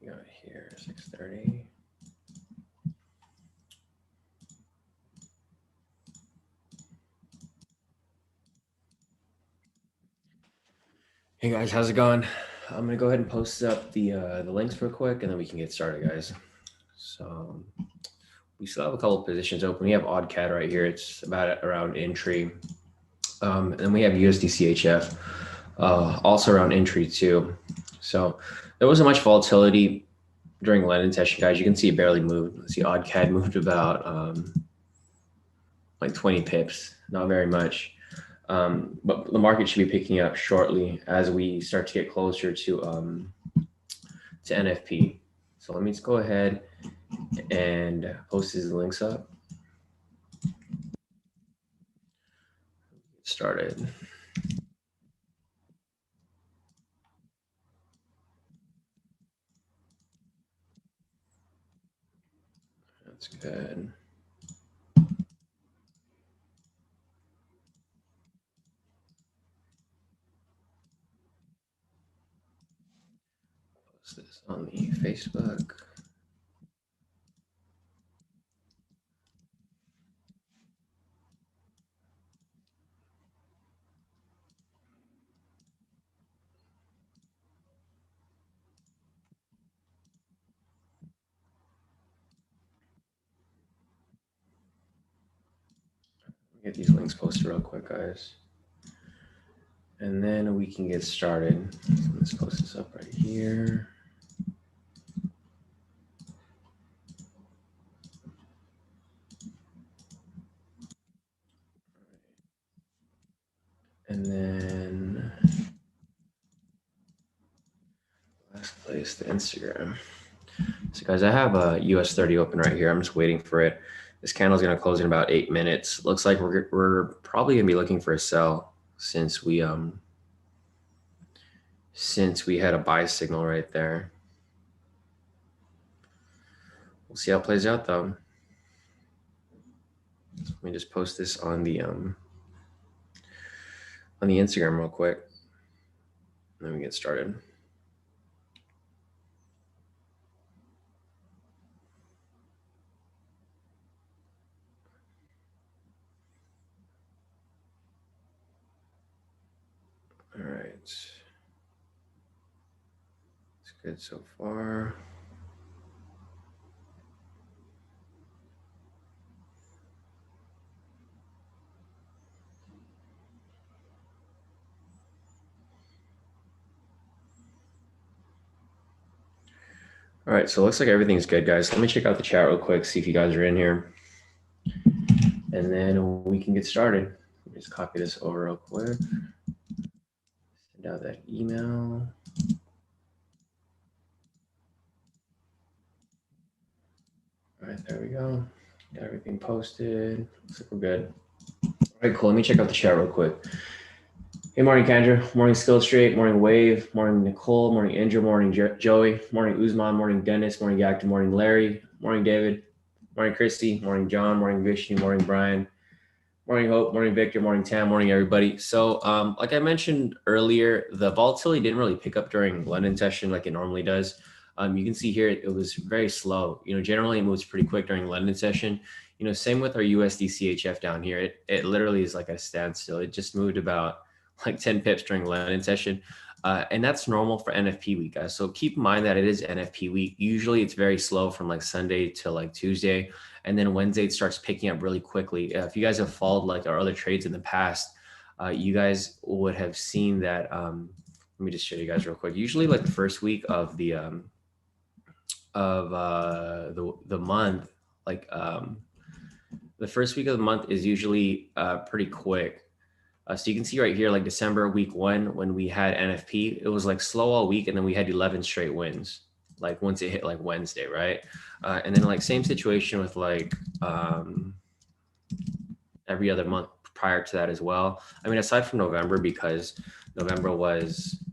We got here 6:30. Hey guys, how's it going? I'm gonna go ahead and post up the links real quick, and then we can get started, guys. So we still have a couple of positions open. We have odd CAD right here. It's about around entry, and then we have USD also around entry too. So there wasn't much volatility during London session, guys. You can see it barely moved. Let's see, odd CAD moved about like 20 pips, not very much. But the market should be picking up shortly as we start to get closer to NFP. So let me just go ahead and post these links up. Get started. That's good. Post this on the Facebook. Get these links posted real quick, guys. And then we can get started. So let's post this up right here. And then last place, the Instagram. So guys, I have a US 30 open right here. I'm just waiting for it. This candle is going to close in about 8 minutes. Looks like we're probably going to be looking for a sell since we had a buy signal right there. We'll see how it plays out though. Let me just post this on the Instagram real quick. And then we get started. All right. It's good so far. All right, so it looks like everything's good, guys. Let me check out the chat real quick, see if you guys are in here. And then we can get started. Let me just copy this over real quick. Send out that email. All right, there we go. Got everything posted. Looks like we're good. All right, cool. Let me check out the chat real quick. Hey, morning, Kendra. Morning, Skilled Straight. Morning, Wave. Morning, Nicole. Morning, Andrew. Morning, Joey. Morning, Usman. Morning, Dennis. Morning, Yakta. Morning, Larry. Morning, David. Morning, Christy. Morning, John. Morning, Vishnu. Morning, Brian. Morning, Hope. Morning, Victor. Morning, Tam. Morning, everybody. So like I mentioned earlier, the volatility didn't really pick up during London session like it normally does. You can see here it was very slow. Generally it moves pretty quick during London session. Same with our USD CHF down here. It literally is like a standstill. It just moved about like 10 pips during London session. And that's normal for NFP week, guys. So keep in mind that it is NFP week. Usually it's very slow from like Sunday to like Tuesday. And then Wednesday it starts picking up really quickly. If you guys have followed like our other trades in the past, you guys would have seen that. Let me just show you guys real quick. Usually like the first week of the month, like the first week of the month is usually pretty quick. So you can see right here, like December week 1, when we had NFP, it was like slow all week. And then we had 11 straight wins, like once it hit like Wednesday, right? And then like same situation with like every other month prior to that as well. I mean, aside from November, because November was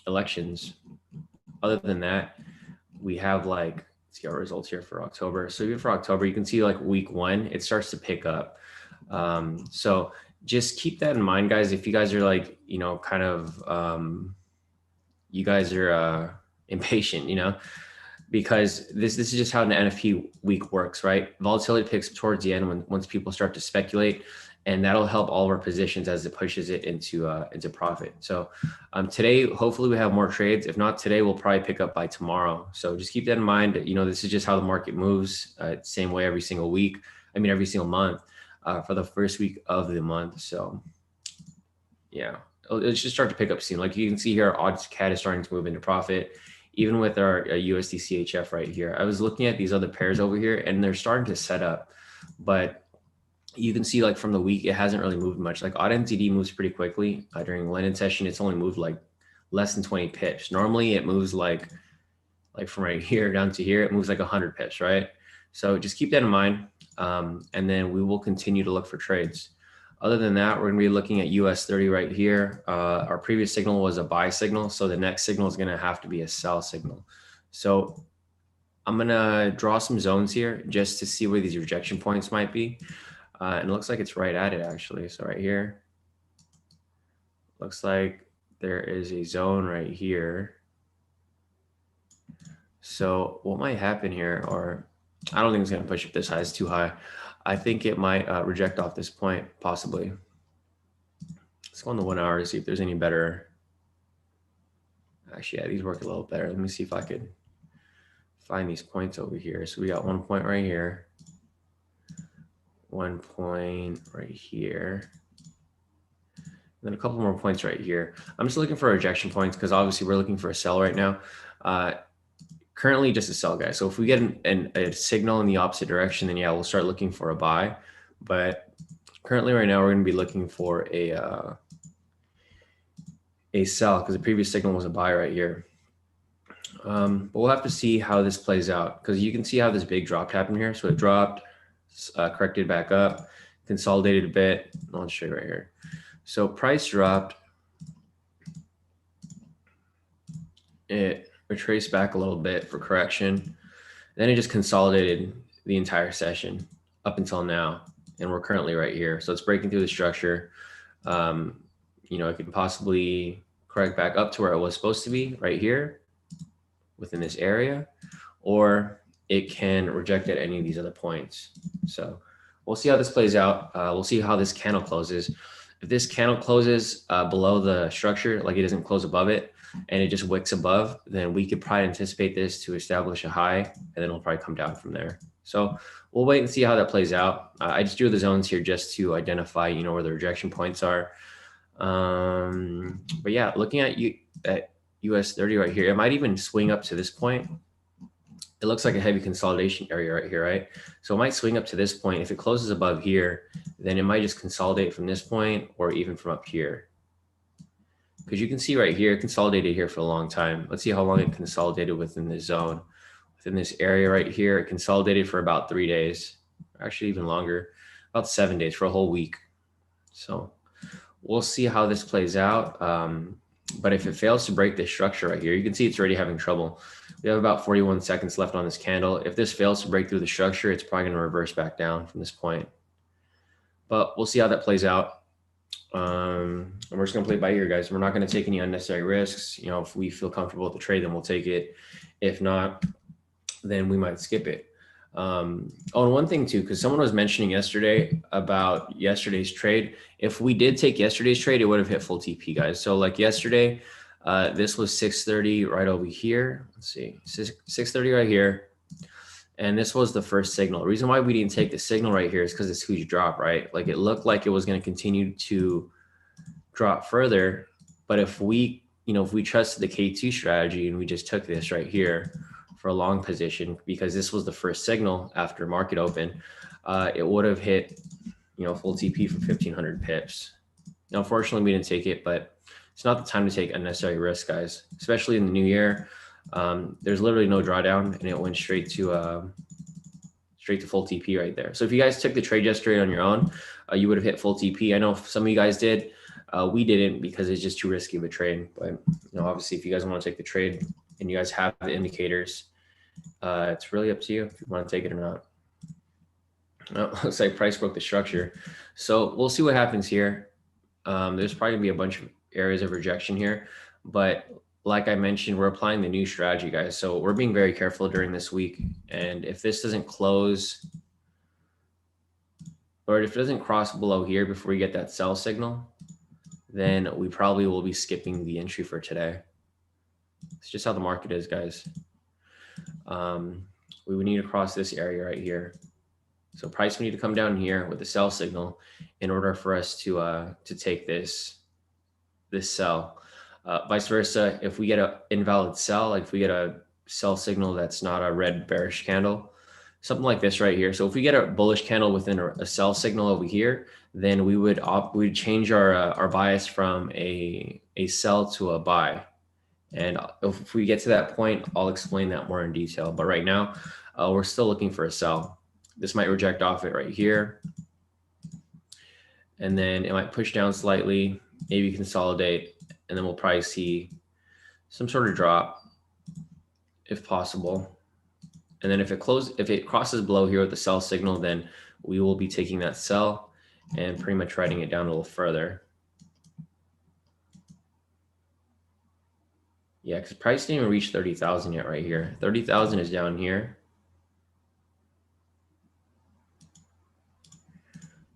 elections. Other than that, we have like, let's see our results here for October. So even for October, you can see like week 1, it starts to pick up. So just keep that in mind, guys. If you guys are like, kind of, you guys are impatient, you know, because this is just how an NFP week works, right? Volatility picks up towards the end once people start to speculate, and that'll help all of our positions as it pushes it into profit. So today, hopefully we have more trades. If not today, we'll probably pick up by tomorrow. So just keep that in mind. You know, this is just how the market moves. Same way every single week. I mean, every single month for the first week of the month. So yeah, it should start to pick up soon. Like you can see here, our odds CAD is starting to move into profit. Even with our USD CHF right here, I was looking at these other pairs over here and they're starting to set up, but you can see like from the week, it hasn't really moved much. Like odd NZD moves pretty quickly. During London session, it's only moved like less than 20 pips. Normally it moves like from right here down to here, it moves like 100 pips, right? So just keep that in mind. And then we will continue to look for trades. Other than that, we're going to be looking at US 30 right here. Our previous signal was a buy signal. So the next signal is going to have to be a sell signal. So I'm going to draw some zones here just to see where these rejection points might be. And it looks like it's right at it actually. So right here, looks like there is a zone right here. So what might happen here, or I don't think it's going to push up this high. It's too high. I think it might reject off this point, possibly. Let's go on the 1 hour to see if there's any better. Actually, yeah, these work a little better. Let me see if I could find these points over here. So we got 1 point right here. 1 point right here. And then a couple more points right here. I'm just looking for rejection points because obviously we're looking for a sell right now. Currently just a sell, guys. So if we get a signal in the opposite direction, then yeah, we'll start looking for a buy. But currently right now, we're going to be looking for a sell because the previous signal was a buy right here. But we'll have to see how this plays out because you can see how this big drop happened here. So it dropped, corrected back up, consolidated a bit. I'll show you right here. So price dropped. It retraced back a little bit for correction. Then it just consolidated the entire session up until now. And we're currently right here. So it's breaking through the structure. You know, it could possibly correct back up to where it was supposed to be right here within this area, or it can reject at any of these other points. So we'll see how this plays out. We'll see how this candle closes. If this candle closes below the structure, like it doesn't close above it, and it just wicks above, then we could probably anticipate this to establish a high, and then it'll probably come down from there. So we'll wait and see how that plays out. I just drew the zones here just to identify, you know, where the rejection points are. But yeah, looking at US 30 right here, it might even swing up to this point. It looks like a heavy consolidation area right here, right? So it might swing up to this point. If it closes above here, then it might just consolidate from this point or even from up here. Because you can see right here, it consolidated here for a long time. Let's see how long it consolidated within this zone. Within this area right here, it consolidated for about 3 days, actually even longer, about 7 days, for a whole week. So we'll see how this plays out. But if it fails to break this structure right here, you can see it's already having trouble. We have about 41 seconds left on this candle. If this fails to break through the structure, it's probably going to reverse back down from this point. But we'll see how that plays out. And we're just going to play by ear, guys. We're not going to take any unnecessary risks. You know, if we feel comfortable with the trade, then we'll take it. If not, then we might skip it. Oh, and one thing too, because someone was mentioning yesterday about yesterday's trade. If we did take yesterday's trade, it would have hit full TP, guys. So like yesterday, this was 630 right over here. Let's see, 630 right here. And this was the first signal. The reason why we didn't take the signal right here is because it's huge drop, right? Like it looked like it was going to continue to drop further. But if we, you know, if we trusted the K2 strategy and we just took this right here for a long position, because this was the first signal after market open, it would have hit, you know, full TP for 1,500 pips. Now, unfortunately, we didn't take it, but it's not the time to take unnecessary risks, guys, especially in the new year. There's literally no drawdown, and it went straight to full TP right there. So if you guys took the trade yesterday on your own, you would have hit full TP. I know some of you guys did. We didn't because it's just too risky of a trade. But you know, obviously, if you guys want to take the trade and you guys have the indicators, it's really up to you if you want to take it or not. Oh, looks like price broke the structure. So we'll see what happens here. There's probably gonna be a bunch of areas of rejection here, but like I mentioned, we're applying the new strategy, guys. So we're being very careful during this week. And if this doesn't close, or if it doesn't cross below here before we get that sell signal, then we probably will be skipping the entry for today. It's just how the market is, guys. We would need to cross this area right here. So price would need to come down here with the sell signal in order for us to take this sell. Vice versa, if we get an invalid sell, like if we get a sell signal that's not a red bearish candle, something like this right here. So if we get a bullish candle within a sell signal over here, then we would change our bias from a sell to a buy. And if we get to that point, I'll explain that more in detail. But right now, we're still looking for a sell. This might reject off it right here. And then it might push down slightly, maybe consolidate, and then we'll probably see some sort of drop if possible. And then if it crosses below here with the sell signal, then we will be taking that sell and pretty much writing it down a little further. Yeah, because price didn't even reach 30,000 yet right here. 30,000 is down here.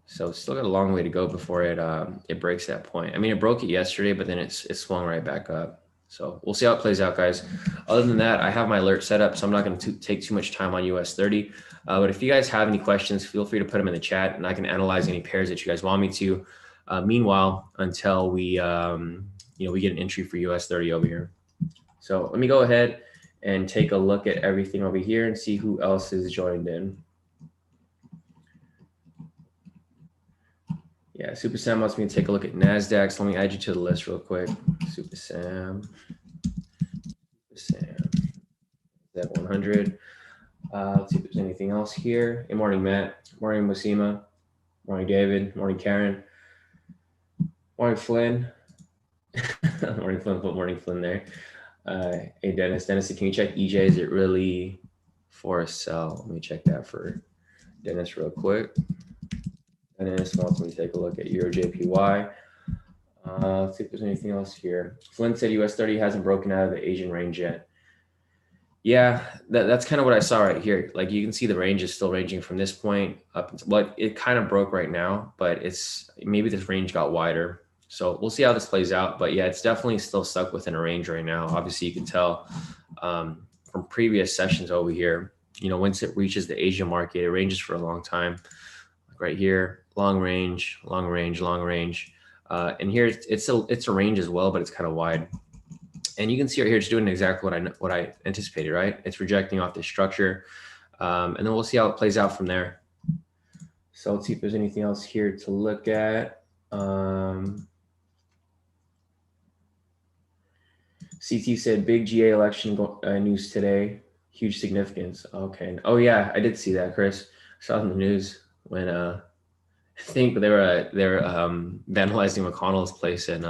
So it's still got a long way to go before it breaks that point. I mean, it broke it yesterday, but then it swung right back up. So we'll see how it plays out, guys. Other than that, I have my alert set up, so I'm not going to take too much time on US 30. But if you guys have any questions, feel free to put them in the chat, and I can analyze any pairs that you guys want me to. Meanwhile, until we we get an entry for US 30 over here. So let me go ahead and take a look at everything over here and see who else is joined in. Yeah, Super Sam wants me to take a look at NASDAQ. So let me add you to the list real quick. Super Sam. That 100. Let's see if there's anything else here. Good morning, Matt. Morning, Musima. Morning, David. Morning, Karen. Morning, Flynn. Morning, Flynn. Put morning, Flynn there. Hey, Dennis. Dennis, can you check EJ? Is it really for a sell? Let me check that for Dennis real quick. Dennis wants me to take a look at Euro JPY. Let's see if there's anything else here. Flynn said US 30 hasn't broken out of the Asian range yet. Yeah, that's kind of what I saw right here. Like you can see the range is still ranging from this point up. Well, it kind of broke right now, but maybe this range got wider. So we'll see how this plays out. But yeah, it's definitely still stuck within a range right now. Obviously, you can tell from previous sessions over here, once it reaches the Asian market, it ranges for a long time. Like right here, long range, long range, long range. And here it's a range as well, but it's kind of wide. And you can see right here, it's doing exactly what I anticipated, right? It's rejecting off this structure. And then we'll see how it plays out from there. So let's see if there's anything else here to look at. CT said big GA election news today. Huge significance. Okay. Oh yeah, I did see that, Chris. I saw it in the news when I think they were vandalizing McConnell's place and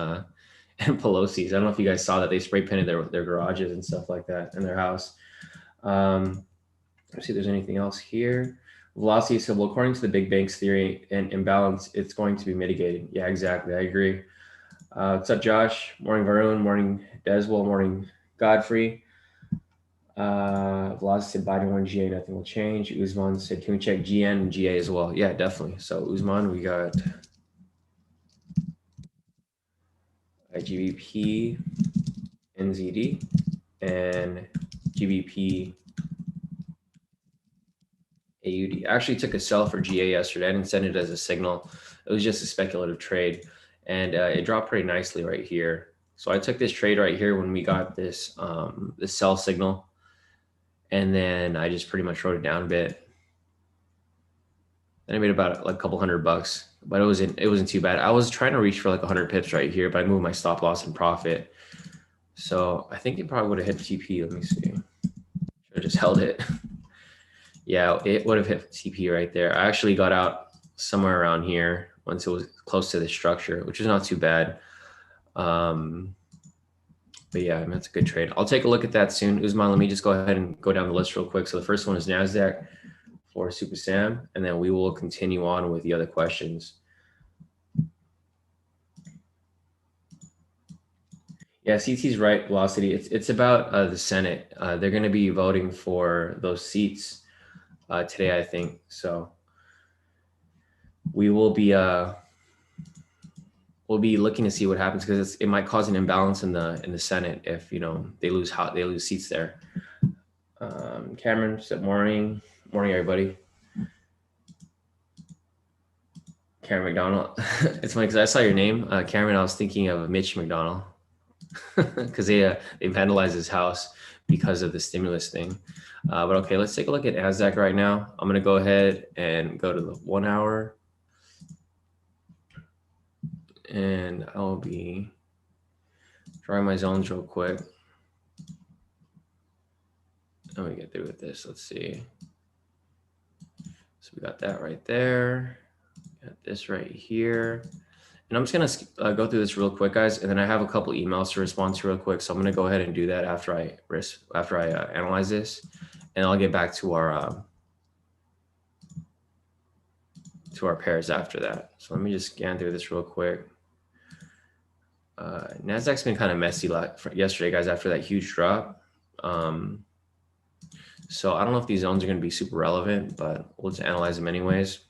Pelosi's. I don't know if you guys saw that. They spray painted their garages and stuff like that in their house. Let's see if there's anything else here. Velocity said, well, according to the big banks theory and imbalance, it's going to be mitigated. Yeah, exactly. I agree. What's up, Josh? Morning, Varun. Morning, Deswell. Morning, Godfrey. Velocity said Biden won GA, nothing will change. Usman said, can we check GN and GA as well? Yeah, definitely. So Usman, we got GBP, NZD, and GBP AUD. I actually took a sell for GA yesterday. I didn't send it as a signal. It was just a speculative trade. And it dropped pretty nicely right here. So I took this trade right here when we got this sell signal. And then I just pretty much wrote it down a bit. And I made about like a couple $100, but it wasn't too bad. I was trying to reach for like 100 pips right here, but I moved my stop loss and profit. So I think it probably would have hit TP. Let me see. Should have just held it. Yeah, it would have hit TP right there. I actually got out somewhere around here once it was close to the structure, which is not too bad. But yeah, I mean, that's a good trade. I'll take a look at that soon. Usman, let me just go ahead and go down the list real quick. So the first one is NASDAQ for Super Sam, and then we will continue on with the other questions. Yeah, CT's right, velocity. It's about the Senate. They're going to be voting for those seats today, I think. So we will be we'll be looking to see what happens, because it might cause an imbalance in the Senate if they lose seats there. Cameron said morning everybody. Cameron McDonald. It's funny because I saw your name, Cameron. I was thinking of Mitch McDonald because they vandalized his house because of the stimulus thing. But okay, let's take a look at NASDAQ right now. I'm gonna go ahead and go to the 1 hour, and I'll be drawing my zones real quick. Let me get through with this. Let's see. So we got that right there. Got this right here. And I'm just gonna go through this real quick, guys, and then I have a couple emails to respond to real quick. So I'm gonna go ahead and do that after I analyze this, and I'll get back to our pairs after that. So let me just scan through this real quick. Nasdaq's been kind of messy yesterday, guys, after that huge drop. So I don't know if these zones are going to be super relevant, but we'll just analyze them anyways.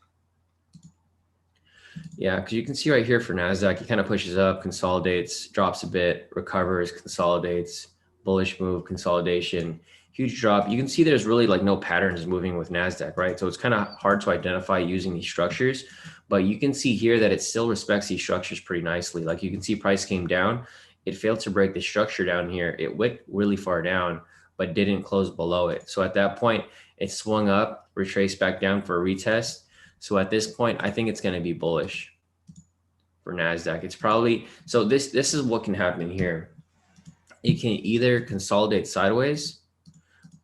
Yeah, because you can see right here for NASDAQ, it kind of pushes up, consolidates, drops a bit, recovers, consolidates, bullish move, consolidation, huge drop. You can see there's really like no patterns moving with NASDAQ, right? So it's kind of hard to identify using these structures, but you can see here that it still respects these structures pretty nicely. Like you can see price came down. It failed to break the structure down here. It went really far down, but didn't close below it. So at that point, it swung up, retraced back down for a retest. So at this point, I think it's going to be bullish for NASDAQ. It's probably, so this is what can happen here. It can either consolidate sideways,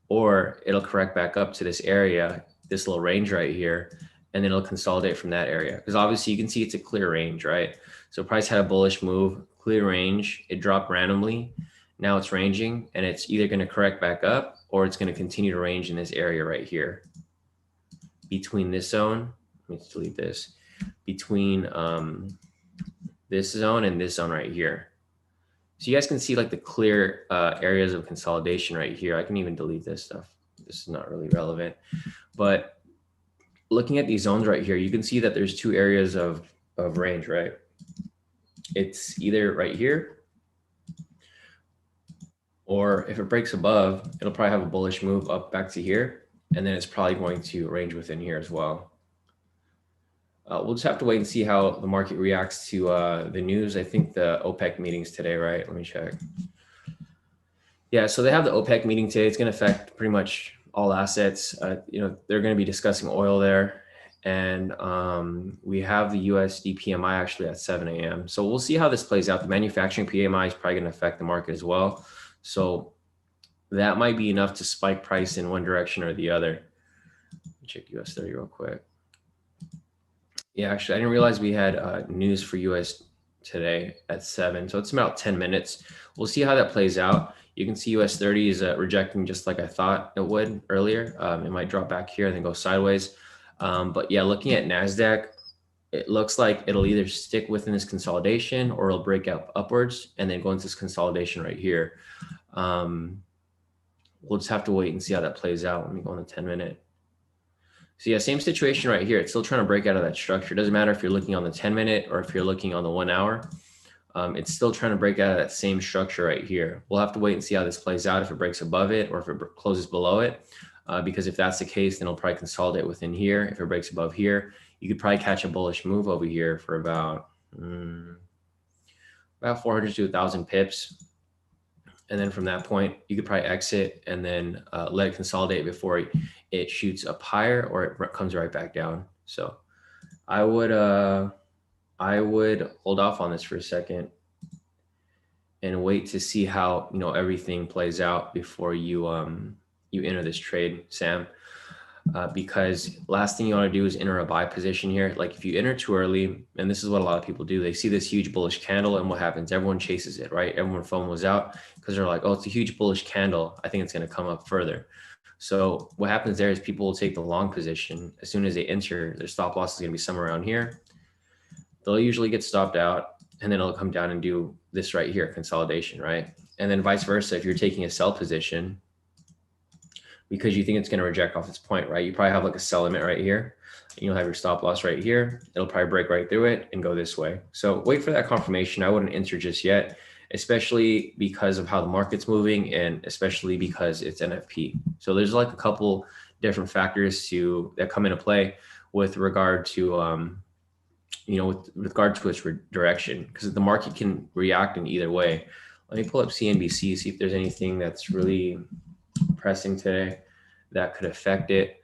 or it'll correct back up to this area, this little range right here, and then it'll consolidate from that area. Because obviously you can see it's a clear range, right? So price had a bullish move, clear range, it dropped randomly. Now it's ranging, and it's either going to correct back up, or it's going to continue to range in this area right here between this zone. Let me delete this. Between this zone and this zone right here. So you guys can see like the clear areas of consolidation right here. I can even delete this stuff. This is not really relevant. But looking at these zones right here, you can see that there's two areas of range, right? It's either right here, or if it breaks above, it'll probably have a bullish move up back to here. And then it's probably going to range within here as well. We'll just have to wait and see how the market reacts to the news. I think the OPEC meeting's today, right? Let me check. Yeah, so they have the OPEC meeting today. It's going to affect pretty much all assets. They're going to be discussing oil there. And we have the USD PMI actually at 7 a.m. So we'll see how this plays out. The manufacturing PMI is probably going to affect the market as well. So that might be enough to spike price in one direction or the other. Check US 30 real quick. Yeah, actually, I didn't realize we had news for US today at 7. So it's about 10 minutes. We'll see how that plays out. You can see US 30 is rejecting just like I thought it would earlier. It might drop back here and then go sideways. But yeah, looking at NASDAQ, it looks like it'll either stick within this consolidation, or it'll break out upwards and then go into this consolidation right here. We'll just have to wait and see how that plays out. Let me go on the 10-minute. So yeah, same situation right here. It's still trying to break out of that structure. It doesn't matter if you're looking on the 10-minute or if you're looking on the 1 hour. It's still trying to break out of that same structure right here. We'll have to wait and see how this plays out, if it breaks above it or if it closes below it. Because if that's the case, then it'll probably consolidate within here. If it breaks above here, you could probably catch a bullish move over here for about 400 to 1,000 pips. And then from that point, you could probably exit and then let it consolidate before it shoots up higher or it comes right back down. So I would hold off on this for a second and wait to see how everything plays out before you enter this trade, Sam. Because last thing you want to do is enter a buy position here. Like if you enter too early, and this is what a lot of people do, they see this huge bullish candle, and what happens? Everyone chases it, right? Everyone FOMOs out because they're like, oh, it's a huge bullish candle. I think it's going to come up further. So what happens there is people will take the long position. As soon as they enter, their stop loss is going to be somewhere around here. They'll usually get stopped out, and then it'll come down and do this right here, consolidation, right? And then vice versa, if you're taking a sell position because you think it's going to reject off this point, right? You probably have like a sell limit right here. And you'll have your stop loss right here. It'll probably break right through it and go this way. So wait for that confirmation. I wouldn't enter just yet, especially because of how the market's moving and especially because it's NFP. So there's like a couple different factors that come into play with regard to, with regard to its direction, because the market can react in either way. Let me pull up CNBC, see if there's anything that's really pressing today that could affect it.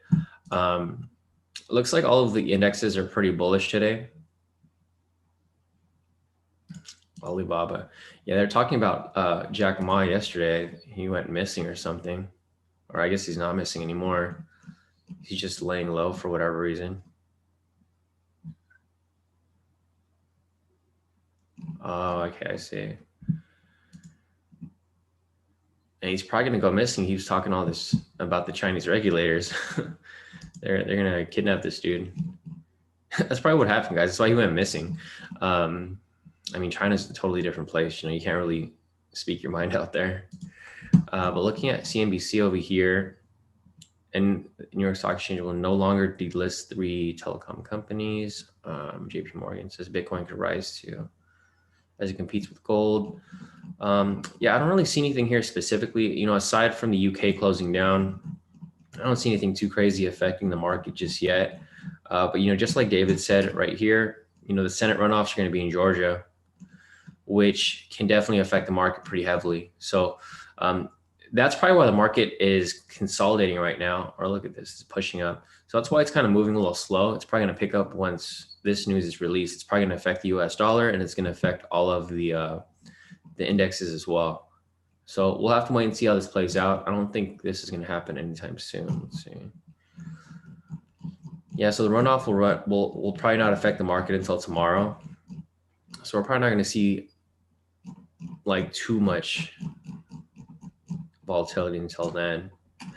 Looks like all of the indexes are pretty bullish today. Alibaba. Yeah, they're talking about Jack Ma yesterday. He went missing or something. Or I guess he's not missing anymore. He's just laying low for whatever reason. Oh, okay, I see. And he's probably gonna go missing. He was talking all this about the Chinese regulators. they're gonna kidnap this dude. That's probably what happened, guys. That's why he went missing. I mean, China's a totally different place. You can't really speak your mind out there. But looking at CNBC over here, and New York Stock Exchange will no longer delist 3 telecom companies. JP Morgan says Bitcoin could rise to as it competes with gold. Yeah, I don't really see anything here specifically. Aside from the UK closing down, I don't see anything too crazy affecting the market just yet. But just like David said right here, the Senate runoffs are going to be in Georgia, which can definitely affect the market pretty heavily. So that's probably why the market is consolidating right now. Or look at this, it's pushing up. So that's why it's kind of moving a little slow. It's probably going to pick up once this news is released. It's probably going to affect the US dollar, and it's going to affect all of the indexes as well. So we'll have to wait and see how this plays out. I don't think this is going to happen anytime soon. Let's see. Yeah, so the runoff will probably not affect the market until tomorrow. So we're probably not going to see like too much volatility until then.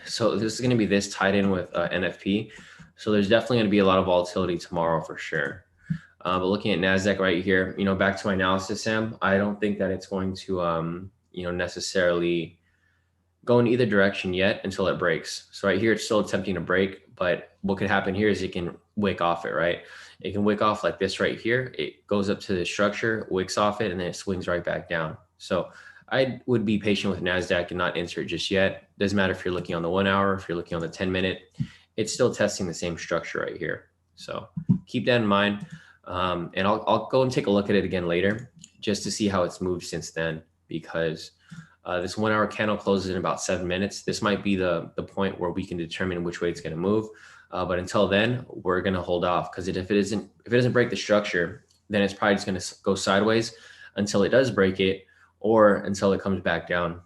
So this is going to be this tied in with NFP. So there's definitely going to be a lot of volatility tomorrow for sure. But looking at NASDAQ right here, back to my analysis, Sam, I don't think that it's going to, necessarily go in either direction yet until it breaks. So right here, it's still attempting to break, but what could happen here is it can wick off it, right? It can wick off like this right here. It goes up to the structure, wicks off it, and then it swings right back down. So I would be patient with NASDAQ and not enter it just yet. Doesn't matter if you're looking on the 1 hour, if you're looking on the 10-minute, it's still testing the same structure right here. So keep that in mind. And I'll go and take a look at it again later just to see how it's moved since then, because this 1 hour candle closes in about 7 minutes. This might be the point where we can determine which way it's going to move. But until then, we're going to hold off, because if it doesn't break the structure, then it's probably just going to go sideways until it does break it, or until it comes back down.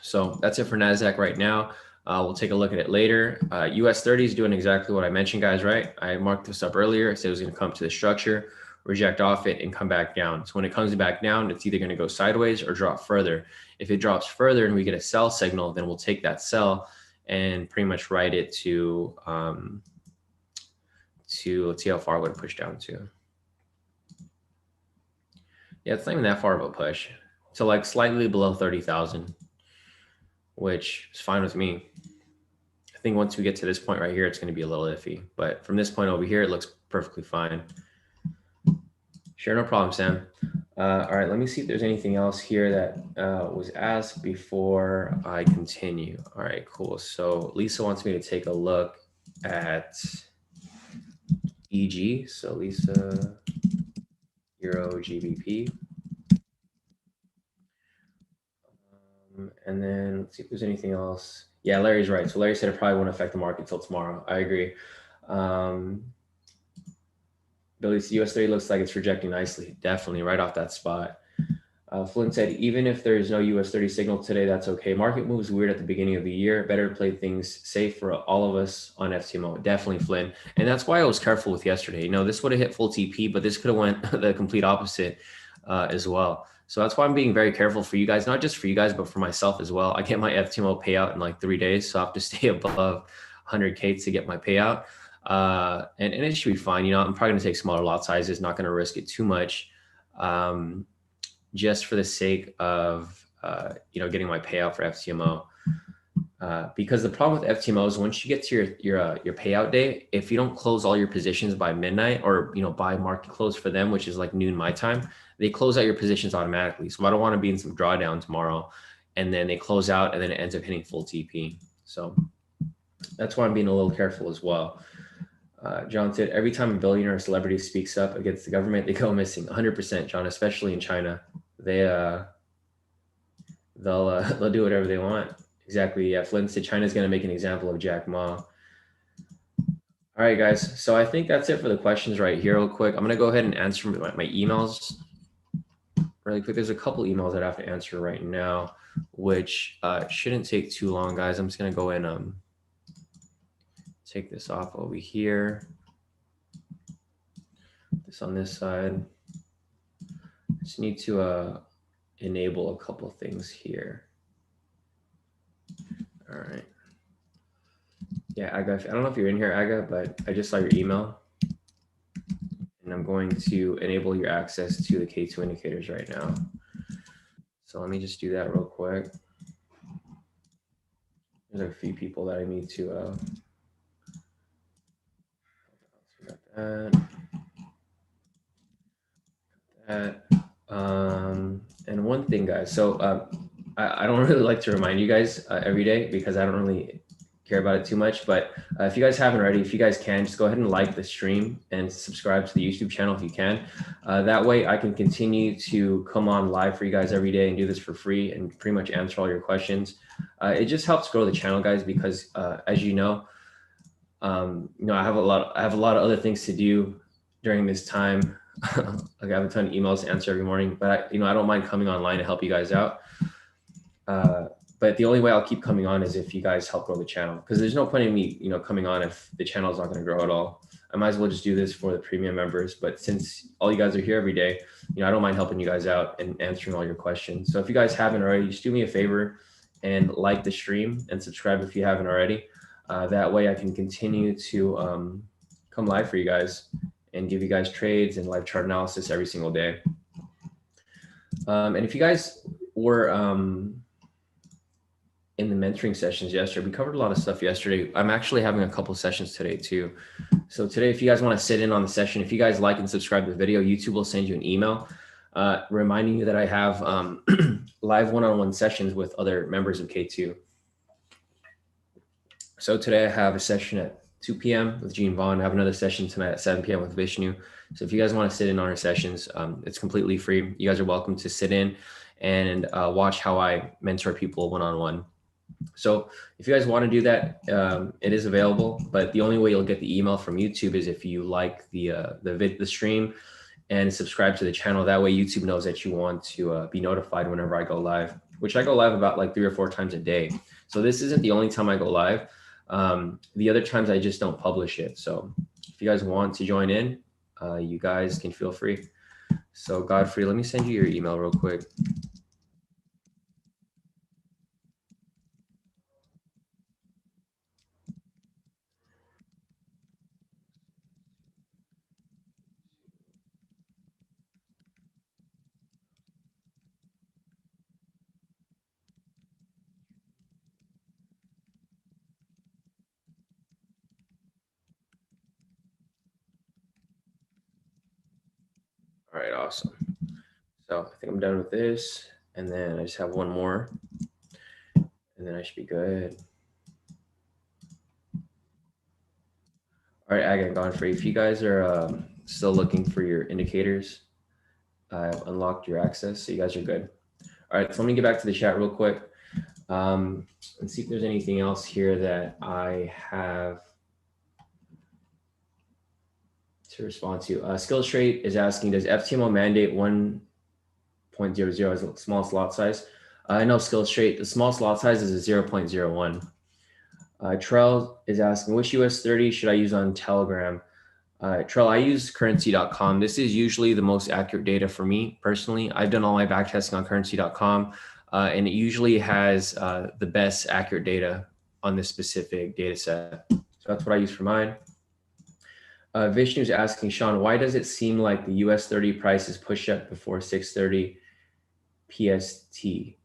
So that's it for NASDAQ right now. We'll take a look at it later. US 30 is doing exactly what I mentioned, guys, right? I marked this up earlier. I said it was going to come to the structure, reject off it, and come back down. So when it comes back down, it's either going to go sideways or drop further. If it drops further and we get a sell signal, then we'll take that sell and pretty much write it to let's see how far it would push down to. Yeah, it's not even that far of a push. So like slightly below 30,000, which is fine with me. I think once we get to this point right here, it's going to be a little iffy. But from this point over here, it looks perfectly fine. Sure, no problem, Sam. All right, let me see if there's anything else here that was asked before I continue. All right, cool. So Lisa wants me to take a look at EG. So Lisa, Euro GBP. And then let's see if there's anything else. Yeah, Larry's right. So Larry said it probably won't affect the market until tomorrow. I agree. Billy's US 30 looks like it's rejecting nicely. Definitely right off that spot. Flynn said, even if there's no US 30 signal today, that's okay. Market moves weird at the beginning of the year. Better to play things safe for all of us on FTMO. Definitely, Flynn. And that's why I was careful with yesterday. This would have hit full TP, but this could have went the complete opposite as well. So that's why I'm being very careful for you guys, not just for you guys, but for myself as well. I get my FTMO payout in like 3 days, so I have to stay above 100K to get my payout. And it should be fine. I'm probably going to take smaller lot sizes, not going to risk it too much. just for the sake of getting my payout for FTMO. Because the problem with FTMO is once you get to your payout day, if you don't close all your positions by midnight or by market close for them, which is like noon my time, they close out your positions automatically. So I don't want to be in some drawdown tomorrow, and then they close out, and then it ends up hitting full TP. So that's why I'm being a little careful as well. John said, every time a billionaire or celebrity speaks up against the government, they go missing. 100%, John, especially in China. They'll do whatever they want. Exactly. Yeah. Flynn said China's going to make an example of Jack Ma. All right, guys. So I think that's it for the questions right here real quick. I'm going to go ahead and answer my emails really quick. There's a couple emails that I have to answer right now, which shouldn't take too long, guys. I'm just going to go and take this off over here. This on this side. Just need to enable a couple of things here. All right. Yeah, Aga, I don't know if you're in here, Aga, but I just saw your email. And I'm going to enable your access to the K2 indicators right now. So let me just do that real quick. There's a few people that I need to and one thing, guys. So I don't really like to remind you guys every day because I don't really care about it too much. But if you guys haven't already, if you guys can, just go ahead and like the stream and subscribe to the YouTube channel if you can. That way I can continue to come on live for you guys every day and do this for free and pretty much answer all your questions. It just helps grow the channel, guys, because as you know, I have a lot of other things to do during this time. Like I have a ton of emails to answer every morning, but I don't mind coming online to help you guys out. But the only way I'll keep coming on is if you guys help grow the channel, because there's no point in me, coming on if the channel is not going to grow at all. I might as well just do this for the premium members. But since all you guys are here every day, I don't mind helping you guys out and answering all your questions. So if you guys haven't already, just do me a favor and like the stream and subscribe if you haven't already. That way I can continue to come live for you guys and give you guys trades and live chart analysis every single day. And if you guys were in the mentoring sessions yesterday, we covered a lot of stuff yesterday. I'm actually having a couple sessions today too. So today, if you guys want to sit in on the session, if you guys like and subscribe to the video, YouTube will send you an email reminding you that I have live one-on-one sessions with other members of K2. So today I have a session at 2 p.m. with Gene Vaughn. I have another session tonight at 7 p.m. with Vishnu. So if you guys want to sit in on our sessions, it's completely free. You guys are welcome to sit in and watch how I mentor people one-on-one. So if you guys want to do that, it is available, but the only way you'll get the email from YouTube is if you like the stream and subscribe to the channel. That way YouTube knows that you want to be notified whenever I go live, which I go live about like 3 or 4 times a day. So this isn't the only time I go live. The other times I just don't publish it. So if you guys want to join in, you guys can feel free. So Godfrey, let me send you your email real quick. All right, awesome. So I think I'm done with this. And then I just have one more. And then I should be good. All right, Aga and Godfrey, if you guys are still looking for your indicators, I've unlocked your access, so you guys are good. All right, so let me get back to the chat real quick and see if there's anything else here that I have to respond to. Skills Trade is asking, does FTMO mandate 1.00 as a small slot size? No, Skills Trade, the small slot size is a 0.01. Trell is asking, which US 30 should I use on Telegram? Trell, I use currency.com. This is usually the most accurate data for me personally. I've done all my back testing on currency.com, and it usually has the best accurate data on this specific data set. So that's what I use for mine. Vishnu's asking, Shawn, why does it seem like the US 30 price is pushed up before 6:30 PST?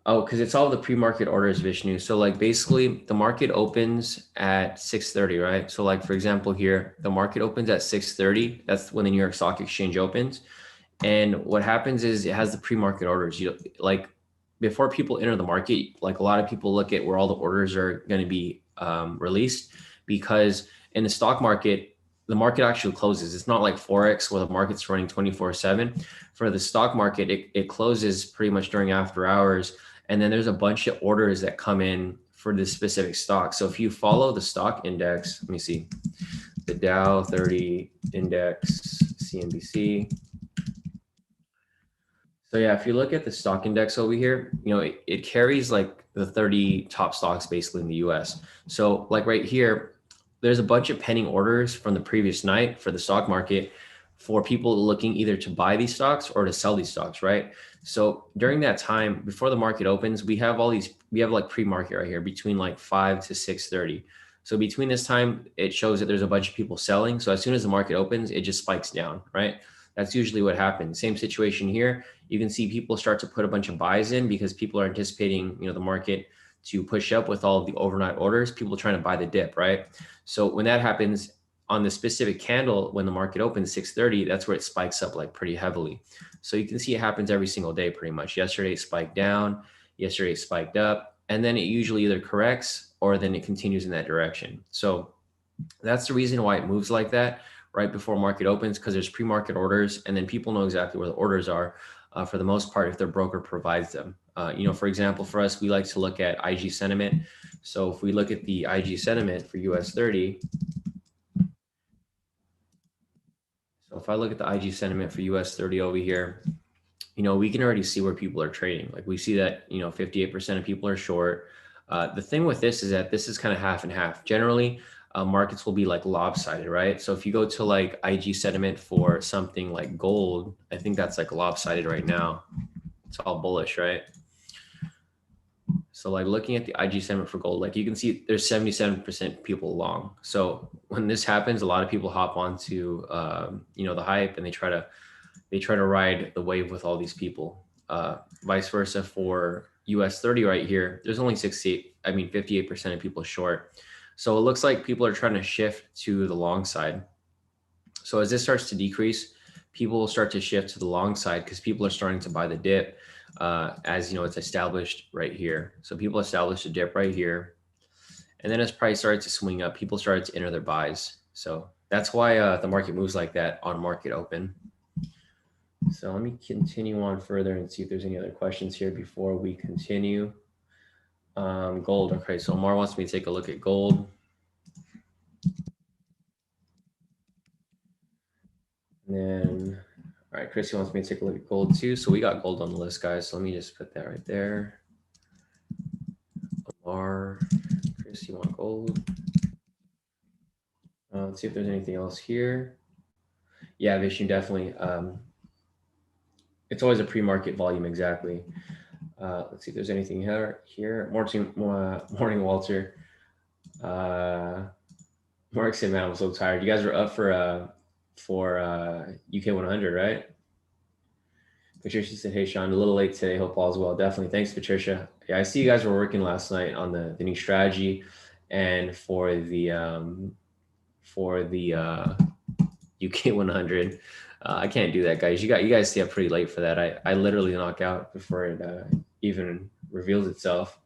Oh, because it's all the pre-market orders, Vishnu. So like basically the market opens at 6:30, right? So like for example here, the market opens at 6:30. That's when the New York Stock Exchange opens. And what happens is it has the pre-market orders. You like before people enter the market, like a lot of people look at where all the orders are going to be released, because in the stock market, the market actually closes. It's not like Forex where the market's running 24/7. For the stock market, it closes pretty much during after hours. And then there's a bunch of orders that come in for this specific stock. So if you follow the stock index, let me see, the Dow 30 index, CNBC. So yeah, if you look at the stock index over here, it carries like the 30 top stocks basically in the US. So like right here, there's a bunch of pending orders from the previous night for the stock market for people looking either to buy these stocks or to sell these stocks, right? So during that time, before the market opens, we have like pre-market right here between like 5 to 6:30. So between this time, it shows that there's a bunch of people selling. So as soon as the market opens, it just spikes down, right? That's usually what happens. Same situation here. You can see people start to put a bunch of buys in because people are anticipating, the market to push up with all of the overnight orders, people trying to buy the dip, right? So when that happens on the specific candle, when the market opens 6:30, that's where it spikes up like pretty heavily. So you can see it happens every single day pretty much. Yesterday it spiked down, yesterday it spiked up, and then it usually either corrects or then it continues in that direction. So that's the reason why it moves like that right before market opens, because there's pre-market orders and then people know exactly where the orders are for the most part if their broker provides them. For example, for us, we like to look at IG sentiment. So if we look at the IG sentiment for US 30, so if I look at the IG sentiment for US 30 over here, we can already see where people are trading. Like we see that, 58% of people are short. The thing with this is that this is kind of half and half. Generally, markets will be like lopsided, right? So if you go to like IG sentiment for something like gold, I think that's like lopsided right now. It's all bullish, right? So like looking at the IG sentiment for gold, like you can see there's 77% people long. So when this happens, a lot of people hop onto, the hype and they try to ride the wave with all these people. Vice versa for US 30 right here, there's only 58% of people short. So it looks like people are trying to shift to the long side. So as this starts to decrease, people will start to shift to the long side because people are starting to buy the dip as it's established right here. So people established a dip right here. And then as price started to swing up, people started to enter their buys. So that's why the market moves like that on market open. So let me continue on further and see if there's any other questions here before we continue. Gold. Okay, so Omar wants me to take a look at gold. And then, all right, Chrissy wants me to take a look at gold too. So we got gold on the list, guys. So let me just put that right there. Omar, Chris, you want gold? Let's see if there's anything else here. Yeah, Vishnu, definitely. It's always a pre-market volume, exactly. Let's see if there's anything here. Morning, Walter. Mark said, man, I'm so tired. You guys were up for UK 100, right? Patricia said, hey, Shawn, a little late today. Hope all's well. Definitely. Thanks, Patricia. Yeah, I see you guys were working last night on the new strategy and for the UK 100. I can't do that, guys. You guys stay up pretty late for that. I literally knock out before it even reveals itself.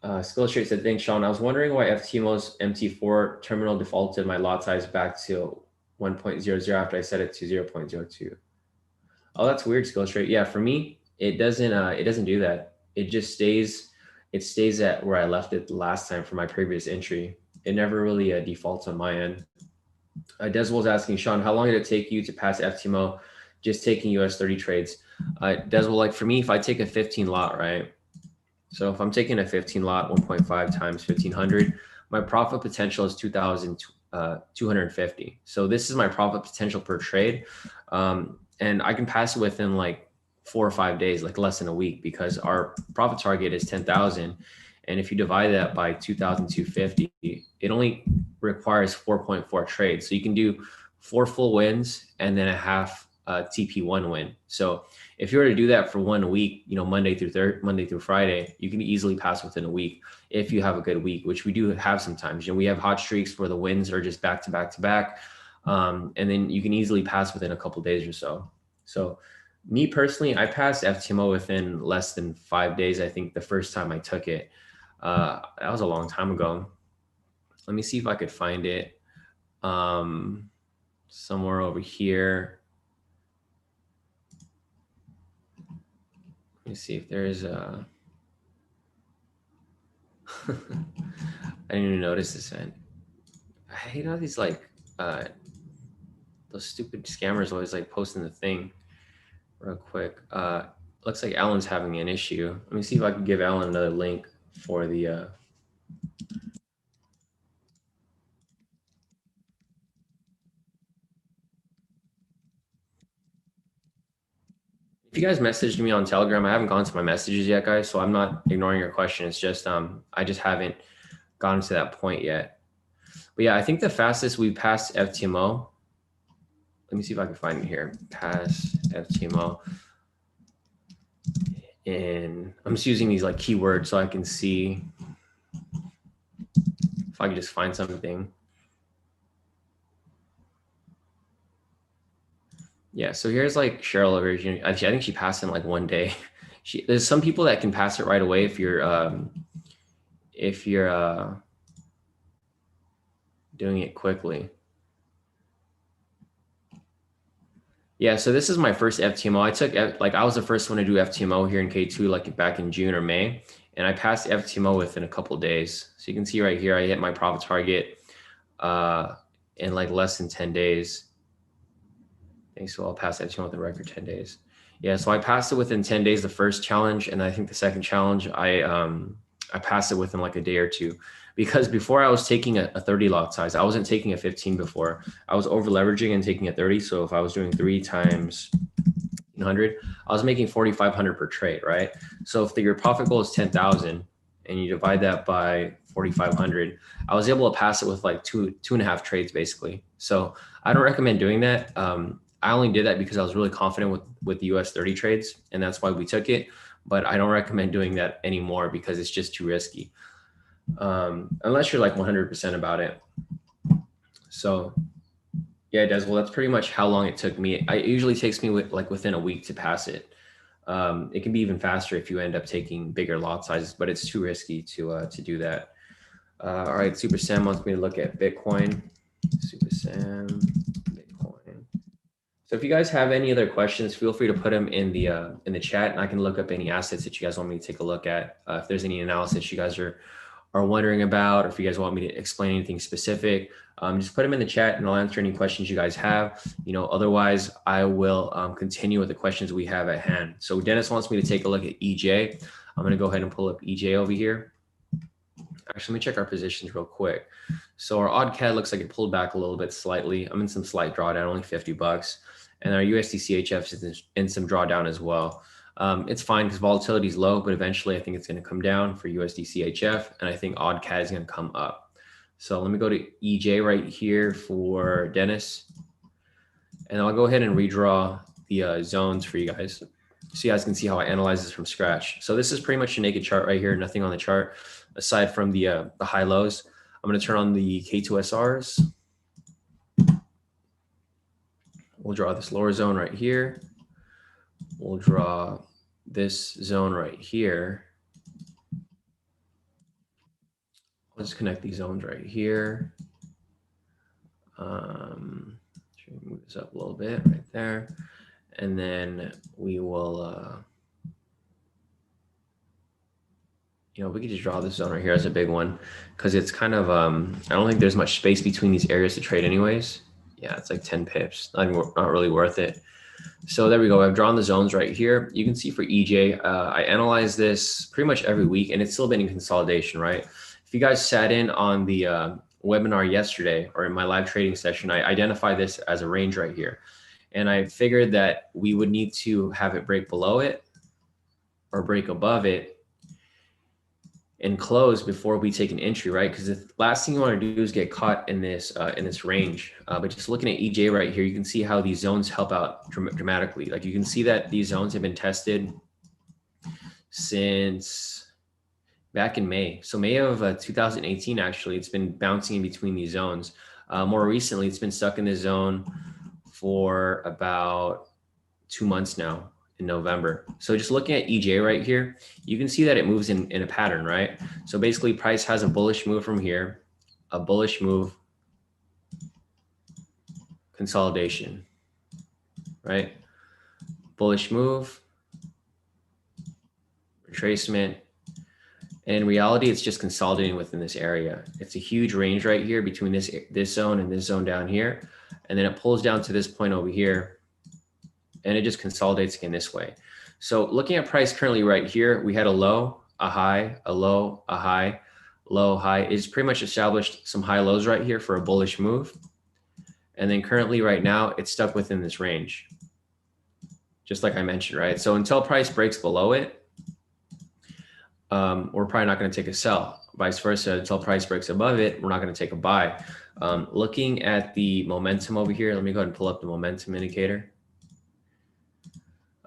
Skillstraight said, thanks, Shawn. I was wondering why FTMO's MT4 terminal defaulted my lot size back to 1.00 after I set it to 0.02. Oh, that's weird, Skillstraight. Yeah, for me, it doesn't do that. It just stays at where I left it last time for my previous entry. It never really defaults on my end. Deswell's asking, Shawn, how long did it take you to pass FTMO just taking US 30 trades? Deswell, like for me, if I take a 15 lot, right? So if I'm taking a 15 lot, 1.5 times 1500, my profit potential is 2,250. So this is my profit potential per trade. And I can pass it within like 4 or 5 days, like less than a week, because our profit target is 10,000. And if you divide that by 2,250, it only requires 4.4 trades. So you can do 4 full wins and then a half TP1 win. So if you were to do that for 1 week, you know, Monday through Friday, you can easily pass within a week if you have a good week, which we do have sometimes. You know, we have hot streaks where the wins are just back to back to back. And then you can easily pass within a couple days or so. So me personally, I passed FTMO within less than 5 days. I think the first time I took it, that was a long time ago. Let me see if I could find it somewhere over here. Let me see if there's a. I didn't even notice this end. I hate all these like those stupid scammers always like posting the thing real quick. Looks like Alan's having an issue. Let me see if I can give Alan another link for the. If you guys messaged me on Telegram, I haven't gone to my messages yet, guys. So I'm not ignoring your question. It's just I just haven't gotten to that point yet. But yeah, I think the fastest we passed FTMO. Let me see if I can find it here. Pass FTMO. And I'm just using these like keywords so I can see if I can just find something. Yeah, so here's like Cheryl over here. I think she passed in like 1 day. There's some people that can pass it right away if you're doing it quickly. Yeah, so this is my first FTMO. I was the first one to do FTMO here in K2 like back in June or May, and I passed FTMO within a couple days. So you can see right here, I hit my profit target in like less than 10 days. Thanks, so I'll pass FTMO with a record 10 days. Yeah, so I passed it within 10 days, the first challenge, and I think the second challenge, I passed it within like a day or two. Because before I was taking a 30 lot size, I wasn't taking a 15 before. I was over leveraging and taking a 30. So if I was doing 3 times 100, I was making 4,500 per trade, right? So if your profit goal is 10,000 and you divide that by 4,500, I was able to pass it with like two and a half trades basically. So I don't recommend doing that. I only did that because I was really confident with the US 30 trades, and that's why we took it. But I don't recommend doing that anymore because it's just too risky. Unless you're like 100% about it. So yeah, Des, well, that's pretty much how long it took me. It usually takes me within a week to pass it. It can be even faster if you end up taking bigger lot sizes, but it's too risky to do that. All right, Super Sam wants me to look at Bitcoin. Super Sam, Bitcoin. So if you guys have any other questions, feel free to put them in the chat, and I can look up any assets that you guys want me to take a look at. If there's any analysis you guys are wondering about, or if you guys want me to explain anything specific, just put them in the chat and I'll answer any questions you guys have. Otherwise I will continue with the questions we have at hand. So Dennis wants me to take a look at EJ. I'm going to go ahead and pull up EJ over here. Actually, let me check our positions real quick. So our odd CAD looks like it pulled back a little bit slightly. I'm in some slight drawdown, only $50. And our USD CHF is in some drawdown as well. It's fine because volatility is low, but eventually I think it's going to come down for USD CHF, and I think odd CAD is going to come up. So let me go to EJ right here for Dennis, and I'll go ahead and redraw the zones for you guys, so you guys can see how I analyze this from scratch. So this is pretty much a naked chart right here, nothing on the chart aside from the high lows. I'm going to turn on the K2SRs. We'll draw this lower zone right here. We'll draw this zone right here. I'll just connect these zones right here. Move this up a little bit right there. And then we will, we could just draw this zone right here as a big one because it's kind of, I don't think there's much space between these areas to trade anyways. Yeah, it's like 10 pips, not really worth it. So there we go. I've drawn the zones right here. You can see for EJ, I analyze this pretty much every week, and it's still been in consolidation, right? If you guys sat in on the webinar yesterday or in my live trading session, I identified this as a range right here. And I figured that we would need to have it break below it or break above it and close before we take an entry, right? Because the last thing you want to do is get caught in this range. But just looking at EJ right here, you can see how these zones help out dramatically. Like you can see that these zones have been tested since back in May. So May of 2018, actually, it's been bouncing in between these zones. More recently, it's been stuck in this zone for about 2 months now in November. So just looking at EJ right here, you can see that it moves in a pattern, right? So basically price has a bullish move from here, a bullish move, consolidation, right? Bullish move, retracement. And in reality, it's just consolidating within this area. It's a huge range right here between this zone and this zone down here. And then it pulls down to this point over here, and it just consolidates again this way. So looking at price currently right here, we had a low, a high, a low, a high, low, high. It's pretty much established some high lows right here for a bullish move. And then currently right now, it's stuck within this range, just like I mentioned, right? So until price breaks below it, we're probably not going to take a sell. Vice versa, until price breaks above it, we're not going to take a buy. Looking at the momentum over here, let me go ahead and pull up the momentum indicator.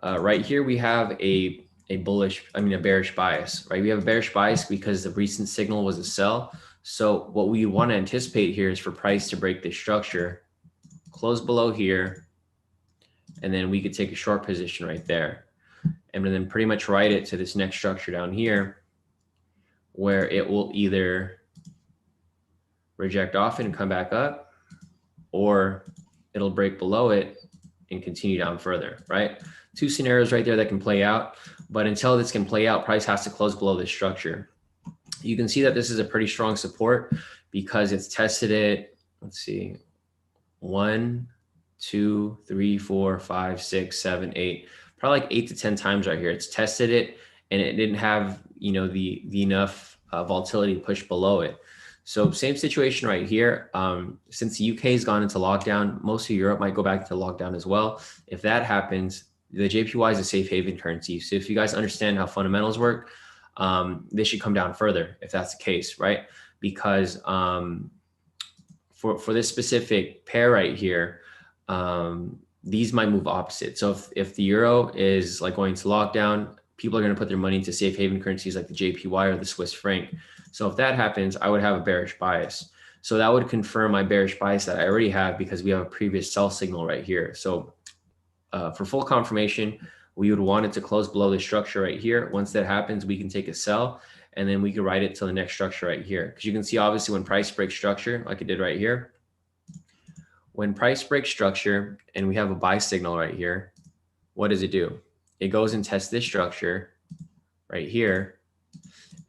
Right here, we have a bearish bias, right? We have a bearish bias because the recent signal was a sell. So what we want to anticipate here is for price to break this structure, close below here, and then we could take a short position right there. And then pretty much ride it to this next structure down here, where it will either reject off and come back up, or it'll break below it and continue down further, right? Two scenarios right there that can play out, but until this can play out, price has to close below this structure. You can see that this is a pretty strong support because it's tested it. Let's see, 1, 2, 3, 4, 5, 6, 7, 8, probably like 8 to 10 times right here. It's tested it and it didn't have, the enough volatility to push below it. So same situation right here. Since the UK has gone into lockdown, most of Europe might go back to lockdown as well. If that happens, the JPY is a safe haven currency. So if you guys understand how fundamentals work, they should come down further if that's the case, right? Because for this specific pair right here, these might move opposite. So if the euro is like going to lockdown, people are going to put their money into safe haven currencies like the JPY or the Swiss franc. So if that happens, I would have a bearish bias. So that would confirm my bearish bias that I already have because we have a previous sell signal right here. So for full confirmation, we would want it to close below the structure right here. Once that happens, we can take a sell and then we can ride it to the next structure right here. Because you can see obviously when price breaks structure, like it did right here, when price breaks structure and we have a buy signal right here, what does it do? It goes and tests this structure right here,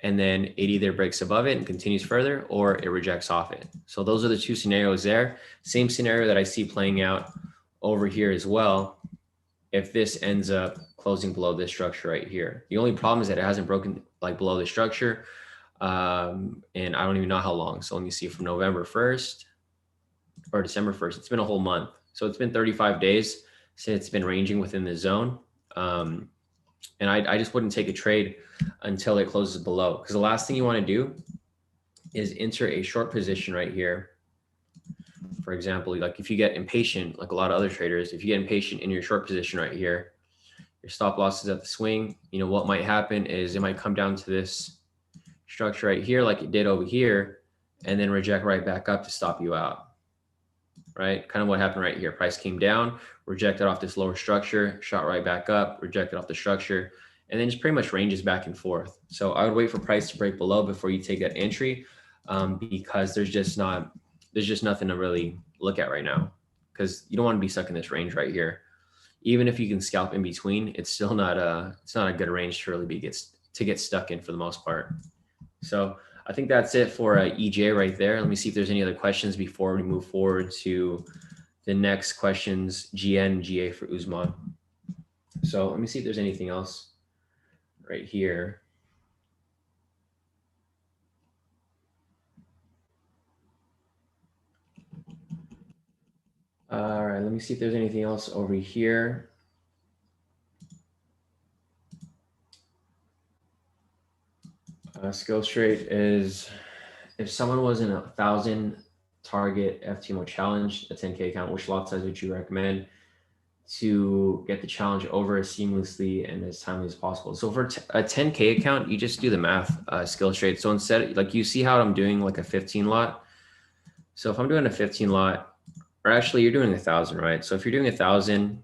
and then it either breaks above it and continues further, or it rejects off it. So those are the two scenarios there. Same scenario that I see playing out over here as well, if this ends up closing below this structure right here. The only problem is that it hasn't broken like below the structure, and I don't even know how long. So let me see, from November 1st or December 1st, it's been a whole month. So it's been 35 days since it's been ranging within the zone. And I just wouldn't take a trade until it closes below, because the last thing you want to do is enter a short position right here. For example, like if you get impatient, like a lot of other traders, if you get impatient in your short position right here, your stop loss is at the swing, what might happen is it might come down to this structure right here like it did over here, and then reject right back up to stop you out, right? Kind of what happened right here. Price came down, rejected off this lower structure, shot right back up, rejected off the structure, and then just pretty much ranges back and forth. So I would wait for price to break below before you take that entry, because there's just nothing to really look at right now, because you don't want to be stuck in this range right here. Even if you can scalp in between, it's still not a good range to really get stuck in for the most part. So I think that's it for EJ right there. Let me see if there's any other questions before we move forward to the next questions, GN and GA for Usman. So let me see if there's anything else right here. All right, let me see if there's anything else over here. Skills trade is if someone was in 1,000 target FTMO challenge, a 10K account, which lot size would you recommend to get the challenge over as seamlessly and as timely as possible? So for a 10K account, you just do the math, skills trade. So instead, like you see how I'm doing like a 15 lot. So if I'm doing a 15 lot, or actually you're doing 1,000, right? So if you're doing 1,000,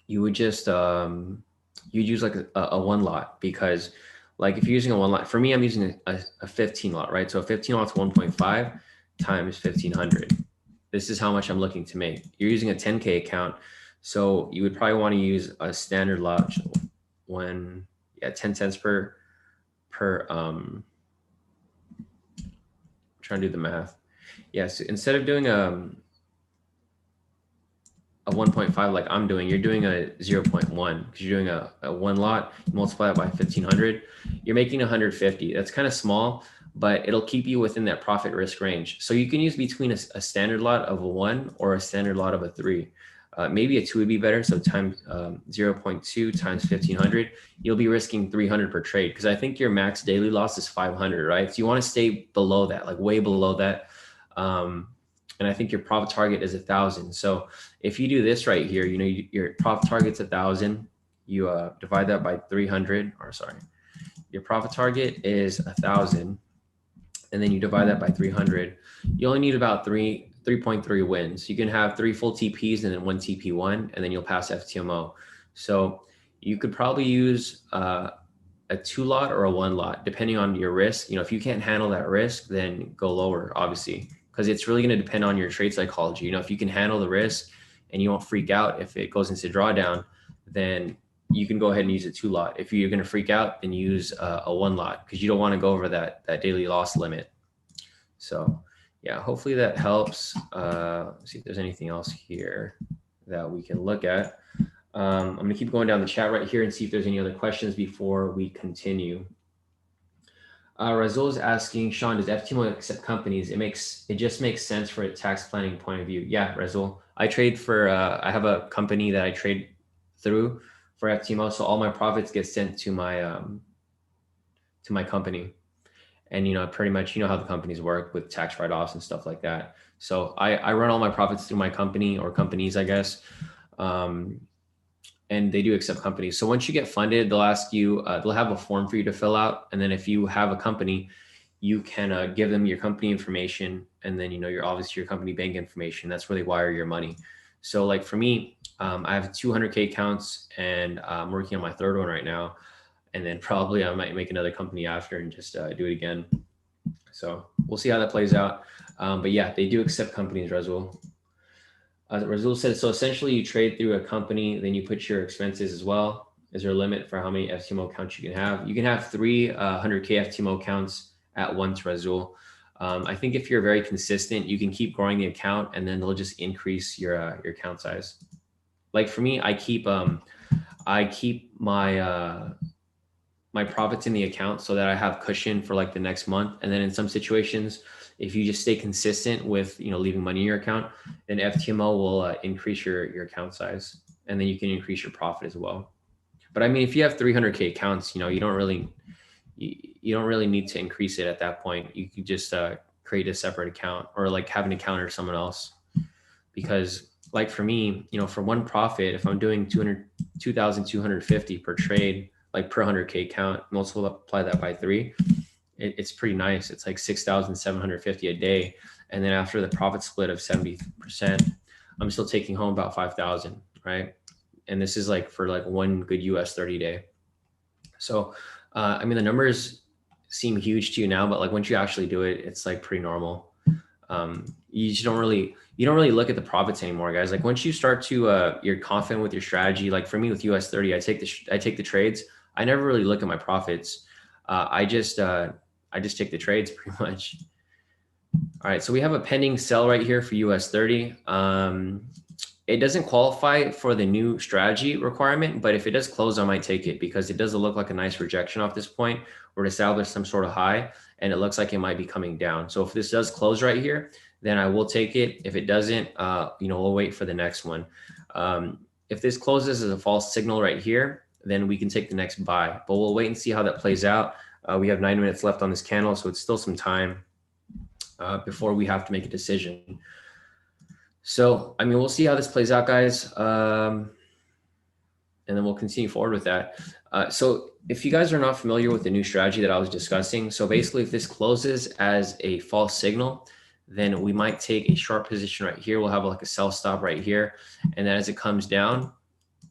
you would just, you'd use like a one lot, because like if you're using a one lot, for me, I'm using a 15 lot, right? So a 15 lot's 1.5 times 1,500. This is how much I'm looking to make. You're using a 10K account. So you would probably want to use a standard lot when, 10 cents per, I'm trying to do the math. Yeah, so instead of doing a 1.5 like I'm doing, you're doing a 0.1 because you're doing a one lot, you multiply it by 1,500, you're making 150. That's kind of small, but it'll keep you within that profit risk range. So you can use between a standard lot of a 1 or a standard lot of a 3. Maybe a 2 would be better. So times 0.2 times 1,500, you'll be risking 300 per trade, because I think your max daily loss is 500, right? So you want to stay below that, like way below that. And I think your profit target is 1,000. So if you do this right here, you know, your profit target's 1,000. You divide that by 300, or sorry, your profit target is 1,000, and then you divide that by 300. You only need about 3.3 wins. You can have 3 full TPs and then 1 TP1, and then you'll pass FTMO. So you could probably use a 2 lot or a 1 lot, depending on your risk. You know, if you can't handle that risk, then go lower, obviously, because it's really going to depend on your trade psychology. You know, if you can handle the risk and you won't freak out if it goes into drawdown, then you can go ahead and use a 2 lot. If you're going to freak out, then use a 1 lot, because you don't want to go over that daily loss limit. So yeah, hopefully that helps. Let's see if there's anything else here that we can look at. I'm going to keep going down the chat right here and see if there's any other questions before we continue. Razul is asking, Shawn, does FTMO accept companies? It just makes sense for a tax planning point of view. Yeah, Razul, I trade for, I have a company that I trade through for FTMO. So all my profits get sent to my company. And, you know, pretty much, you know how the companies work with tax write-offs and stuff like that. So I run all my profits through my company, or companies, I guess. And they do accept companies. So once you get funded, they'll ask you, they'll have a form for you to fill out. And then if you have a company, you can give them your company information. And then, you know, obviously your company bank information. That's where they wire your money. So like for me, I have 200K accounts, and I'm working on my 3rd one right now. And then probably I might make another company after and just do it again. So we'll see how that plays out. But yeah, they do accept companies, Razul. Razul said, so essentially you trade through a company, then you put your expenses as well. Is there a limit for how many FTMO accounts you can have? You can have 300K FTMO accounts at once, Razul. I think if you're very consistent, you can keep growing the account, and then they'll just increase your account size. Like for me, I keep my my profits in the account so that I have cushion for like the next month. And then in some situations, if you just stay consistent with, you know, leaving money in your account, then FTMO will increase your account size, and then you can increase your profit as well. But I mean, if you have 300K accounts, you know, you don't really need to increase it at that point. You could just create a separate account, or like have an account or someone else. Because like for me, you know, for one profit, if I'm doing 2,250 per trade, like per 100K account, multiply that by 3, it's pretty nice. It's like 6,750 a day. And then after the profit split of 70%, I'm still taking home about 5,000, right? And this is like for like one good US 30 day. So, I mean, the numbers seem huge to you now, but like once you actually do it, it's like pretty normal. You just don't really look at the profits anymore, guys. Like once you start to, you're confident with your strategy. Like for me with US 30, I take the trades. I never really look at my profits. I just take the trades pretty much. All right, so we have a pending sell right here for US 30. It doesn't qualify for the new strategy requirement, but if it does close, I might take it, because it does look like a nice rejection off this point, or to establish some sort of high, and it looks like it might be coming down. So if this does close right here, then I will take it. If it doesn't, you know, we'll wait for the next one. If this closes as a false signal right here, then we can take the next buy, but we'll wait and see how that plays out. We have 9 minutes left on this candle, so it's still some time before we have to make a decision. So, I mean, we'll see how this plays out, guys. And then we'll continue forward with that. So if you guys are not familiar with the new strategy that I was discussing, so basically if this closes as a false signal, then we might take a short position right here. We'll have like a sell stop right here. And then as it comes down,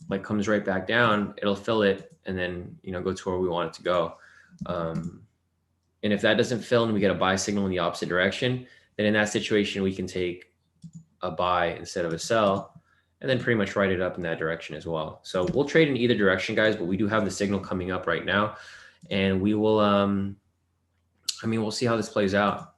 like comes right back down, it'll fill it and then, you know, go to where we want it to go. And if that doesn't fill and we get a buy signal in the opposite direction, then in that situation, we can take a buy instead of a sell, and then pretty much write it up in that direction as well. So we'll trade in either direction, guys, but we do have the signal coming up right now, and we will, I mean, we'll see how this plays out.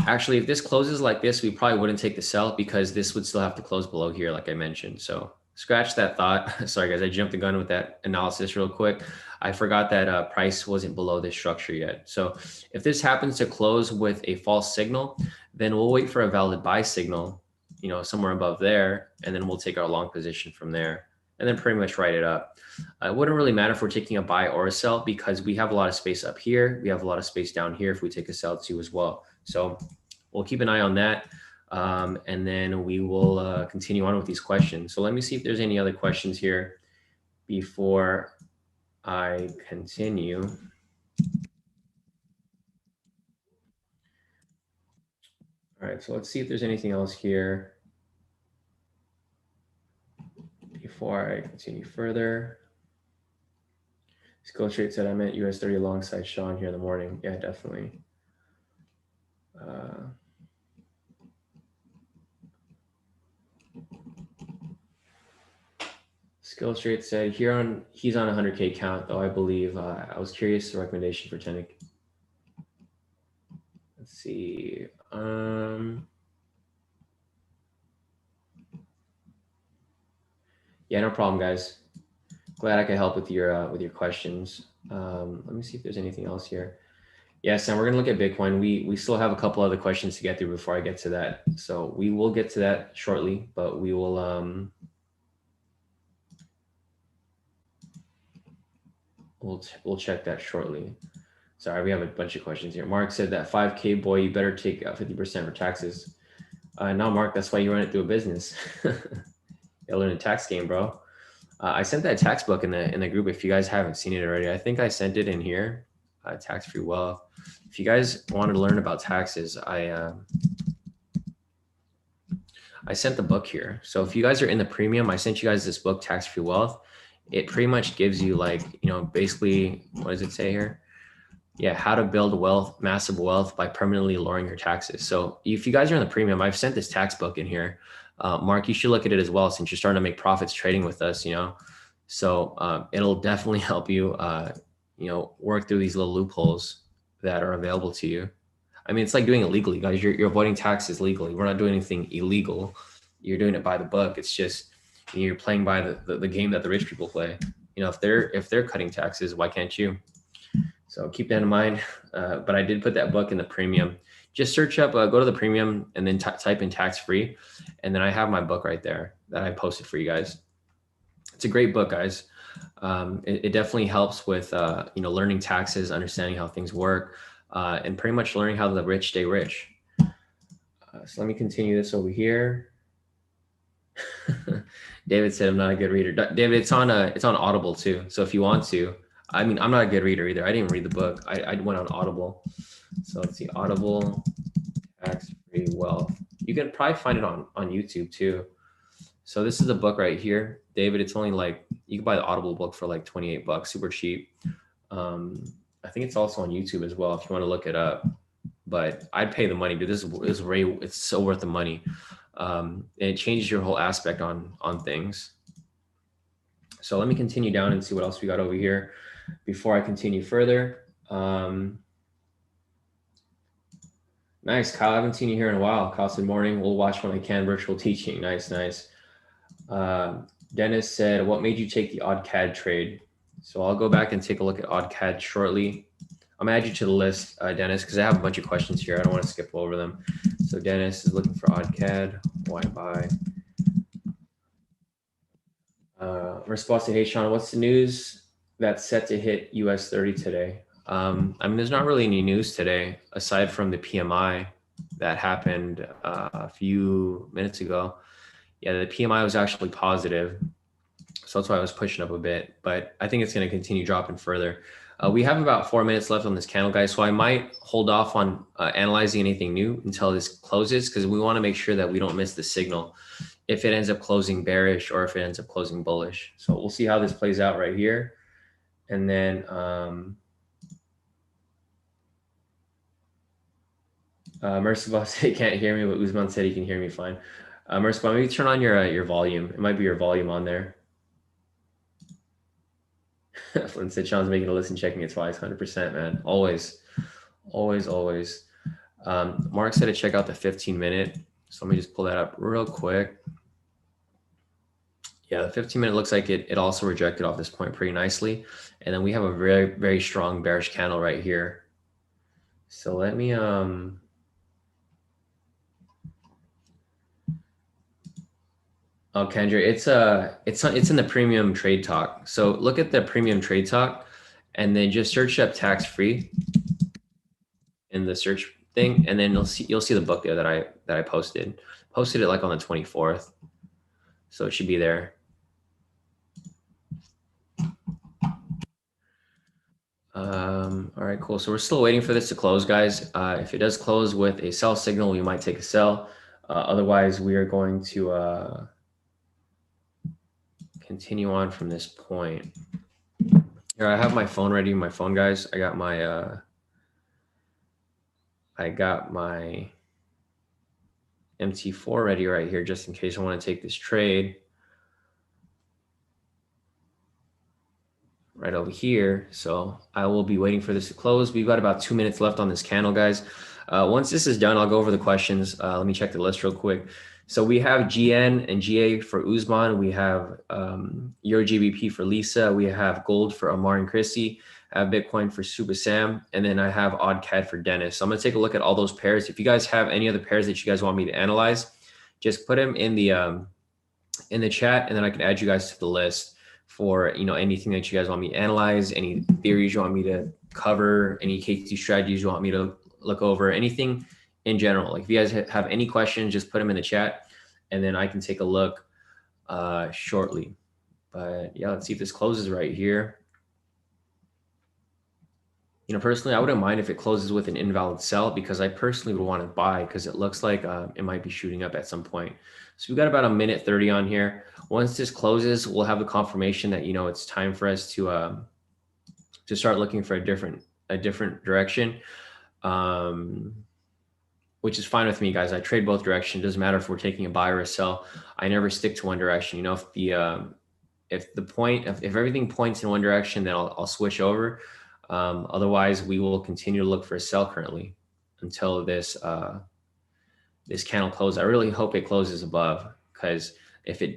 Actually, if this closes like this, we probably wouldn't take the sell because this would still have to close below here, like I mentioned. So scratch that thought. Sorry, guys, I jumped the gun with that analysis real quick. I forgot that price wasn't below this structure yet. So if this happens to close with a false signal, then we'll wait for a valid buy signal, you know, somewhere above there, and then we'll take our long position from there and then pretty much write it up. It wouldn't really matter if we're taking a buy or a sell because we have a lot of space up here. We have a lot of space down here if we take a sell too as well. So we'll keep an eye on that. And then we will continue on with these questions. So let me see if there's any other questions here before I continue. All right, so let's see if there's anything else here before I continue further. Skill Trade said I meant US 30 alongside Shawn here in the morning. Yeah, definitely. Skill Straight said he's on 100K count though, I believe. I was curious the recommendation for 10. Let's see. Yeah, no problem, guys. Glad I could help with your questions. Let me see if there's anything else here. Yes, and we're gonna look at Bitcoin. We still have a couple other questions to get through before I get to that. So we will get to that shortly, but we will we'll check that shortly. Sorry, we have a bunch of questions here. Mark said that 5K boy, you better take 50% for taxes. No, Mark, that's why you run it through a business. You learn a tax game, bro. I sent that tax book in the group. If you guys haven't seen it already, I think I sent it in here. Tax-free wealth. If you guys wanted to learn about taxes, I sent the book here. So if you guys are in the premium, I sent you guys this book, Tax-Free Wealth. It pretty much gives you like, you know, basically, what does it say here? Yeah, how to build wealth, massive wealth by permanently lowering your taxes. So if you guys are in the premium, I've sent this tax book in here. Mark, you should look at it as well since you're starting to make profits trading with us, you know. So it'll definitely help you, you know, work through these little loopholes that are available to you. I mean, it's like doing it legally, guys. You're avoiding taxes legally. We're not doing anything illegal. You're doing it by the book. It's just you're playing by the game that the rich people play. You know, if they're cutting taxes, why can't you? So keep that in mind. But I did put that book in the premium. Just search up, go to the premium and then type in tax free. And then I have my book right there that I posted for you guys. It's a great book, guys. It definitely helps with, you know, learning taxes, understanding how things work, and pretty much learning how the rich stay rich. So let me continue this over here. David said I'm not a good reader. David, it's on Audible too. So if you want to, I mean, I'm not a good reader either. I didn't read the book. I went on Audible. So let's see, Audible, tax-free wealth. You can probably find it on YouTube too. So this is a book right here, David. It's only like, you can buy the Audible book for like 28 bucks, super cheap. I think it's also on YouTube as well if you want to look it up. But I'd pay the money, dude. It's so worth the money. And it changes your whole aspect on things. So let me continue down and see what else we got over here before I continue further. Nice, Kyle. I haven't seen you here in a while. Kyle said, morning. We'll watch when I can. Virtual teaching. Nice, nice. Dennis said, what made you take the odd CAD trade? So I'll go back and take a look at odd CAD shortly. I'm gonna add you to the list, Dennis, because I have a bunch of questions here. I don't want to skip over them. So Dennis is looking for odd CAD. Why buy? Response to, hey, Shawn, what's the news? that's set to hit US 30 today. I mean, there's not really any news today aside from the PMI that happened a few minutes ago. Yeah, the PMI was actually positive. So that's why I was pushing up a bit, but I think it's going to continue dropping further. We have about 4 minutes left on this candle, guys. So I might hold off on analyzing anything new until this closes, because we want to make sure that we don't miss the signal if it ends up closing bearish or if it ends up closing bullish. So we'll see how this plays out right here. And then Merciful said he can't hear me, but Usman said he can hear me fine. Merciful, maybe turn on your volume. It might be your volume on there. Flynn said Sean's making a listen, checking it twice. 100%, man. Always, always, always. Mark said to check out the 15-minute. So let me just pull that up real quick. Yeah, the 15-minute looks like it also rejected off this point pretty nicely. And then we have a very, very strong bearish candle right here. So let me oh, Kendra, it's in the premium trade talk. So look at the premium trade talk and then just search up tax free in the search thing, and then you'll see the book there that I posted it like on the 24th, so it should be there. All right, cool. So we're still waiting for this to close, guys. If it does close with a sell signal, we might take a sell. Otherwise, we are going to continue on from this point. Here, I have my phone ready. My phone, guys. I got my MT4 ready right here, just in case I want to take this trade. Right over here. So I will be waiting for this to close. We've got about 2 minutes left on this candle, guys. Once this is done, I'll go over the questions. Let me check the list real quick. So we have GN and GA for Usman. We have Euro GBP for Lisa. We have gold for Amar and Chrissy. I have Bitcoin for Suba Sam. And then I have OddCAD for Dennis. So I'm going to take a look at all those pairs. If you guys have any other pairs that you guys want me to analyze, just put them in the chat, and then I can add you guys to the list for anything that you guys want me to analyze, any theories you want me to cover, any K2 strategies you want me to look over, anything in general. Like if you guys have any questions, just put them in the chat, and then I can take a look shortly. But yeah, let's see if this closes right here. Personally, I wouldn't mind if it closes with an invalid sell, because I personally would want to buy, because it looks like it might be shooting up at some point. So we've got about 1:30 on here. Once this closes, we'll have the confirmation that it's time for us to start looking for a different direction, which is fine with me, guys. I trade both directions. It doesn't matter if we're taking a buy or a sell. I never stick to one direction. If everything points in one direction, then I'll switch over. Otherwise, we will continue to look for a sell currently until this candle closes. I really hope it closes above, because if it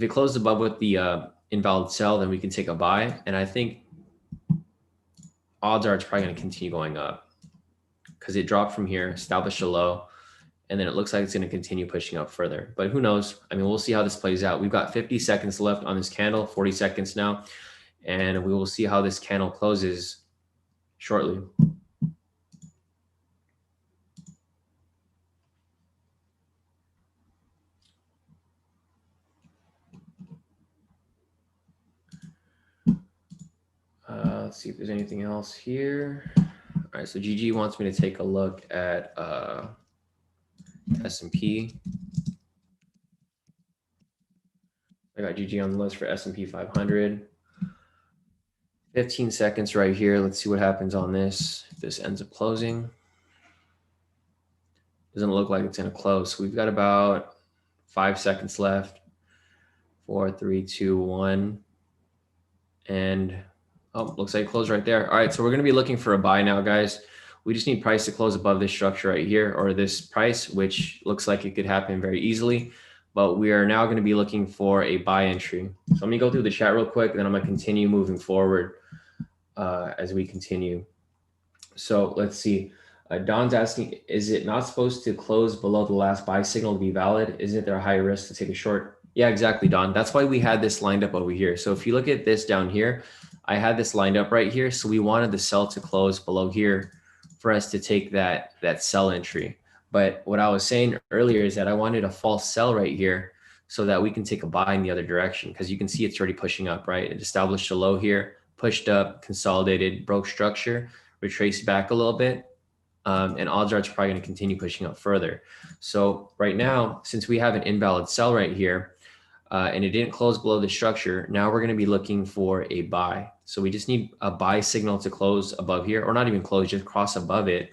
closes above with the invalid sell, then we can take a buy. And I think odds are it's probably going to continue going up, because it dropped from here, established a low, and then it looks like it's going to continue pushing up further. But who knows? I mean, we'll see how this plays out. We've got 50 seconds left on this candle, 40 seconds now. And we will see how this candle closes shortly. Let's see if there's anything else here. All right, so GG wants me to take a look at S&P. I got GG on the list for S&P 500. 15 seconds right here. Let's see what happens on this. If this ends up closing. Doesn't look like it's going to close. So we've got about 5 seconds left. 4, 3, 2, 1. And looks like it closed right there. All right, so we're going to be looking for a buy now, guys. We just need price to close above this structure right here, or this price, which looks like it could happen very easily. But we are now going to be looking for a buy entry. So let me go through the chat real quick, and then I'm going to continue moving forward as we continue. So let's see. Don's asking, is it not supposed to close below the last buy signal to be valid? Isn't there a higher risk to take a short? Yeah, exactly, Don. That's why we had this lined up over here. So if you look at this down here, I had this lined up right here. So we wanted the sell to close below here for us to take that sell entry. But what I was saying earlier is that I wanted a false sell right here so that we can take a buy in the other direction, because you can see it's already pushing up, right? It established a low here, pushed up, consolidated, broke structure, retraced back a little bit. And odds are it's probably going to continue pushing up further. So right now, since we have an invalid sell right here, and it didn't close below the structure, now we're going to be looking for a buy. So we just need a buy signal to close above here, or not even close, just cross above it.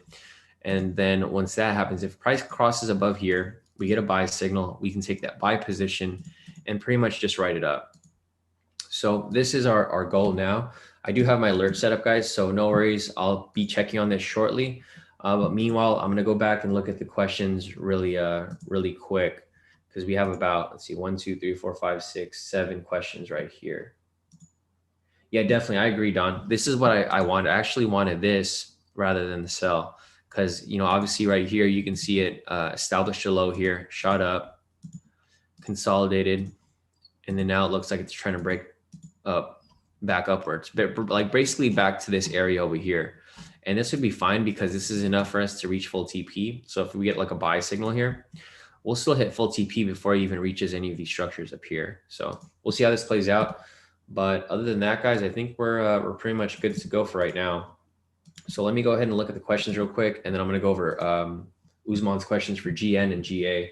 And then once that happens, if price crosses above here, we get a buy signal, we can take that buy position and pretty much just write it up. So this is our goal now. I do have my alert set up, guys, so no worries. I'll be checking on this shortly. But meanwhile, I'm going to go back and look at the questions really quick, because we have about, let's see, 1, 2, 3, 4, 5, 6, 7 questions right here. Yeah, definitely. I agree, Don. This is what I wanted. I actually wanted this rather than the sell, because, you know, obviously right here, you can see it established a low here, shot up, consolidated, and then now it looks like it's trying to break up, back upwards, but like basically back to this area over here. And this would be fine because this is enough for us to reach full TP. So if we get like a buy signal here, we'll still hit full TP before it even reaches any of these structures up here. So we'll see how this plays out. But other than that, guys, I think we're pretty much good to go for right now. So let me go ahead and look at the questions real quick, and then I'm going to go over Usman's questions for GN and GA.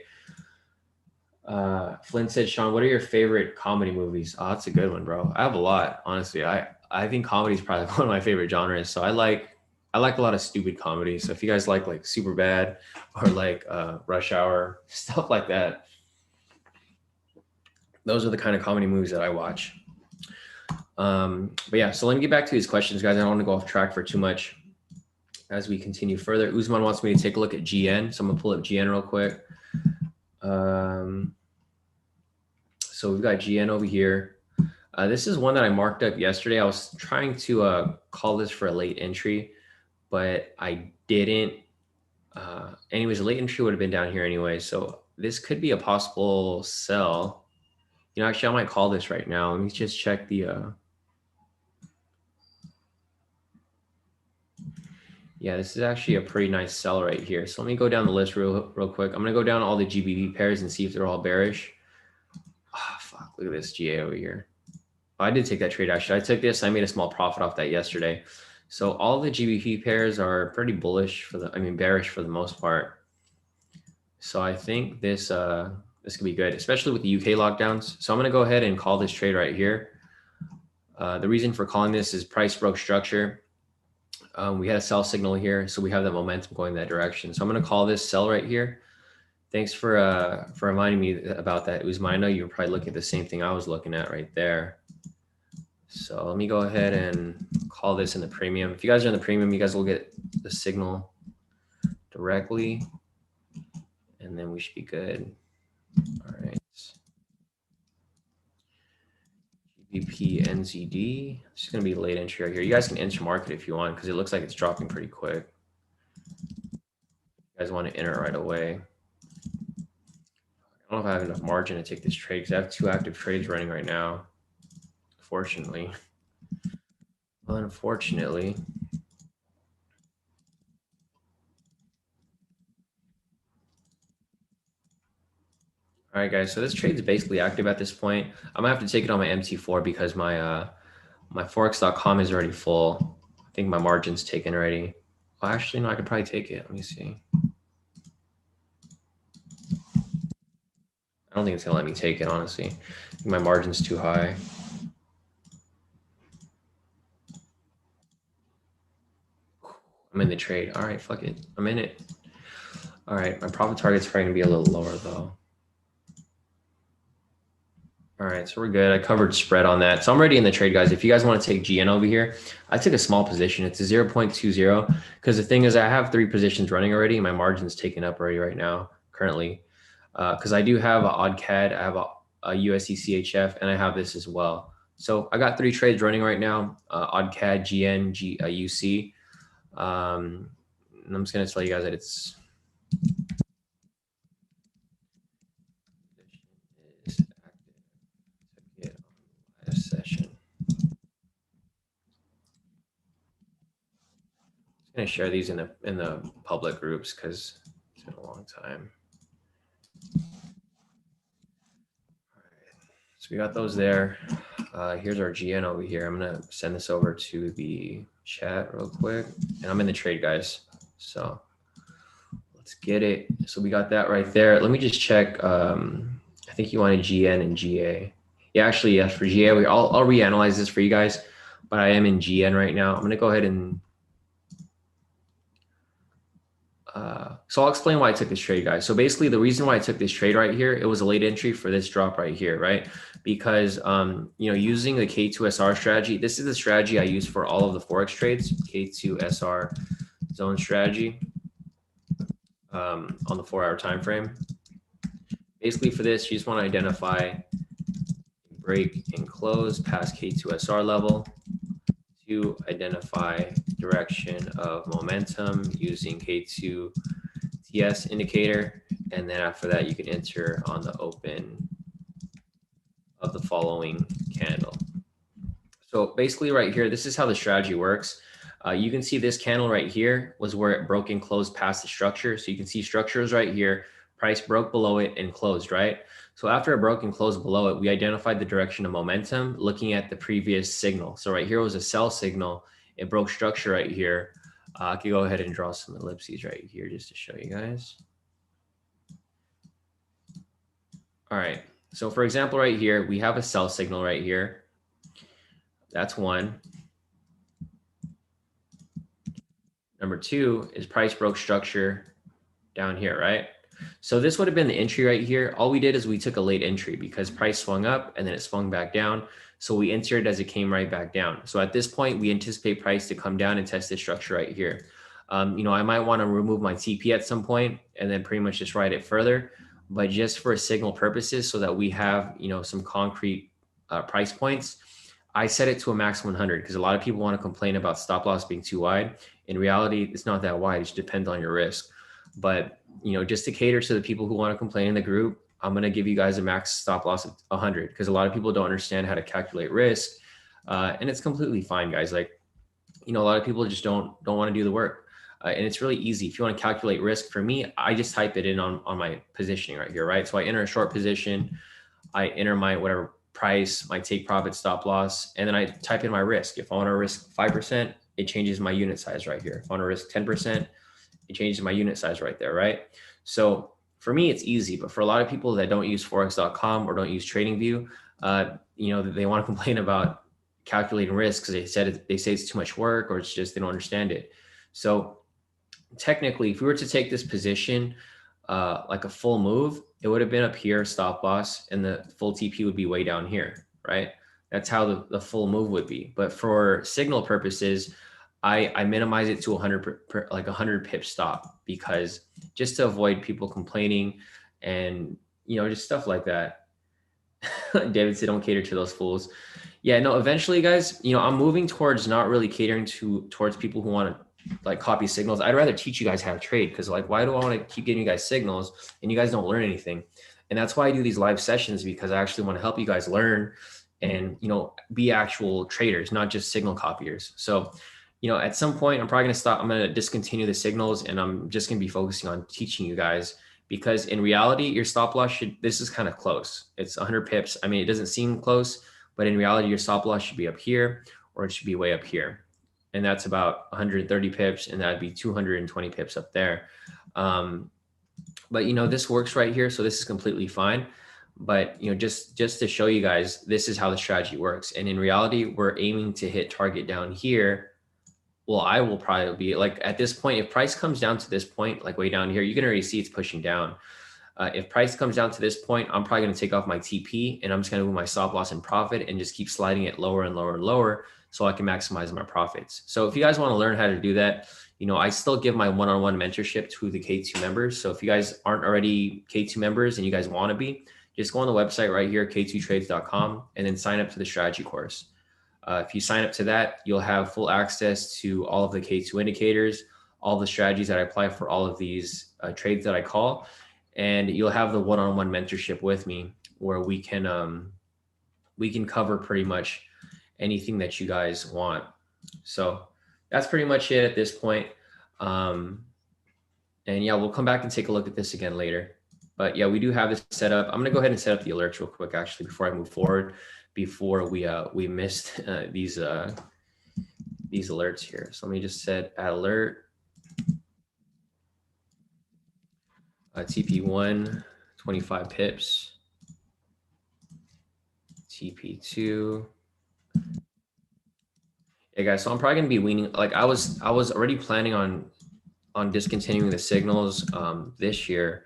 Flynn said, Shawn, what are your favorite comedy movies? Oh, that's a good one, bro. I have a lot, honestly. I think comedy is probably one of my favorite genres. So I like a lot of stupid comedy. So if you guys like Superbad or like Rush Hour, stuff like that, those are the kind of comedy movies that I watch. But yeah, so let me get back to these questions, guys. I don't want to go off track for too much as we continue further. Usman wants me to take a look at GN. So I'm gonna pull up GN real quick. So we've got GN over here. This is one that I marked up yesterday. I was trying to call this for a late entry, but I didn't. Anyways, a late entry would have been down here anyway. So this could be a possible sell. You know, actually, I might call this right now. Let me just check the. Yeah, this is actually a pretty nice sell right here. So let me go down the list real quick. I'm going to go down all the GBP pairs and see if they're all bearish. Oh, fuck. Look at this GA over here. Oh, I did take that trade, actually. I took this. I made a small profit off that yesterday. So all the GBP pairs are pretty bullish bearish for the most part. So I think this could be good, especially with the UK lockdowns. So I'm going to go ahead and call this trade right here. The reason for calling this is price broke structure. We had a sell signal here, so we have that momentum going that direction. So I'm going to call this sell right here. Thanks for reminding me about that, Usman. I know you were probably looking at the same thing I was looking at right there. So let me go ahead and call this in the premium. If you guys are in the premium, you guys will get the signal directly, and then we should be good. All right. GBP NZD. It's just going to be late entry right here. You guys can enter market if you want, because it looks like it's dropping pretty quick. You guys want to enter right away. I don't know if I have enough margin to take this trade because I have 2 active trades running right now. Fortunately. Unfortunately. All right, guys. So this trade is basically active at this point. I'm gonna have to take it on my MT4 because my my Forex.com is already full. I think my margin's taken already. Well, actually, no, I could probably take it. Let me see. I don't think it's gonna let me take it, honestly. I think my margin's too high. I'm in the trade. All right, fuck it. I'm in it. All right, my profit target's probably gonna be a little lower though. All right, so we're good. I covered spread on that. So I'm already in the trade, guys. If you guys want to take GN over here, I took a small position. It's a 0.20 because the thing is I have 3 positions running already. My margin's taken up already right now, currently. Because I do have an odd CAD, I have a USD CHF, and I have this as well. So I got 3 trades running right now, odd CAD, GN, UC. And I'm just going to tell you guys that it's active. Session. gonna share these in the public groups because it's been a long time. All right. So we got those there. Here's our GN over here. I'm gonna send this over to the chat real quick, and I'm in the trade, guys. So let's get it. So we got that right there. Let me just check. I think you wanted GN and GA. Yeah, actually, yes, for GA, I'll reanalyze this for you guys, but I am in GN right now. I'm gonna go ahead and so I'll explain why I took this trade, guys. So basically the reason why I took this trade right here, it was a late entry for this drop right here, right? Because, using the K2SR strategy, this is the strategy I use for all of the Forex trades, K2SR zone strategy on the 4-hour time frame. Basically for this, you just want to identify break and close past K2SR level to identify direction of momentum using K2 TS indicator, and then after that you can enter on the open of the following candle. So basically right here, this is how the strategy works. You can see this candle right here was where it broke and closed past the structure. So you can see structures right here, price broke below it and closed, right? So after it broke and closed below it, we identified the direction of momentum looking at the previous signal. So right here was a sell signal. It broke structure right here. I could go ahead and draw some ellipses right here just to show you guys. All right. So for example, right here, we have a sell signal right here. That's one. Number two is price broke structure down here, right? So this would have been the entry right here. All we did is we took a late entry because price swung up and then it swung back down. So we entered as it came right back down. So at this point, we anticipate price to come down and test this structure right here. I might want to remove my TP at some point and then pretty much just ride it further. But just for signal purposes so that we have, some concrete price points, I set it to a max 100 because a lot of people want to complain about stop loss being too wide. In reality, it's not that wide. It just depends on your risk. But, just to cater to the people who want to complain in the group, I'm going to give you guys a max stop loss of 100 because a lot of people don't understand how to calculate risk. And it's completely fine, guys. Like, a lot of people just don't want to do the work. And it's really easy. If you want to calculate risk, for me, I just type it in on my positioning right here, right? So I enter a short position. I enter my whatever price, my take profit, stop loss, and then I type in my risk. If I want to risk 5%, it changes my unit size right here. If I want to risk 10%, it changes my unit size right there, right? So for me, it's easy, but for a lot of people that don't use Forex.com or don't use TradingView, they want to complain about calculating risk because they say it's too much work or it's just they don't understand it. So technically, if we were to take this position like a full move, it would have been up here, stop loss, and the full TP would be way down here, right? That's how the full move would be. But for signal purposes, I minimize it to 100 pip stop because just to avoid people complaining and, just stuff like that. David said, don't cater to those fools. Yeah, no, eventually, guys, I'm moving towards not really catering towards people who want to like copy signals. I'd rather teach you guys how to trade because like, why do I want to keep giving you guys signals and you guys don't learn anything? And that's why I do these live sessions because I actually want to help you guys learn and, be actual traders, not just signal copiers. So, at some point I'm probably going to stop. I'm going to discontinue the signals and I'm just going to be focusing on teaching you guys because in reality, your stop loss this is kind of close. It's 100 pips. I mean, it doesn't seem close, but in reality, your stop loss should be up here or it should be way up here. And that's about 130 pips, and that'd be 220 pips up there. But this works right here, so this is completely fine. But just to show you guys, this is how the strategy works. And in reality, we're aiming to hit target down here. Well, I will probably be like at this point, if price comes down to this point, like way down here, you can already see it's pushing down. If price comes down to this point, I'm probably going to take off my TP and I'm just going to move my stop loss and profit and just keep sliding it lower and lower and lower so I can maximize my profits. So if you guys want to learn how to do that, I still give my one-on-one mentorship to the K2 members. So if you guys aren't already K2 members and you guys want to be, just go on the website right here, k2trades.com, and then sign up to the strategy course. If you sign up to that, you'll have full access to all of the K2 indicators, all the strategies that I apply for all of these trades that I call. And you'll have the one-on-one mentorship with me where we can cover pretty much anything that you guys want. So that's pretty much it at this point. And yeah, we'll come back and take a look at this again later. But yeah, we do have this set up. I'm gonna go ahead and set up the alerts real quick, actually, before I move forward, before we missed these alerts here. So let me just set alert TP1 25 pips, TP2. Yeah, guys. So I'm probably gonna be weaning. Like I was already planning on discontinuing the signals this year,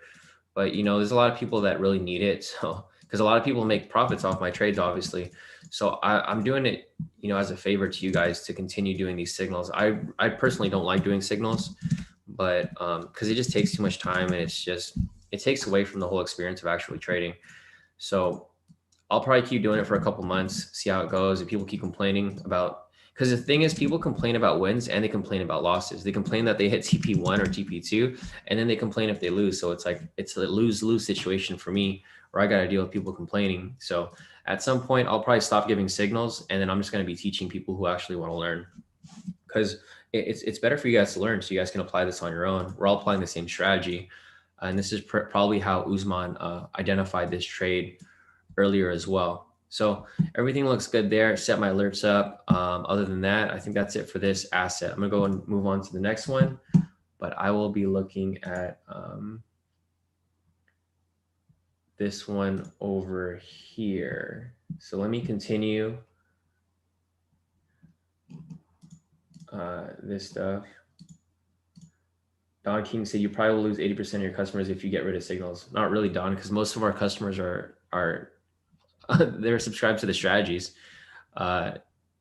but there's a lot of people that really need it. So because a lot of people make profits off my trades, obviously. So I'm doing it, as a favor to you guys to continue doing these signals. I personally don't like doing signals, but because it just takes too much time and it takes away from the whole experience of actually trading. So I'll probably keep doing it for a couple months, see how it goes. If people keep complaining about, because the thing is, people complain about wins and they complain about losses. They complain that they hit TP1 or TP2, and then they complain if they lose. So it's like, it's a lose-lose situation for me, where I got to deal with people complaining. So at some point, I'll probably stop giving signals, and then I'm just going to be teaching people who actually want to learn, because it's better for you guys to learn, so you guys can apply this on your own. We're all applying the same strategy, and this is probably how Usman identified this trade earlier as well. So everything looks good there. Set my alerts up. Other than that, I think that's it for this asset. I'm gonna go and move on to the next one, but I will be looking at this one over here. So let me continue this stuff. Don King said you probably will lose 80% of your customers if you get rid of signals. Not really, Don, because most of our customers are they're subscribed to the strategies.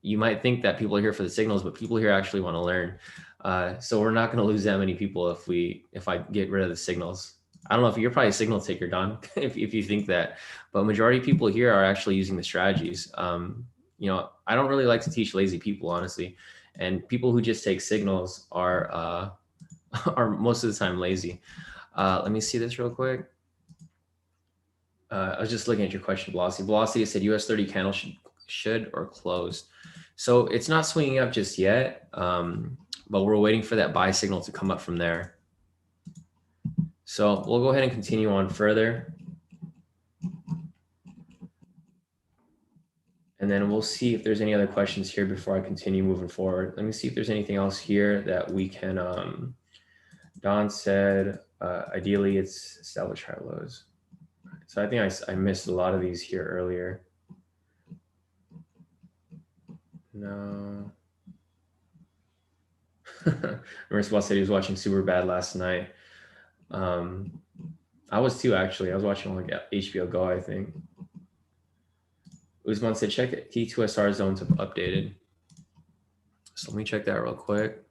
You might think that people are here for the signals, but people here actually want to learn. So we're not going to lose that many people if I get rid of the signals. I don't know if you're probably a signal taker, Don, if you think that, but majority of people here are actually using the strategies. I don't really like to teach lazy people, honestly, and people who just take signals are most of the time lazy. Let me see this real quick. I was just looking at your question, Velocity. Velocity said US 30 candle should or close. So it's not swinging up just yet, but we're waiting for that buy signal to come up from there. So we'll go ahead and continue on further. And then we'll see if there's any other questions here before I continue moving forward. Let me see if there's anything else here that we can, Don said, ideally it's establish high lows. So I think I missed a lot of these here earlier. No. Marissa said he was watching Superbad last night. I was too, actually. I was watching like HBO Go, I think. Usman said check T2SR zones have updated. So let me check that real quick.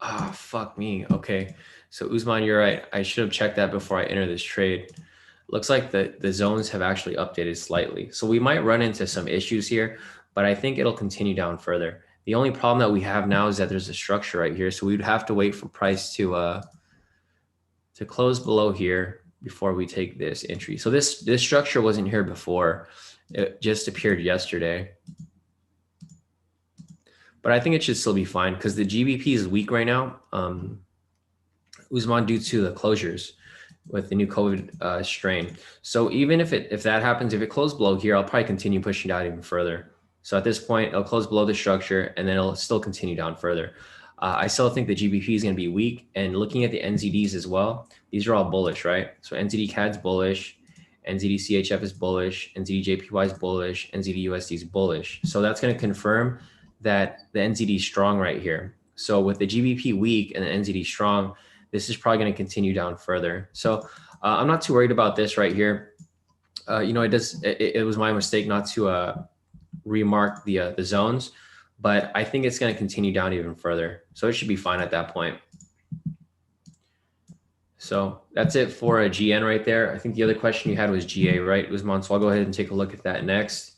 Ah, fuck me. Okay. So Usman, you're right. I should have checked that before I enter this trade. Looks like the zones have actually updated slightly. So we might run into some issues here, but I think it'll continue down further. The only problem that we have now is that there's a structure right here. So we'd have to wait for price to close below here before we take this entry. So this structure wasn't here before. It just appeared yesterday. But I think it should still be fine because the GBP is weak right now. Usman, due to the closures with the new COVID strain. So even if that happens, if it closed below here, I'll probably continue pushing down even further. So at this point, it'll close below the structure and then it'll still continue down further. I still think the GBP is going to be weak, and looking at the NZDs as well, these are all bullish, right? So NZD CAD's bullish, NZD CHF is bullish, NZD JPY is bullish, NZD USD is bullish. So that's going to confirm that the NZD is strong right here. So with the GBP weak and the NZD strong, this is probably going to continue down further. So I'm not too worried about this right here. It was my mistake not to remark the zones, but I think it's going to continue down even further. So it should be fine at that point. So that's it for a GN right there. I think the other question you had was GA, right, Usman? So I'll go ahead and take a look at that next.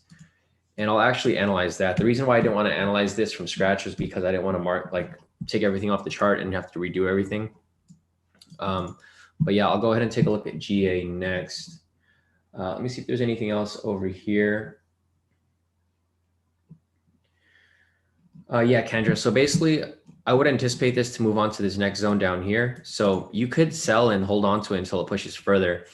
And I'll actually analyze that. The reason why I didn't want to analyze this from scratch was because I didn't want to take everything off the chart and have to redo everything. But yeah, I'll go ahead and take a look at GA next. Let me see if there's anything else over here. Yeah, Kendra. So basically, I would anticipate this to move on to this next zone down here. So you could sell and hold on to it until it pushes further.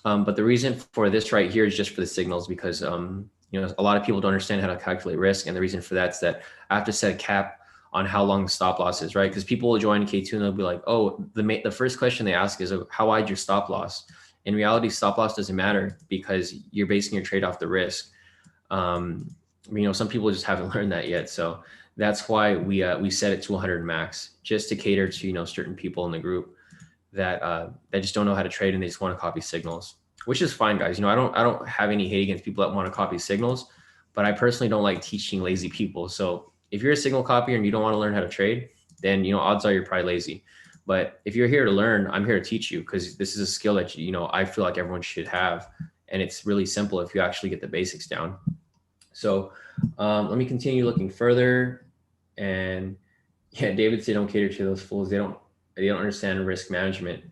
But the reason for this right here is just for the signals because you know, a lot of people don't understand how to calculate risk, and the reason for that is that I have to set a cap on how long the stop loss is, right? Because people will join K2 and they'll be like, oh, the first question they ask is, oh, how wide your stop loss? In reality, stop loss doesn't matter because you're basing your trade off the risk. You know, some people just haven't learned that yet, so that's why we set it to 100 max, just to cater to, you know, certain people in the group that just don't know how to trade and they just want to copy signals, which is fine, guys. You know, I don't have any hate against people that want to copy signals, but I personally don't like teaching lazy people. So if you're a signal copier and you don't want to learn how to trade, then, you know, odds are you're probably lazy. But if you're here to learn, I'm here to teach you because this is a skill that, you know, I feel like everyone should have. And it's really simple if you actually get the basics down. So let me continue looking further. And yeah, David said, don't cater to those fools. They don't understand risk management.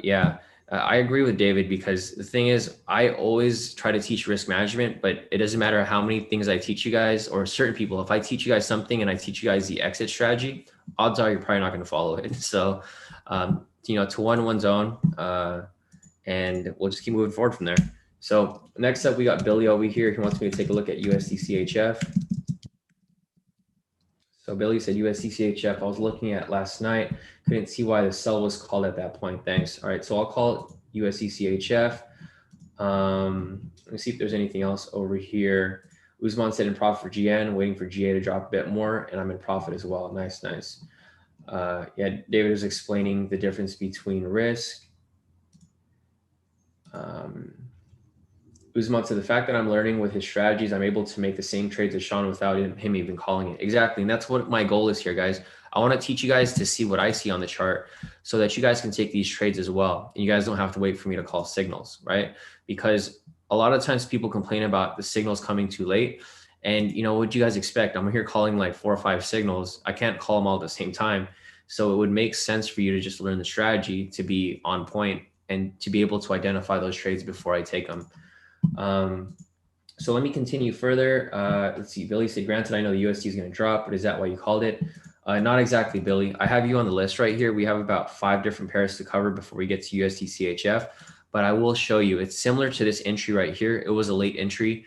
Yeah, I agree with David because the thing is, I always try to teach risk management, but it doesn't matter how many things I teach you guys or certain people. If I teach you guys something and I teach you guys the exit strategy, odds are you're probably not going to follow it. So, you know, to one's own, and we'll just keep moving forward from there. So next up, we got Billy over here. He wants me to take a look at USDCHF. So Billy said USDCHF. I was looking at last night. Couldn't see why the sell was called at that point. Thanks. All right, so I'll call it USDCHF. Let me see if there's anything else over here. Usman said in profit for GN, waiting for GA to drop a bit more, and I'm in profit as well. Nice, nice. Yeah, David was explaining the difference between risk. Usman said the fact that I'm learning with his strategies, I'm able to make the same trades as Shawn without him even calling it. Exactly. And that's what my goal is here, guys. I want to teach you guys to see what I see on the chart so that you guys can take these trades as well. And you guys don't have to wait for me to call signals, right? Because a lot of times people complain about the signals coming too late. And you know, what do you guys expect? I'm here calling like 4 or 5 signals. I can't call them all at the same time. So it would make sense for you to just learn the strategy to be on point and to be able to identify those trades before I take them. So let me continue further. Let's see. Billy said, granted, I know the USD is going to drop, but is that why you called it? Not exactly, Billy. I have you on the list right here. We have about 5 different pairs to cover before we get to USD CHF, but I will show you. It's similar to this entry right here. It was a late entry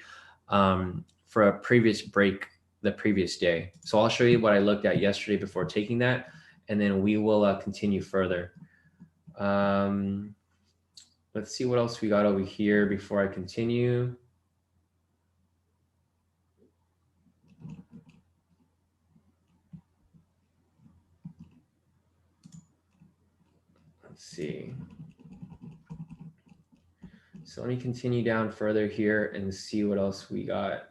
for a previous break the previous day. So I'll show you what I looked at yesterday before taking that, and then we will continue further. Let's see what else we got over here before I continue. Let's see. So let me continue down further here and see what else we got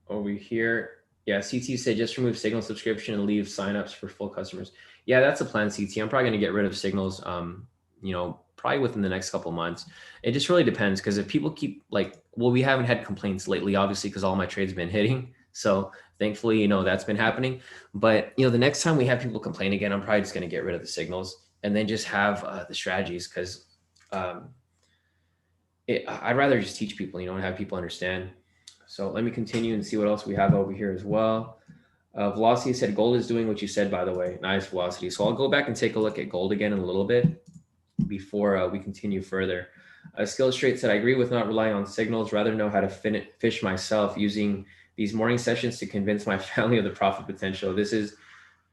over here. Yeah, CT said just remove signal subscription and leave signups for full customers. Yeah, that's a plan, CT. I'm probably going to get rid of signals, you know, probably within the next couple of months. It just really depends because if people keep like, well, we haven't had complaints lately, obviously, because all my trades have been hitting. So thankfully, you know, that's been happening. But, you know, the next time we have people complain again, I'm probably just going to get rid of the signals and then just have the strategies because I'd rather just teach people, you know, and have people understand. So let me continue and see what else we have over here as well. Velocity said gold is doing what you said, by the way. Nice, Velocity. So I'll go back and take a look at gold again in a little bit before we continue further. Skill Straight said, I agree with not relying on signals, rather know how to fish myself using these morning sessions to convince my family of the profit potential. This is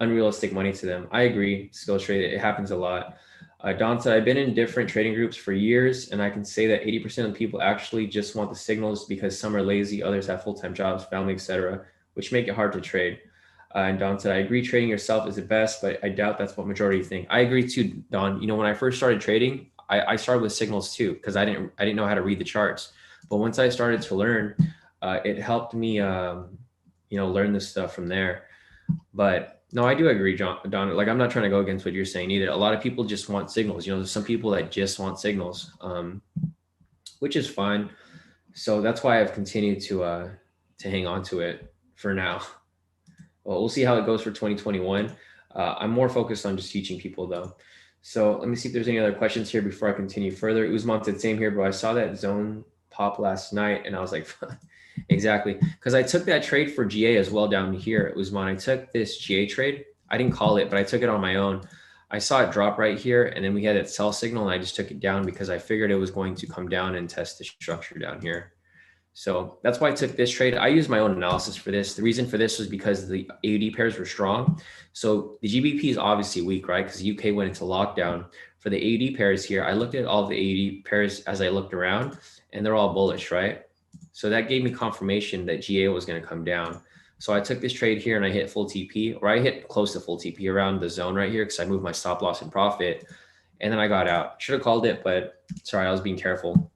unrealistic money to them. I agree, Skill Straight. It happens a lot. Don said, I've been in different trading groups for years, and I can say that 80% of people actually just want the signals because some are lazy, others have full-time jobs, family, etc., which make it hard to trade. And Don said, I agree trading yourself is the best, but I doubt that's what majority think. I agree too, Don. You know, when I first started trading, I started with signals too, because I didn't know how to read the charts. But once I started to learn, it helped me, you know, learn this stuff from there. But no, I do agree, Don. Like, I'm not trying to go against what you're saying either. A lot of people just want signals. You know, there's some people that just want signals, which is fine. So that's why I've continued to hang on to it for now. Well, we'll see how it goes for 2021. I'm more focused on just teaching people though. So let me see if there's any other questions here before I continue further. Usman said, same here, bro. I saw that zone pop last night and I was like, exactly. Because I took that trade for GA as well down here, Usman. I took this GA trade I didn't call it, but I took it on my own. I saw it drop right here, and then we had that sell signal, and I just took it down because I figured it was going to come down and test the structure down here. So that's why I took this trade. I used my own analysis for this. The reason for this was because the AUD pairs were strong. So the GBP is obviously weak, right? Because the UK went into lockdown. For the AUD pairs here, I looked at all of the AUD pairs as I looked around, and they're all bullish, right? So that gave me confirmation that GA was going to come down. So I took this trade here and I hit full TP, or I hit close to full TP around the zone right here because I moved my stop loss and profit. And then I got out. Should have called it, but sorry, I was being careful.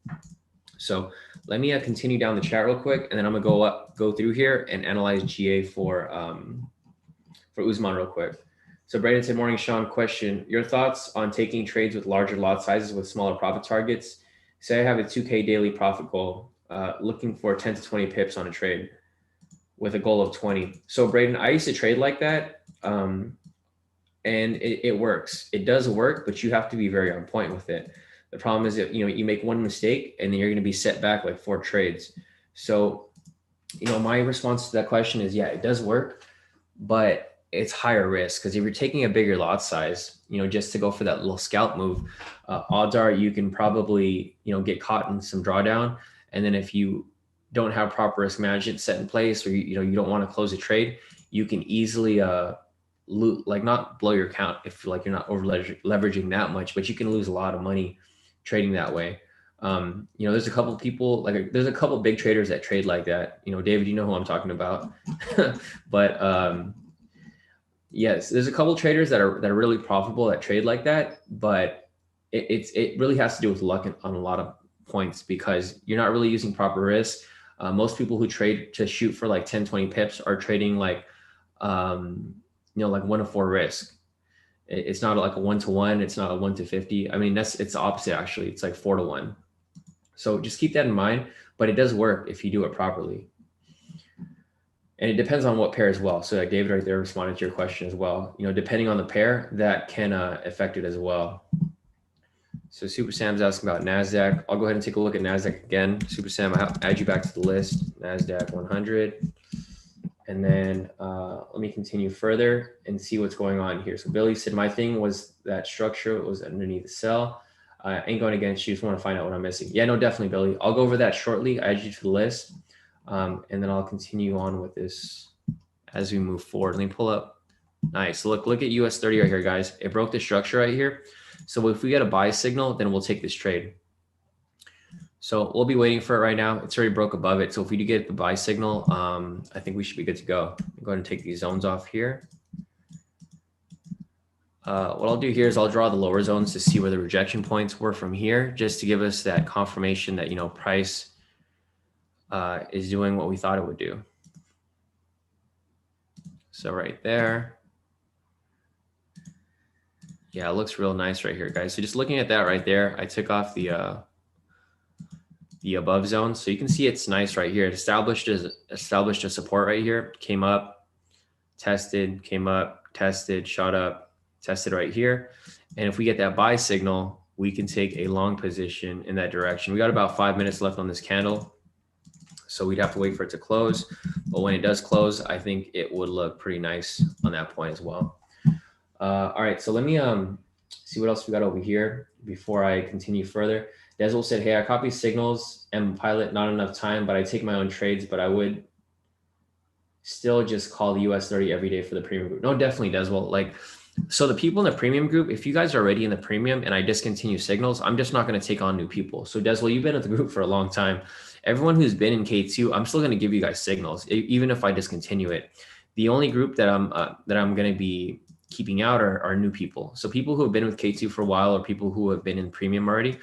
So let me continue down the chat real quick, and then I'm gonna go through here and analyze GA for Usman real quick. So Brandon said, morning, Shawn. Question: your thoughts on taking trades with larger lot sizes with smaller profit targets? Say I have a 2K daily profit goal, looking for 10 to 20 pips on a trade with a goal of 20. So Braden, I used to trade like that, and it works. It does work, but you have to be very on point with it. The problem is that, you make one mistake and then you're going to be set back like 4 trades. So, my response to that question is, yeah, it does work, but it's higher risk because if you're taking a bigger lot size, just to go for that little scalp move, odds are you can probably, get caught in some drawdown. And then if you don't have proper risk management set in place, or you don't want to close a trade, you can easily not blow your account if you're not over leveraging that much, but you can lose a lot of money trading that way. There's a couple people, there's a couple big traders that trade like that. David, you know who I'm talking about. But yes, there's a couple traders that are really profitable that trade like that, but it really has to do with luck on a lot of points because you're not really using proper risk. Most people who trade to shoot for like 10, 20 pips are trading like 1 to 4 risk. It's not like a 1 to 1. It's not a 1 to 50. I mean, it's the opposite actually. It's like 4 to 1. So just keep that in mind, but it does work if you do it properly. And it depends on what pair as well. So like David right there responded to your question as well. Depending on the pair, that can affect it as well. So Super Sam's asking about NASDAQ. I'll go ahead and take a look at NASDAQ again. Super Sam, I'll add you back to the list. NASDAQ 100. And then let me continue further and see what's going on here. So Billy said, my thing was that structure was underneath the cell. I ain't going against you. Just want to find out what I'm missing. Yeah, no, definitely, Billy. I'll go over that shortly. I add you to the list. And then I'll continue on with this as we move forward. Let me pull up. Nice. Look at US 30 right here, guys. It broke the structure right here. So if we get a buy signal, then we'll take this trade. So we'll be waiting for it right now. It's already broke above it. So if we do get the buy signal, I think we should be good to go. Go ahead and take these zones off here. What I'll do here is I'll draw the lower zones to see where the rejection points were from here, just to give us that confirmation that, price is doing what we thought it would do. So right there. Yeah, it looks real nice right here, guys. So just looking at that right there, I took off the above zone. So you can see it's nice right here. It established a support right here, came up, tested, came up, tested, shot up, tested right here. And if we get that buy signal, we can take a long position in that direction. We got about 5 minutes left on this candle. So we'd have to wait for it to close. But when it does close, I think it would look pretty nice on that point as well. All right, so let me see what else we got over here before I continue further. Deswell said, hey, I copy signals and pilot, not enough time, but I take my own trades, but I would still just call the US 30 every day for the premium group. No, definitely, Deswell. So the people in the premium group, if you guys are already in the premium and I discontinue signals, I'm just not going to take on new people. So Deswell, you've been in the group for a long time. Everyone who's been in K2, I'm still going to give you guys signals, even if I discontinue it. The only group that I'm going to be keeping out are new people. So people who have been with K2 for a while or people who have been in premium already,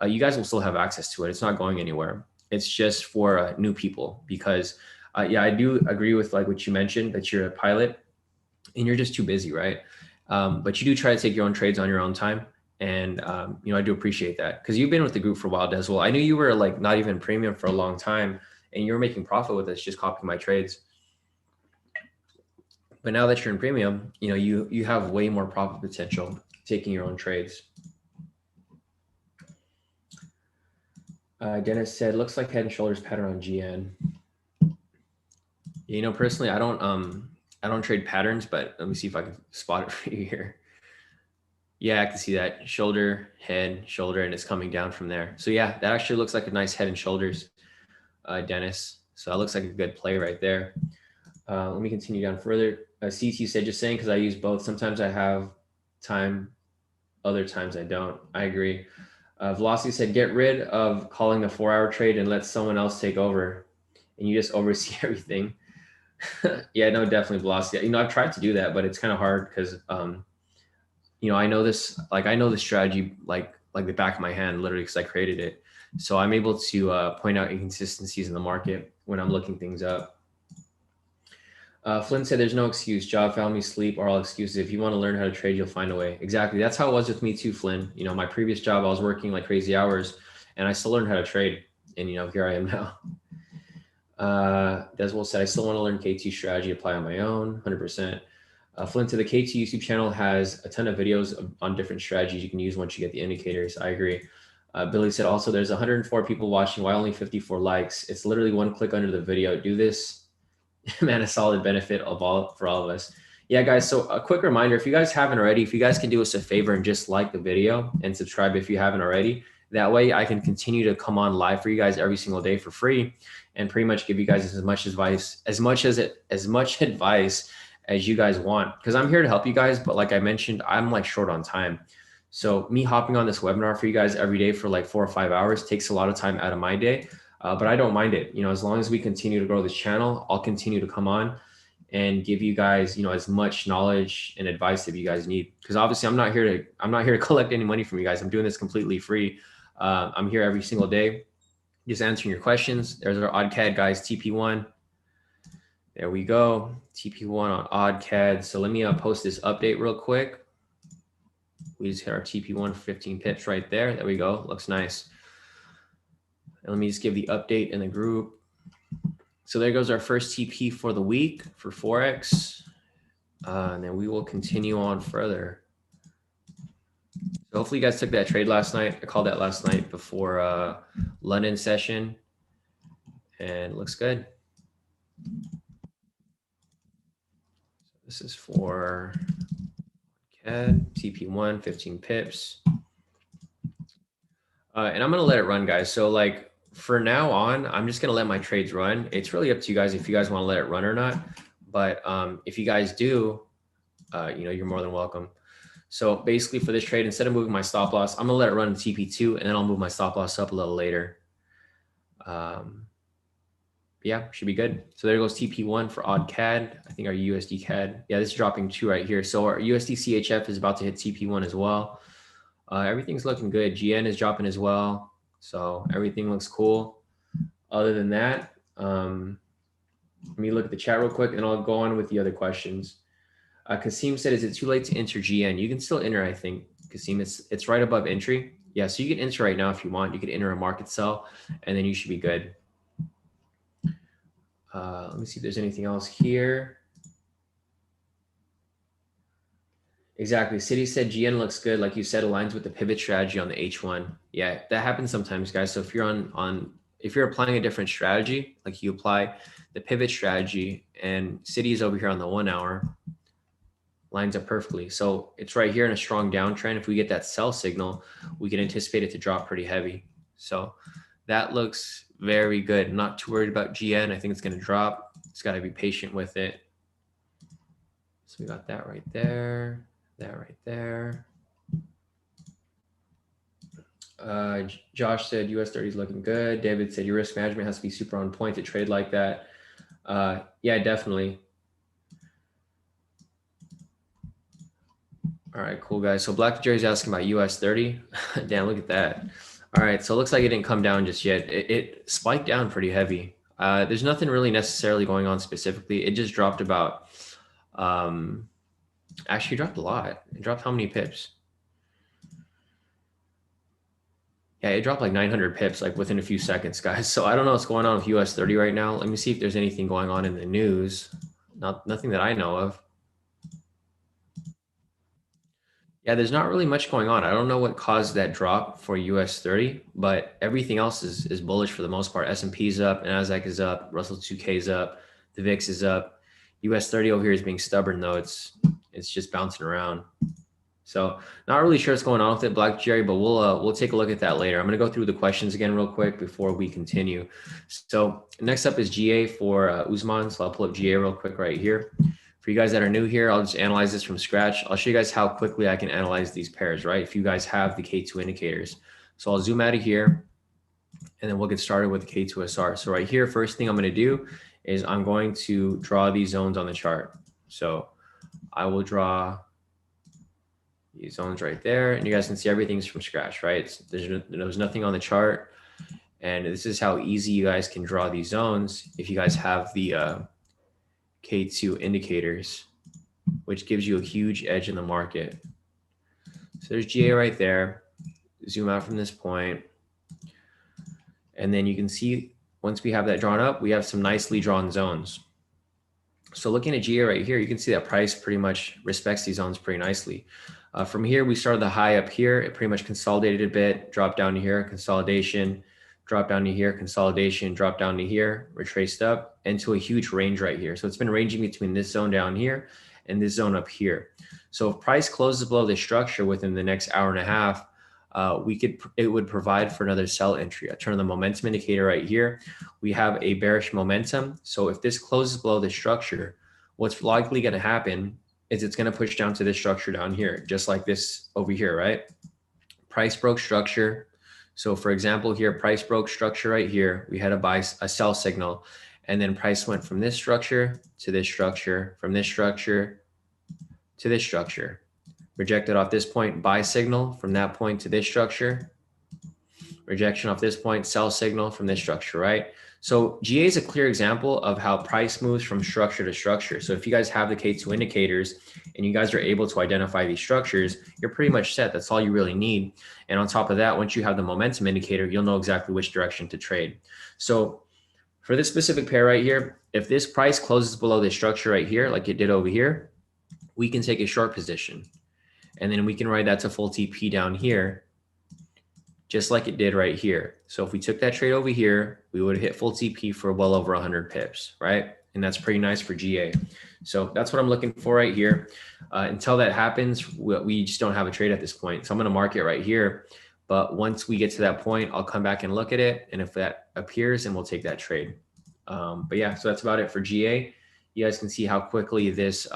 you guys will still have access to it. It's not going anywhere. It's just for new people because yeah, I do agree with what you mentioned that you're a pilot and you're just too busy, right? But you do try to take your own trades on your own time. And, I do appreciate that because you've been with the group for a while, Deswell. I knew you were not even premium for a long time and you were making profit with us, just copying my trades. But now that you're in premium, you have way more profit potential taking your own trades. Dennis said, looks like head and shoulders pattern on GN. Personally, I don't I don't trade patterns, but let me see if I can spot it for you here. Yeah, I can see that shoulder, head, shoulder, and it's coming down from there. So yeah, that actually looks like a nice head and shoulders, Dennis. So that looks like a good play right there. Let me continue down further. CT said, just saying, because I use both. Sometimes I have time, other times I don't. I agree. Velocity said, get rid of calling the 4-hour trade and let someone else take over, and you just oversee everything. Yeah, no, definitely Velocity. You know, I've tried to do that, but it's kind of hard because, you know, I know this, like I know the strategy like the back of my hand, literally, because I created it. So I'm able to point out inconsistencies in the market when I'm looking things up. Flynn said, there's no excuse. Job, family, sleep are all excuses. If you want to learn how to trade, you'll find a way. Exactly. That's how it was with me too, Flynn. You know, my previous job, I was working like crazy hours and I still learned how to trade. And, you know, here I am now. Deswell said, I still want to learn K2 strategy, apply on my own, 100%. Flynn said, the K2 YouTube channel has a ton of videos on different strategies you can use once you get the indicators. I agree. Billy said, also, there's 104 people watching. Why only 54 likes? It's literally one click under the video. Do this. Man, a solid benefit for all of us. Yeah, guys. So a quick reminder, if you guys haven't already, if you guys can do us a favor and just like the video and subscribe if you haven't already, that way I can continue to come on live for you guys every single day for free and pretty much give you guys as much advice, as much advice as you guys want. Because I'm here to help you guys, but like I mentioned, I'm like short on time. So me hopping on this webinar for you guys every day for like 4 or 5 hours takes a lot of time out of my day. But I don't mind it. You know, as long as we continue to grow this channel, I'll continue to come on and give you guys, you know, as much knowledge and advice that you guys need. Because obviously, I'm not here to collect any money from you guys. I'm doing this completely free. I'm here every single day, just answering your questions. There's our OddCAD guys, TP1. There we go, TP1 on OddCAD. So let me post this update real quick. We just hit our TP1 for 15 pips right there. There we go. Looks nice. And let me just give the update in the group. So there goes our first TP for the week for Forex. And then we will continue on further. So hopefully you guys took that trade last night. I called that last night before London session. And it looks good. So this is for CAD, TP1, 15 pips. And I'm going to let it run, guys. So like for now on, I'm just going to let my trades run. It's really up to you guys if you guys want to let it run or not. But if you guys do, you know, you're more than welcome. So basically for this trade, instead of moving my stop loss, I'm going to let it run in TP2 and then I'll move my stop loss up a little later. Yeah, should be good. So there goes TP1 for OddCAD. I think our USD CAD. Yeah, this is dropping 2 right here. So our USD CHF is about to hit TP1 as well. Everything's looking good. GN is dropping as well. So everything looks cool. Other than that, let me look at the chat real quick and I'll go on with the other questions. Kasim said, is it too late to enter GN? You can still enter, I think, Kasim. It's right above entry. Yeah, so you can enter right now if you want. You can enter a market sell and then you should be good. Let me see if there's anything else here. Exactly. City said GN looks good. Like you said, aligns with the pivot strategy on the H1. Yeah, that happens sometimes, guys. So if you're if you're applying a different strategy, like you apply the pivot strategy and City is over here on the 1 hour, lines up perfectly. So it's right here in a strong downtrend. If we get that sell signal, we can anticipate it to drop pretty heavy. So that looks very good. I'm not too worried about GN. I think it's going to drop. It's got to be patient with it. So we got that right there. That right there. Josh said US 30 is looking good. David said your risk management has to be super on point to trade like that. Yeah, definitely. All right, cool guys. So Black Jerry's asking about US 30. Damn, look at that. All right, so it looks like it didn't come down just yet. It spiked down pretty heavy. There's nothing really necessarily going on specifically. It just dropped about, actually dropped a lot. It dropped how many pips? Yeah, it dropped like 900 pips like within a few seconds, guys. So I don't know what's going on with US 30 right now. Let me see if there's anything going on in the news. Nothing that I know of. Yeah, there's not really much going on. I don't know what caused that drop for US 30, but everything else is bullish for the most part. S&P is up, NASDAQ is up, Russell 2000 is up, the VIX is up. US 30 over here is being stubborn though. It's just bouncing around. So not really sure what's going on with it, Black Jerry, but we'll take a look at that later. I'm going to go through the questions again real quick before we continue. So next up is GA for Usman. So I'll pull up GA real quick right here. For you guys that are new here, I'll just analyze this from scratch. I'll show you guys how quickly I can analyze these pairs, right? If you guys have the K2 indicators. So I'll zoom out of here and then we'll get started with the K2SR. So right here, first thing I'm going to do is I'm going to draw these zones on the chart. So I will draw these zones right there, and you guys can see everything's from scratch, right? There's nothing on the chart, and this is how easy you guys can draw these zones if you guys have the K2 indicators, which gives you a huge edge in the market. So there's GA right there. Zoom out from this point, and then you can see once we have that drawn up, we have some nicely drawn zones. So looking at GA right here, you can see that price pretty much respects these zones pretty nicely. From here, we started the high up here. It pretty much consolidated a bit, dropped down to here, consolidation, drop down to here, consolidation, drop down to here, retraced up into a huge range right here. So it's been ranging between this zone down here and this zone up here. So if price closes below this structure within the next hour and a half, it would provide for another sell entry. I turn on the momentum indicator right here. We have a bearish momentum. So if this closes below the structure, what's likely going to happen is it's going to push down to this structure down here, just like this over here, right? Price broke structure. So for example, here, price broke structure right here. We had a sell signal, and then price went from this structure to this structure, from this structure to this structure. Rejected off this point, buy signal from that point to this structure. Rejection off this point, sell signal from this structure, right? So GA is a clear example of how price moves from structure to structure. So if you guys have the K2 indicators and you guys are able to identify these structures, you're pretty much set. That's all you really need. And on top of that, once you have the momentum indicator, you'll know exactly which direction to trade. So for this specific pair right here, if this price closes below this structure right here, like it did over here, we can take a short position. And then we can ride that to full TP down here, just like it did right here. So if we took that trade over here, we would hit full TP for well over 100 pips, right? And that's pretty nice for GA. So that's what I'm looking for right here. Until that happens, we just don't have a trade at this point. So I'm going to mark it right here. But once we get to that point, I'll come back and look at it. And if that appears, then we'll take that trade. But yeah, so that's about it for GA. You guys can see how quickly this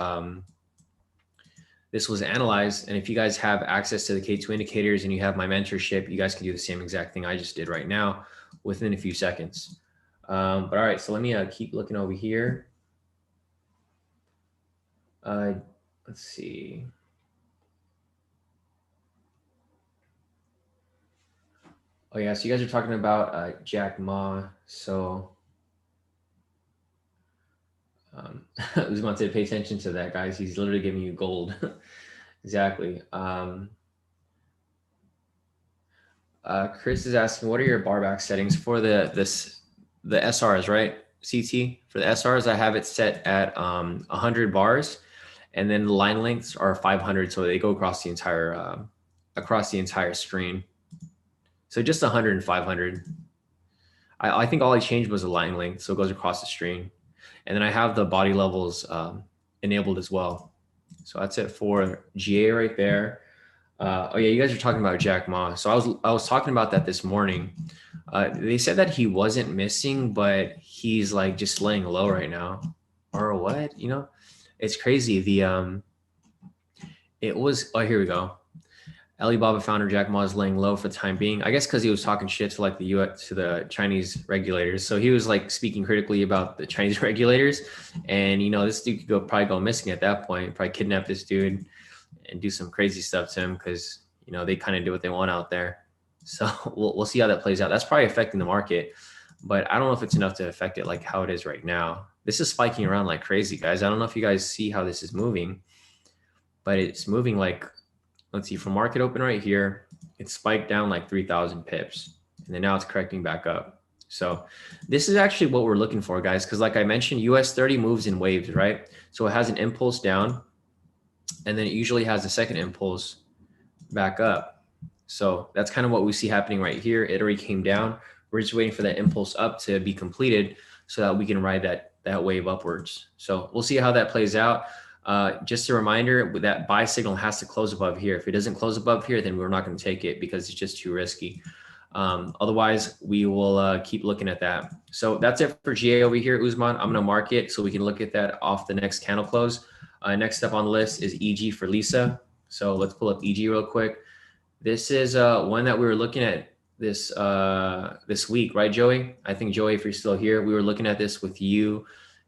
was analyzed. And if you guys have access to the K2 indicators and you have my mentorship, you guys can do the same exact thing I just did right now within a few seconds. But all right, so let me keep looking over here. Let's see. Oh yeah, so you guys are talking about Jack Ma. So Usman said, pay attention to that, guys. He's literally giving you gold. Exactly. Chris is asking, what are your barback settings for the SRs, right? CT for the SRs, I have it set at 100 bars, and then the line lengths are 500, so they go across the entire screen. So just 100 and 500. I think all I changed was the line length, so it goes across the screen. And then I have the body levels enabled as well. So that's it for GA right there. Oh yeah, you guys are talking about Jack Ma. So I was talking about that this morning. They said that he wasn't missing, but he's like just laying low right now, or what? You know, it's crazy. It was. Oh, here we go. Alibaba founder Jack Ma is laying low for the time being. I guess because he was talking shit to like the Chinese regulators. So he was like speaking critically about the Chinese regulators, and you know this dude could probably go missing at that point. Probably kidnap this dude and do some crazy stuff to him because you know they kind of do what they want out there. So we'll see how that plays out. That's probably affecting the market, but I don't know if it's enough to affect it like how it is right now. This is spiking around like crazy, guys. I don't know if you guys see how this is moving, but it's moving like. Let's see, from market open right here, it spiked down like 3,000 pips, and then now it's correcting back up. So this is actually what we're looking for, guys, because like I mentioned, US 30 moves in waves, right? So it has an impulse down, and then it usually has a second impulse back up. So that's kind of what we see happening right here. It already came down. We're just waiting for that impulse up to be completed so that we can ride that wave upwards. So we'll see how that plays out. Just a reminder, that buy signal has to close above here. If it doesn't close above here, then we're not going to take it because it's just too risky. Otherwise, we will keep looking at that. So that's it for GA over here, Usman. I'm going to mark it so we can look at that off the next candle close. Next up on the list is EG for Lisa. So let's pull up EG real quick. This is one that we were looking at this week, right, Joey? I think, Joey, if you're still here, we were looking at this with you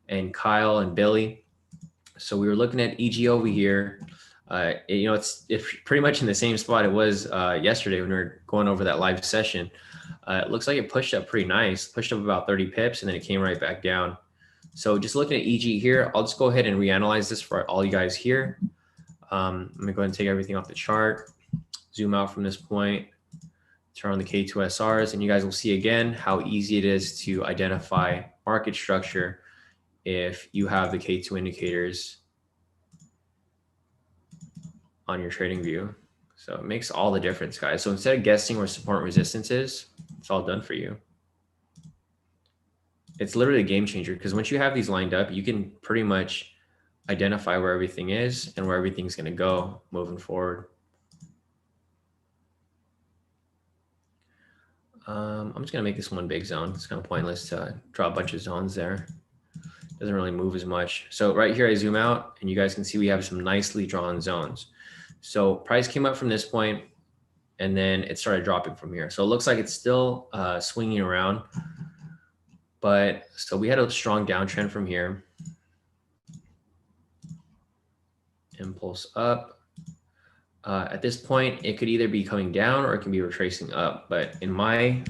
and Kyle and Billy. So we were looking at EG over here. It's pretty much in the same spot it was yesterday when we were going over that live session. It looks like it pushed up pretty nice, pushed up about 30 pips, and then it came right back down. So just looking at EG here, I'll just go ahead and reanalyze this for all you guys here. I'm gonna go ahead and take everything off the chart, zoom out from this point, turn on the K2SRs, and you guys will see again how easy it is to identify market structure if you have the K2 indicators on your trading view. So it makes all the difference, guys. So instead of guessing where support and resistance is, it's all done for you. It's literally a game changer because once you have these lined up, you can pretty much identify where everything is and where everything's going to go moving forward. I'm just going to make this one big zone. It's kind of pointless to draw a bunch of zones there. Doesn't really move as much. So right here, I zoom out and you guys can see we have some nicely drawn zones. So price came up from this point and then it started dropping from here. So it looks like it's still swinging around. But so we had a strong downtrend from here. Impulse up. At this point, it could either be coming down or it can be retracing up. But in my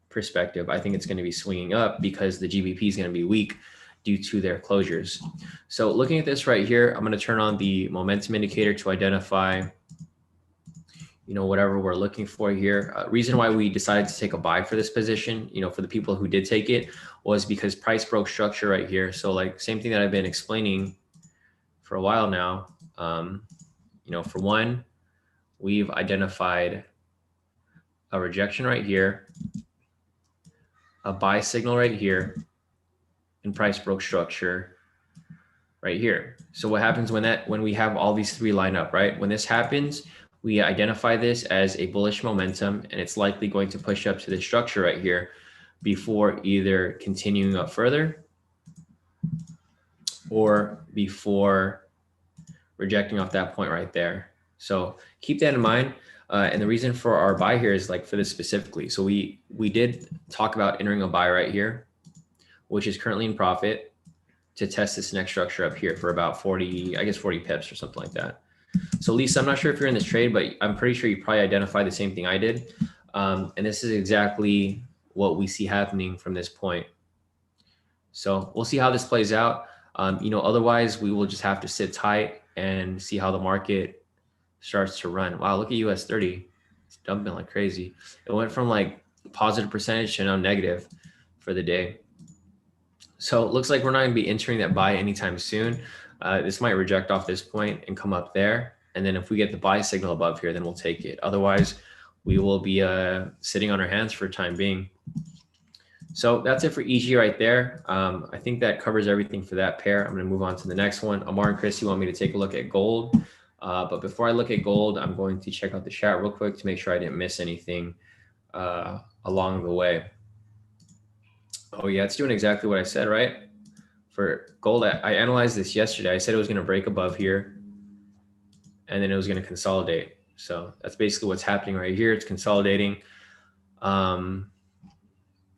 perspective, I think it's going to be swinging up because the GBP is going to be weak due to their closures. So looking at this right here, I'm going to turn on the momentum indicator to identify, whatever we're looking for here. Reason why we decided to take a buy for this position, for the people who did take it, was because price broke structure right here. So like same thing that I've been explaining for a while now. For one, we've identified a rejection right here, a buy signal right here, and price broke structure right here. So what happens when we have all these three line up, right? When this happens, we identify this as a bullish momentum, and it's likely going to push up to the structure right here before either continuing up further or before rejecting off that point right there. So keep that in mind. And the reason for our buy here is like for this specifically. So we did talk about entering a buy right here, which is currently in profit, to test this next structure up here for about 40 pips or something like that. So Lisa, I'm not sure if you're in this trade, but I'm pretty sure you probably identified the same thing I did. And this is exactly what we see happening from this point. So we'll see how this plays out. Otherwise we will just have to sit tight and see how the market starts to run. Wow, look at US 30. It's dumping like crazy. It went from like positive percentage to now negative for the day. So it looks like we're not going to be entering that buy anytime soon. This might reject off this point and come up there. And then if we get the buy signal above here, then we'll take it. Otherwise, we will be sitting on our hands for the time being. So that's it for EG right there. I think that covers everything for that pair. I'm going to move on to the next one. Amar and Chris, you want me to take a look at gold. But before I look at gold, I'm going to check out the chat real quick to make sure I didn't miss anything along the way. Oh yeah, it's doing exactly what I said, right? For gold, I analyzed this yesterday. I said it was going to break above here, and then it was going to consolidate. So that's basically what's happening right here. It's consolidating. And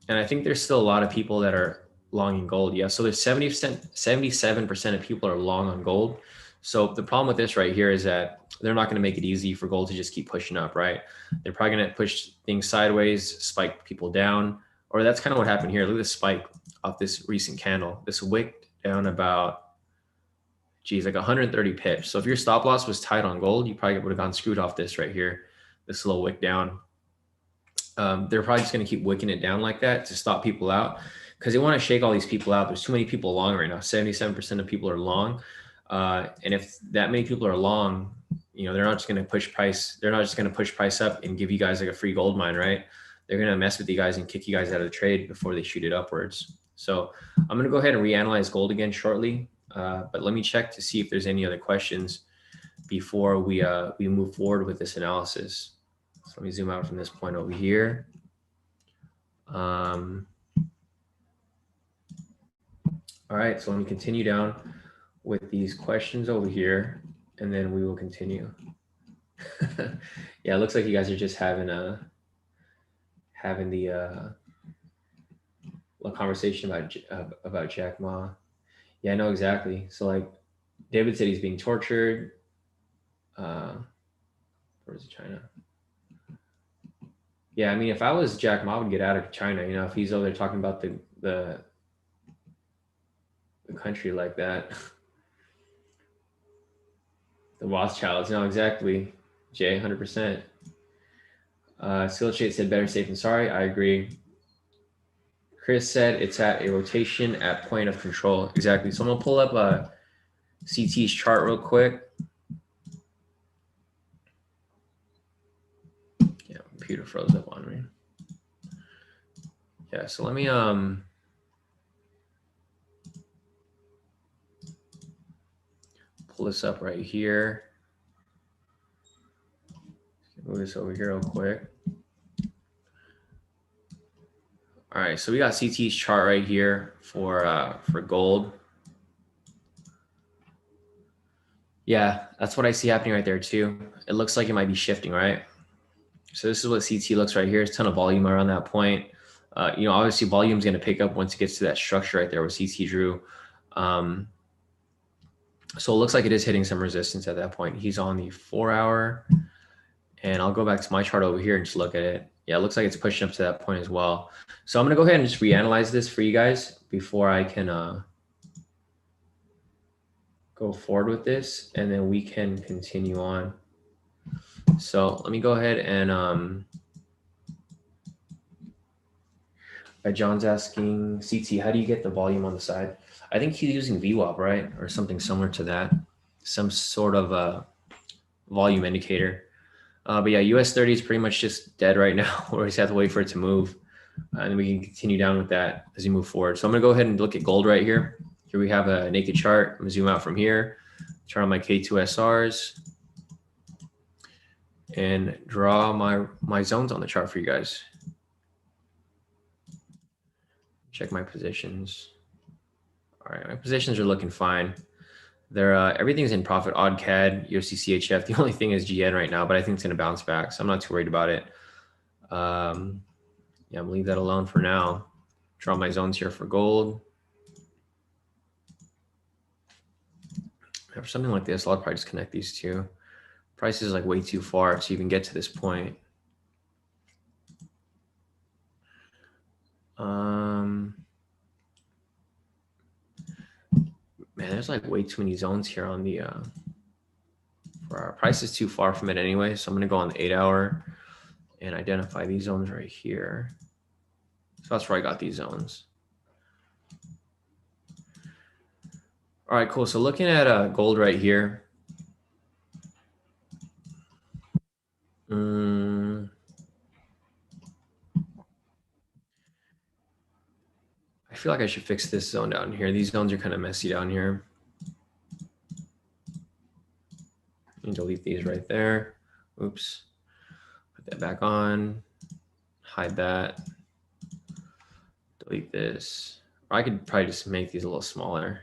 I think there's still a lot of people that are long in gold. Yeah, so there's 77% of people are long on gold. So the problem with this right here is that they're not going to make it easy for gold to just keep pushing up, right? They're probably going to push things sideways, spike people down. Or that's kind of what happened here. Look at the spike off this recent candle. This wicked down about, like 130 pips. So if your stop loss was tight on gold, you probably would have gone screwed off this right here, this little wick down. They're probably just going to keep wicking it down like that to stop people out because they want to shake all these people out. There's too many people long right now. 77% of people are long. And if that many people are long, they're not just going to push price. They're not just going to push price up and give you guys like a free gold mine, right? they're going to mess with you guys and kick you guys out of the trade before they shoot it upwards. So I'm going to go ahead and reanalyze gold again shortly. But let me check to see if there's any other questions before we move forward with this analysis. So let me zoom out from this point over here. All right, so let me continue down with these questions over here, and then we will continue. Yeah, it looks like you guys are just having the conversation about Jack Ma. Yeah, I know exactly. So like David said he's being tortured. Where is it, China? Yeah, I mean, if I was Jack Ma, I would get out of China. You know, if he's over there talking about the country like that. The Rothschilds, no, exactly. Jay, 100%. Skillshade said better safe than sorry. I agree. Chris said it's at a rotation at point of control. Exactly. So I'm gonna pull up CT's chart real quick. Yeah, computer froze up on me. Yeah, so let me pull this up right here. Move this over here real quick. All right, so we got CT's chart right here for gold. Yeah, that's what I see happening right there too. It looks like it might be shifting, right? So this is what CT looks right here. There's a ton of volume around that point. You know, obviously volume is going to pick up once it gets to that structure right there where CT drew. So it looks like it is hitting some resistance at that point. He's on the 4 hour, and I'll go back to my chart over here and just look at it. Yeah, it looks like it's pushing up to that point as well. So I'm going to go ahead and just reanalyze this for you guys before I can go forward with this, and then we can continue on. So let me go ahead and John's asking, CT, how do you get the volume on the side? I think he's using VWAP, right? Or something similar to that. Some sort of a volume indicator. But yeah, US 30 is pretty much just dead right now. We just have to wait for it to move. And then we can continue down with that as we move forward. So I'm going to go ahead and look at gold right here. Here we have a naked chart. I'm going to zoom out from here, turn on my K2SRs, and draw my zones on the chart for you guys. Check my positions. All right, my positions are looking fine. They're everything's in profit. Odd CAD, USD CHF. The only thing is GN right now, but I think it's going to bounce back, so I'm not too worried about it. Yeah, I'm gonna leave that alone for now. Draw my zones here for gold. For something like this, I'll probably just connect these two. Price is like way too far to even get to this point. Man, there's like way too many zones here on the for our price is too far from it anyway. So I'm gonna go on the 8 hour and identify these zones right here. So that's where I got these zones. All right, cool. So looking at gold right here. I feel like I should fix this zone down here. These zones are kind of messy down here. And delete these right there. Oops. Put that back on. Hide that. Delete this. Or I could probably just make these a little smaller.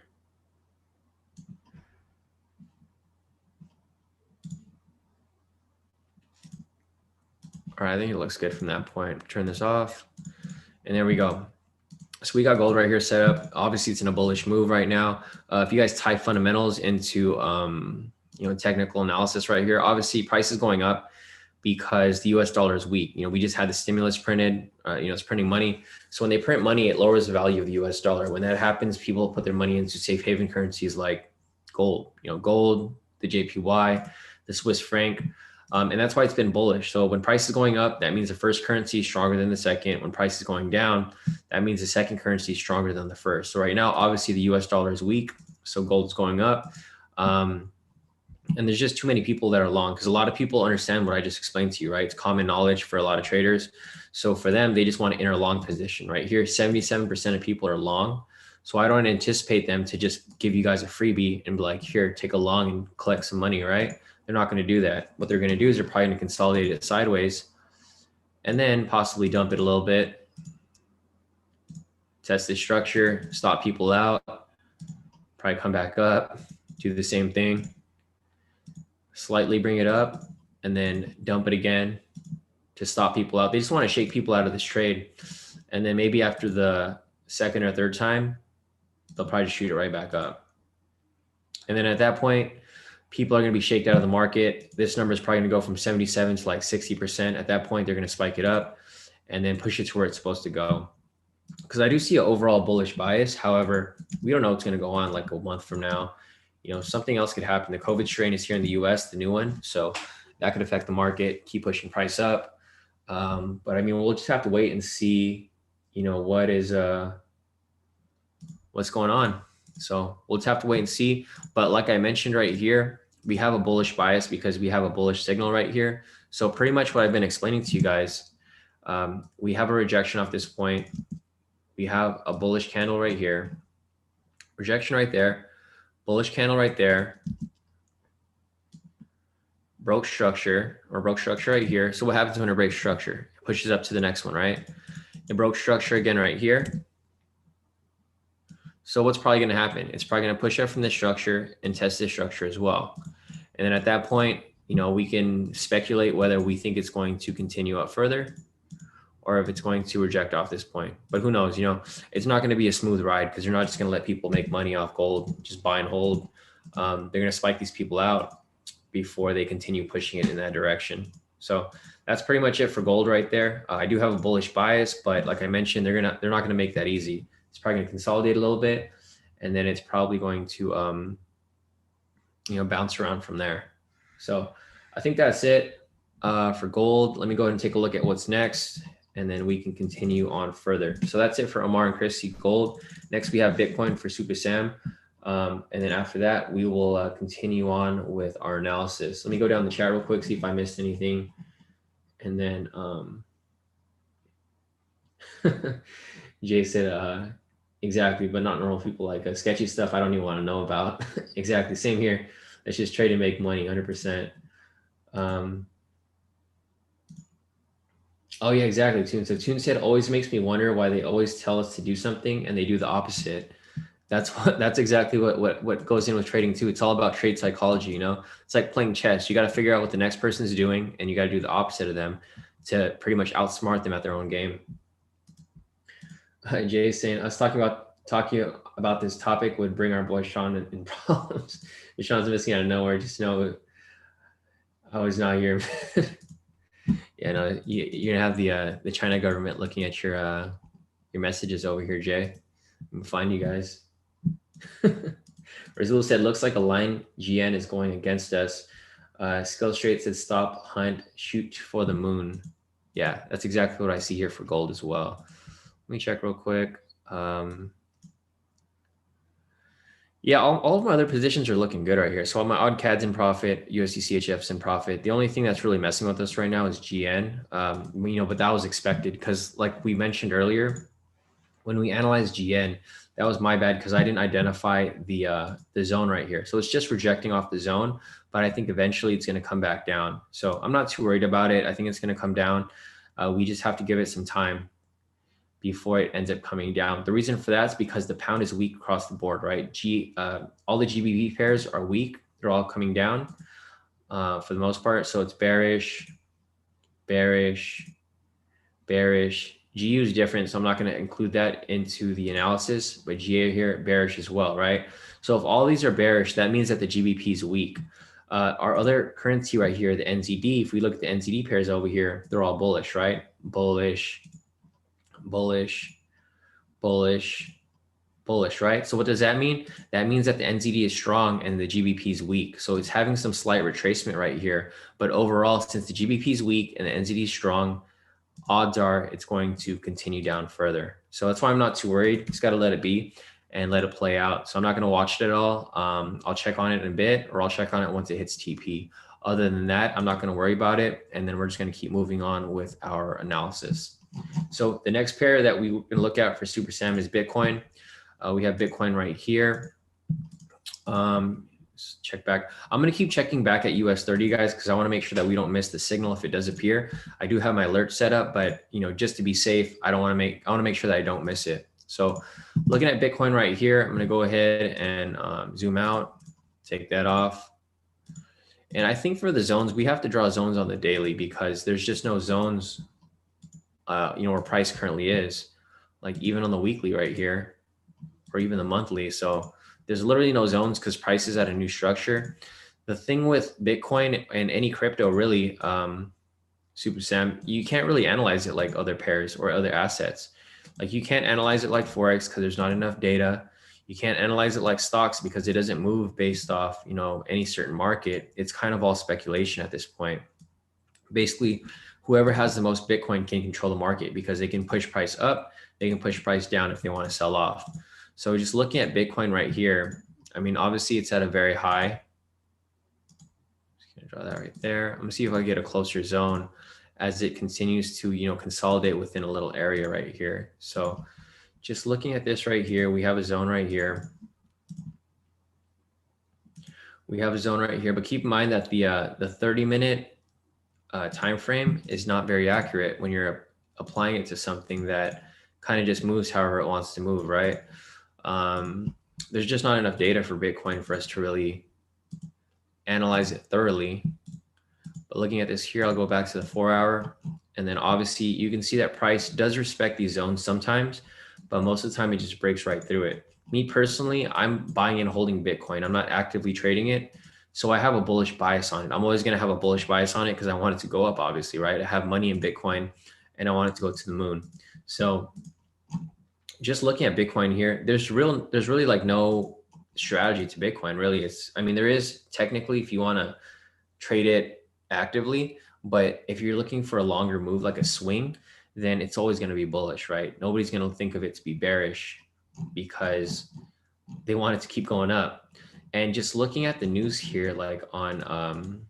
All right, I think it looks good from that point. Turn this off. And there we go. So we got gold right here set up. Obviously, it's in a bullish move right now. If you guys tie fundamentals into technical analysis right here, obviously price is going up because the US dollar is weak. We just had the stimulus printed, it's printing money. So when they print money, it lowers the value of the US dollar. When that happens, people put their money into safe haven currencies like gold, gold, the JPY, the Swiss franc. And that's why it's been bullish. So when price is going up, that means the first currency is stronger than the second. When price is going down, that means the second currency is stronger than the first. So right now, obviously the US dollar is weak. So gold's going up. And there's just too many people that are long, because a lot of people understand what I just explained to you, right? It's common knowledge for a lot of traders. So for them, they just want to enter a long position, right? Here, 77% of people are long. So I don't anticipate them to just give you guys a freebie and be like, here, take a long and collect some money, right? They're not going to do that. What they're going to do is they're probably going to consolidate it sideways and then possibly dump it a little bit, test the structure, stop people out, probably come back up, do the same thing, slightly bring it up, and then dump it again to stop people out. They just want to shake people out of this trade. And then maybe after the second or third time, they'll probably just shoot it right back up. And then at that point, people are going to be shaked out of the market. This number is probably going to go from 77 to like 60%. At that point, they're going to spike it up and then push it to where it's supposed to go. Because I do see an overall bullish bias. However, we don't know what's going to go on like a month from now. You know, something else could happen. The COVID strain is here in the US, the new one. So that could affect the market, keep pushing price up. But I mean, we'll just have to wait and see, you know, what's going on. So we'll just have to wait and see. But like I mentioned right here, we have a bullish bias because we have a bullish signal right here. So pretty much what I've been explaining to you guys, we have a rejection off this point. We have a bullish candle right here, rejection right there, bullish candle right there, broke structure right here. So what happens when it breaks structure? It pushes up to the next one, right? It broke structure again right here. So what's probably going to happen? It's probably going to push up from this structure and test this structure as well. And then at that point, you know, we can speculate whether we think it's going to continue up further or if it's going to reject off this point. But who knows, you know, it's not going to be a smooth ride because you're not just going to let people make money off gold, just buy and hold. They're going to spike these people out before they continue pushing it in that direction. So that's pretty much it for gold right there. I do have a bullish bias, but like I mentioned, they're not going to make that easy. It's probably going to consolidate a little bit, and then it's probably going to, you know, bounce around from there. So I think that's it for gold. Let me go ahead and take a look at what's next, and then we can continue on further. So that's it for Omar and Chris, gold. Next, we have Bitcoin for Super Sam. And then after that, we will continue on with our analysis. Let me go down the chat real quick, see if I missed anything. And then Jay said, exactly, but not normal people like sketchy stuff I don't even want to know about. Exactly, same here. Let's just trade and make money, 100%. Oh yeah, exactly, Toon. So Toon said, always makes me wonder why they always tell us to do something and they do the opposite. That's exactly what goes in with trading too. It's all about trade psychology, you know? It's like playing chess. You got to figure out what the next person's doing and you got to do the opposite of them to pretty much outsmart them at their own game. Jay is saying, us talking about this topic would bring our boy Shawn in problems. Shawn's missing out of nowhere. Just know I was not here. Yeah, no, you're gonna have the China government looking at your messages over here, Jay. I'm gonna find you guys. Razul said, looks like a line GN is going against us. Skill Straight said, stop, hunt, shoot for the moon. Yeah, that's exactly what I see here for gold as well. Let me check real quick. Yeah, all of my other positions are looking good right here. So all my odd CAD's in profit, USD CHF's in profit. The only thing that's really messing with us right now is GN. You know, but that was expected because like we mentioned earlier, when we analyzed GN, that was my bad because I didn't identify the zone right here. So it's just rejecting off the zone, but I think eventually it's going to come back down. So I'm not too worried about it. I think it's going to come down. We just have to give it some time before it ends up coming down. The reason for that is because the pound is weak across the board, right? All the GBP pairs are weak. They're all coming down for the most part. So it's bearish, bearish, bearish. GU is different, so I'm not going to include that into the analysis, but GA here, bearish as well, right? So if all these are bearish, that means that the GBP is weak. Our other currency right here, the NZD, if we look at the NZD pairs over here, they're all bullish, right? Bullish, bullish, bullish, bullish, right? So what does that mean? That means that the NZD is strong and the GBP is weak. So it's having some slight retracement right here. But overall, since the GBP is weak and the NZD is strong, odds are it's going to continue down further. So that's why I'm not too worried. Just got to let it be. and let it play out. So I'm not going to watch it at all. I'll check on it in a bit, or I'll check on it once it hits TP. Other than that, I'm not going to worry about it. And then we're just going to keep moving on with our analysis. So the next pair that we're going to look at for Super Sam is Bitcoin. We have Bitcoin right here. Check back. I'm going to keep checking back at US 30, guys, because I want to make sure that we don't miss the signal if it does appear. I do have my alert set up, but just to be safe, I want to make sure that I don't miss it. So looking at Bitcoin right here, I'm going to go ahead and zoom out, take that off. And I think for the zones, we have to draw zones on the daily because there's just no zones, where price currently is, like even on the weekly right here, or even the monthly. So there's literally no zones because price is at a new structure. The thing with Bitcoin and any crypto really, Super Sam, you can't really analyze it like other pairs or other assets. Like you can't analyze it like Forex because there's not enough data. You can't analyze it like stocks because it doesn't move based off, any certain market. It's kind of all speculation at this point. Basically, whoever has the most Bitcoin can control the market because they can push price up, they can push price down if they want to sell off. So just looking at Bitcoin right here, I mean, obviously it's at a very high. Just gonna draw that right there. I'm gonna see if I get a closer zone as it continues to, consolidate within a little area right here. So just looking at this right here, we have a zone right here. We have a zone right here, but keep in mind that the 30-minute time frame is not very accurate when you're applying it to something that kind of just moves however it wants to move, right? There's just not enough data for Bitcoin for us to really analyze it thoroughly. But looking at this here, I'll go back to the 4-hour, and then obviously you can see that price does respect these zones sometimes, but most of the time it just breaks right through it. Me personally, I'm buying and holding Bitcoin. I'm not actively trading it. So I have a bullish bias on it. I'm always going to have a bullish bias on it because I want it to go up, obviously, right? I have money in Bitcoin and I want it to go to the moon. So just looking at Bitcoin here, there's really like no strategy to Bitcoin, really. There is technically if you want to trade it actively, but if you're looking for a longer move, like a swing, then it's always going to be bullish, right? Nobody's going to think of it to be bearish because they want it to keep going up. And just looking at the news here, like on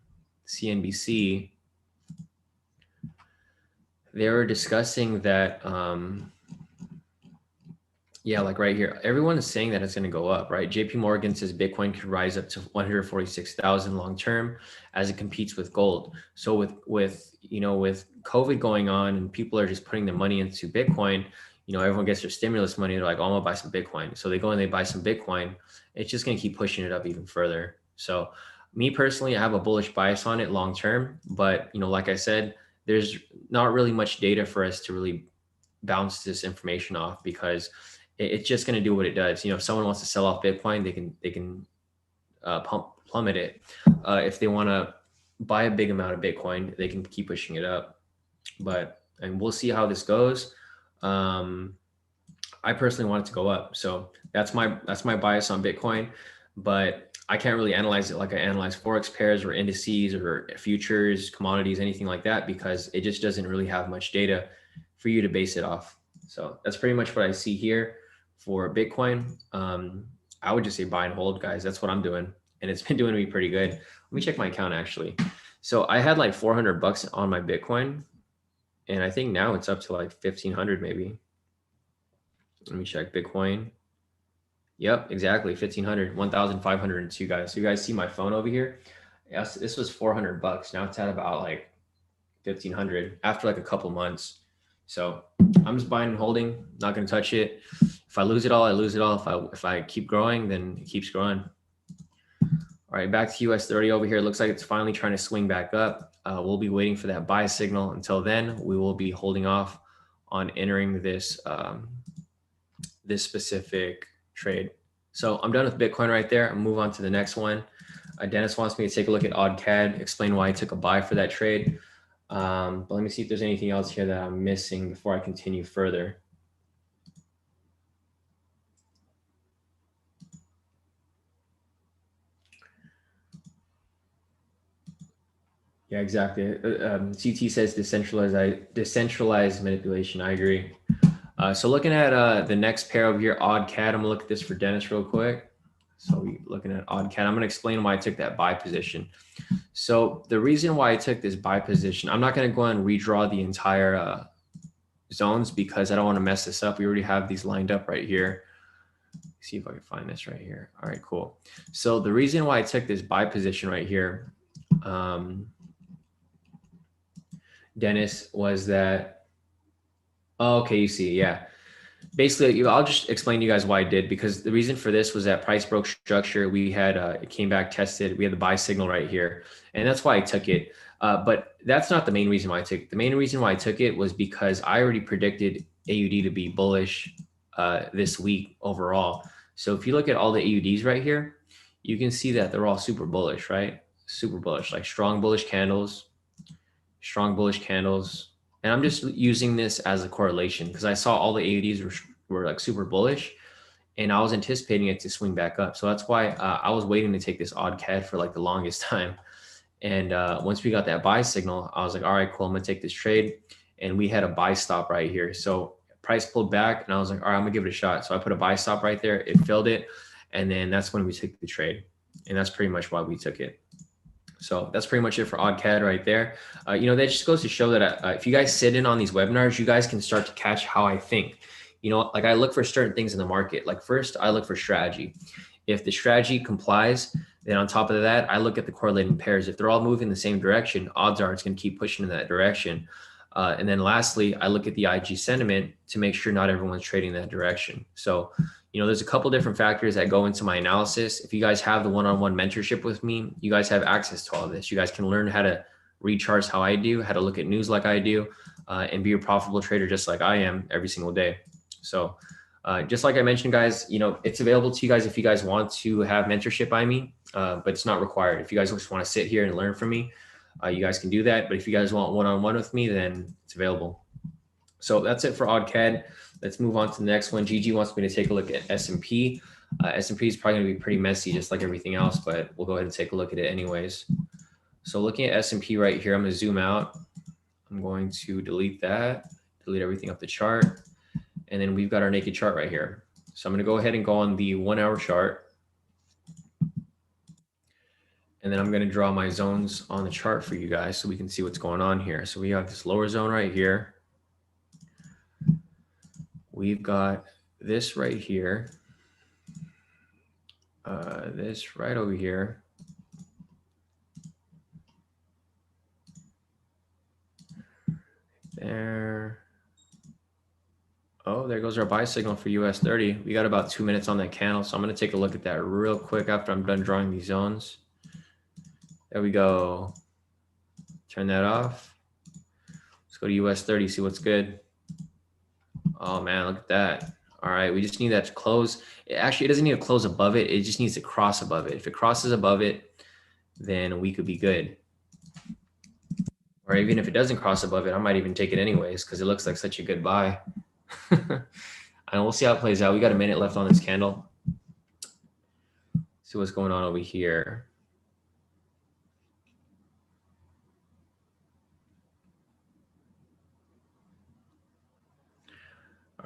CNBC, they were discussing that, like right here, everyone is saying that it's going to go up, right? JP Morgan says Bitcoin could rise up to 146,000 long term as it competes with gold. So with COVID going on and people are just putting their money into Bitcoin, everyone gets their stimulus money. They're like, oh, I'm gonna buy some Bitcoin. So they go and they buy some Bitcoin. It's just going to keep pushing it up even further. So me personally, I have a bullish bias on it long term, but like I said, there's not really much data for us to really bounce this information off because it's just going to do what it does. If someone wants to sell off Bitcoin, they can plummet it. If they want to buy a big amount of Bitcoin, they can keep pushing it up. And we'll see how this goes. I personally want it to go up, so that's my bias on Bitcoin. But I can't really analyze it like I analyze Forex pairs or indices or futures, commodities, anything like that, because it just doesn't really have much data for you to base it off. So that's pretty much what I see here for Bitcoin. I would just say buy and hold, guys. That's what I'm doing. And it's been doing me pretty good. Let me check my account actually. So I had like 400 bucks on my Bitcoin. And I think now it's up to like 1,500 maybe. Let me check Bitcoin. Yep, exactly. 1,500, 1,502, guys. So you guys see my phone over here? Yes, this was 400 bucks. Now it's at about like 1,500 after like a couple months. So I'm just buying and holding, not going to touch it. If I lose it all, I lose it all. If I keep growing, then it keeps growing. All right, back to US 30 over here. It looks like it's finally trying to swing back up. We'll be waiting for that buy signal. Until then, we will be holding off on entering this this specific trade. So I'm done with Bitcoin right there. I'll move on to the next one. Dennis wants me to take a look at OddCAD, explain why I took a buy for that trade. But let me see if there's anything else here that I'm missing before I continue further. Yeah, exactly. CT says decentralized manipulation. I agree. So looking at the next pair over here, odd cat. I'm gonna look at this for Dennis real quick. So we looking at odd cat. I'm gonna explain why I took that buy position. So the reason why I took this buy position, I'm not gonna go and redraw the entire zones because I don't want to mess this up. We already have these lined up right here. Let's see if I can find this right here. All right, cool. So the reason why I took this buy position right here, Dennis, was that, oh, okay, you see, yeah. Basically, I'll just explain to you guys why I did, because the reason for this was that price broke structure. We had, it came back tested. We had the buy signal right here, and that's why I took it. But that's not the main reason why I took it. The main reason why I took it was because I already predicted AUD to be bullish this week overall. So if you look at all the AUDs right here, you can see that they're all super bullish, right? Super bullish, like strong bullish candles, and I'm just using this as a correlation because I saw all the AUDs were like super bullish, and I was anticipating it to swing back up. So that's why I was waiting to take this odd CAD for like the longest time. And once we got that buy signal, I was like, all right, cool, I'm gonna take this trade. And we had a buy stop right here. So price pulled back and I was like, all right, I'm gonna give it a shot. So I put a buy stop right there. It filled it. And then that's when we took the trade. And that's pretty much why we took it. So that's pretty much it for odd CAD right there. That just goes to show that if you guys sit in on these webinars, you guys can start to catch how I think. Like I look for certain things in the market. Like first, I look for strategy. If the strategy complies, then on top of that, I look at the correlating pairs. If they're all moving the same direction, odds are it's going to keep pushing in that direction. And then lastly, I look at the IG sentiment to make sure not everyone's trading that direction. So there's a couple different factors that go into my analysis. If you guys have the one-on-one mentorship with me, you guys have access to all of this. You guys can learn how to read charts how I do, how to look at news like I do, and be a profitable trader just like I am every single day. So just like I mentioned, guys, it's available to you guys if you guys want to have mentorship by me, but it's not required. If you guys just want to sit here and learn from me, you guys can do that. But if you guys want one-on-one with me, then it's available. So that's it for OddCAD. Let's move on to the next one. Gigi wants me to take a look at S&P. S&P is probably going to be pretty messy, just like everything else, but we'll go ahead and take a look at it anyways. So looking at S&P right here, I'm going to zoom out. I'm going to delete that, delete everything up the chart. And then we've got our naked chart right here. So I'm going to go ahead and go on the 1 hour chart. And then I'm going to draw my zones on the chart for you guys so we can see what's going on here. So we have this lower zone right here. We've got this right here, this right over here. There. Oh, there goes our buy signal for US 30. We got about 2 minutes on that candle. So I'm going to take a look at that real quick after I'm done drawing these zones. There we go. Turn that off. Let's go to US 30, see what's good. Oh man, look at that. All right, we just need that to close. Actually, it doesn't need to close above it. It just needs to cross above it. If it crosses above it, then we could be good. Or even if it doesn't cross above it, I might even take it anyways because it looks like such a good buy. And we'll see how it plays out. We got a minute left on this candle. See what's going on over here.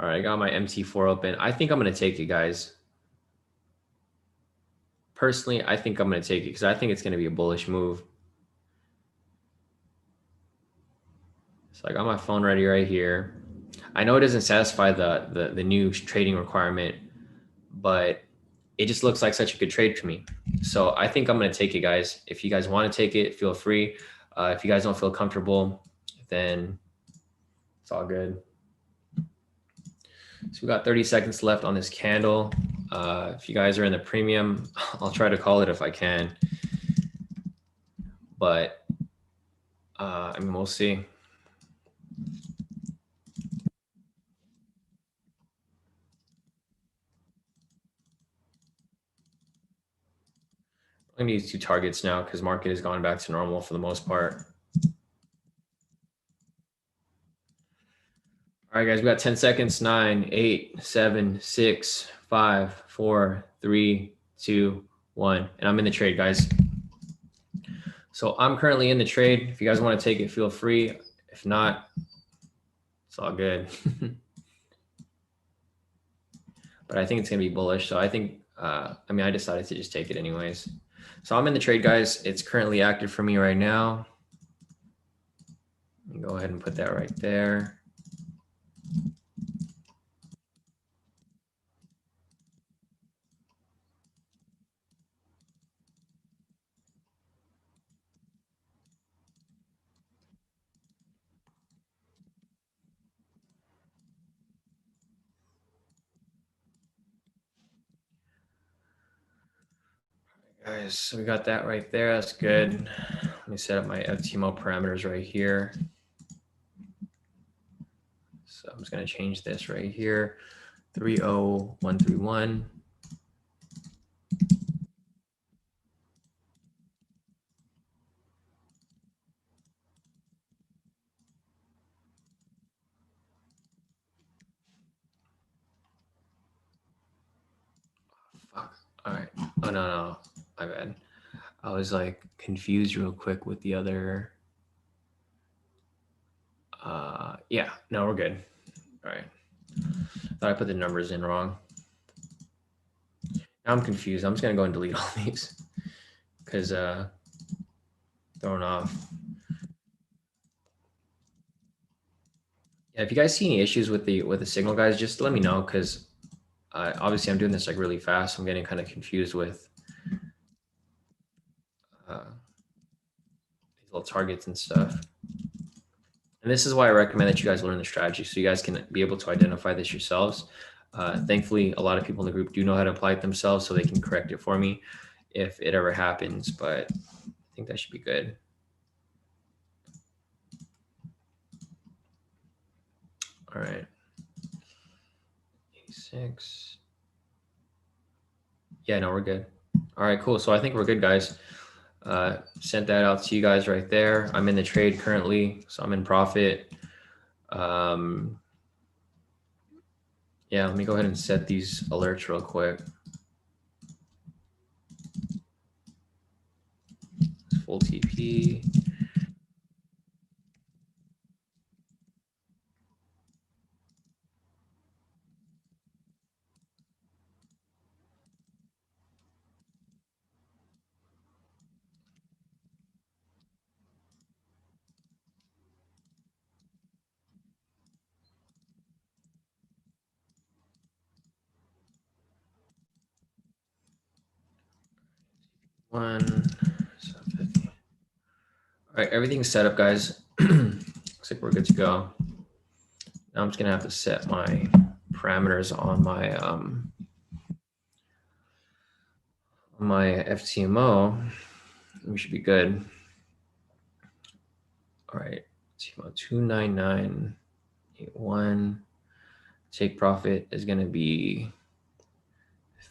All right, I got my MT4 open. I think I'm going to take it, guys. Personally, I think I'm going to take it because I think it's going to be a bullish move. So I got my phone ready right here. I know it doesn't satisfy the new trading requirement, but it just looks like such a good trade to me. So I think I'm going to take it, guys. If you guys want to take it, feel free. If you guys don't feel comfortable, then it's all good. So we got 30 seconds left on this candle. If you guys are in the premium, I'll try to call it if I can. But I mean, we'll see. I'm going to use 2 targets now because market has gone back to normal for the most part. All right, guys, we got 10 seconds. 9, 8, 7, 6, 5, 4, 3, 2, 1. And I'm in the trade, guys. So I'm currently in the trade. If you guys want to take it, feel free. If not, it's all good. but I think it's going to be bullish. So I think, I mean, I decided to just take it anyways. So I'm in the trade, guys. It's currently active for me right now. Go ahead and put that right there. Guys, so we got that right there. That's good. Let me set up my FTMO parameters right here. So I'm just going to change this right here. 30131. Fuck. All right. Oh, no. My bad. I was like confused real quick with the other. Yeah, no, we're good. All right. Thought I put the numbers in wrong. Now I'm confused. I'm just going to go and delete all these because thrown off. Yeah, if you guys see any issues with the signal, guys, just let me know because obviously I'm doing this like really fast. I'm getting kind of confused with these little targets and stuff. And this is why I recommend that you guys learn the strategy so you guys can be able to identify this yourselves. Thankfully, a lot of people in the group do know how to apply it themselves, so they can correct it for me if it ever happens, but I think that should be good. All right. 86. Yeah, no, we're good. All right, cool. So I think we're good, guys. Sent that out to you guys right there. I'm in the trade currently, so I'm in profit. Yeah, let me go ahead and set these alerts real quick. Full TP. One. All right, everything's set up, guys. Looks like we're good to go. Now I'm just gonna have to set my parameters on my FTMO. We should be good. All right, FTMO 29981. Take profit is gonna be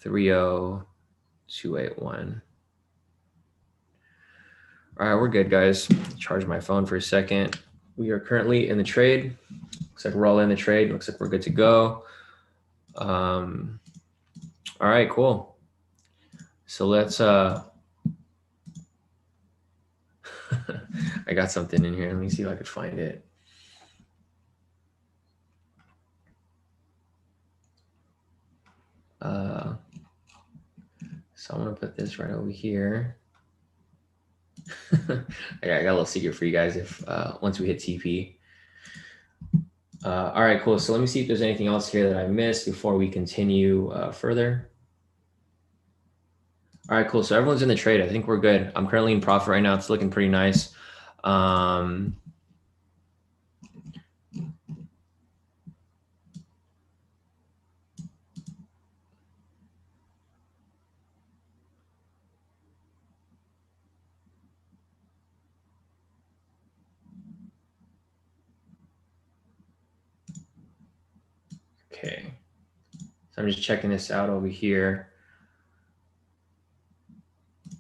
30281. All right, we're good, guys. Charge my phone for a second. We are currently in the trade. Looks like we're all in the trade. Looks like we're good to go. All right, cool. So let's I got something in here. Let me see if I could find it. So I'm gonna put this right over here. I got a little secret for you guys if once we hit TP. All right, cool. So let me see if there's anything else here that I missed before we continue further. All right, cool. So everyone's in the trade. I think we're good. I'm currently in profit right now. It's looking pretty nice. Okay. So I'm just checking this out over here.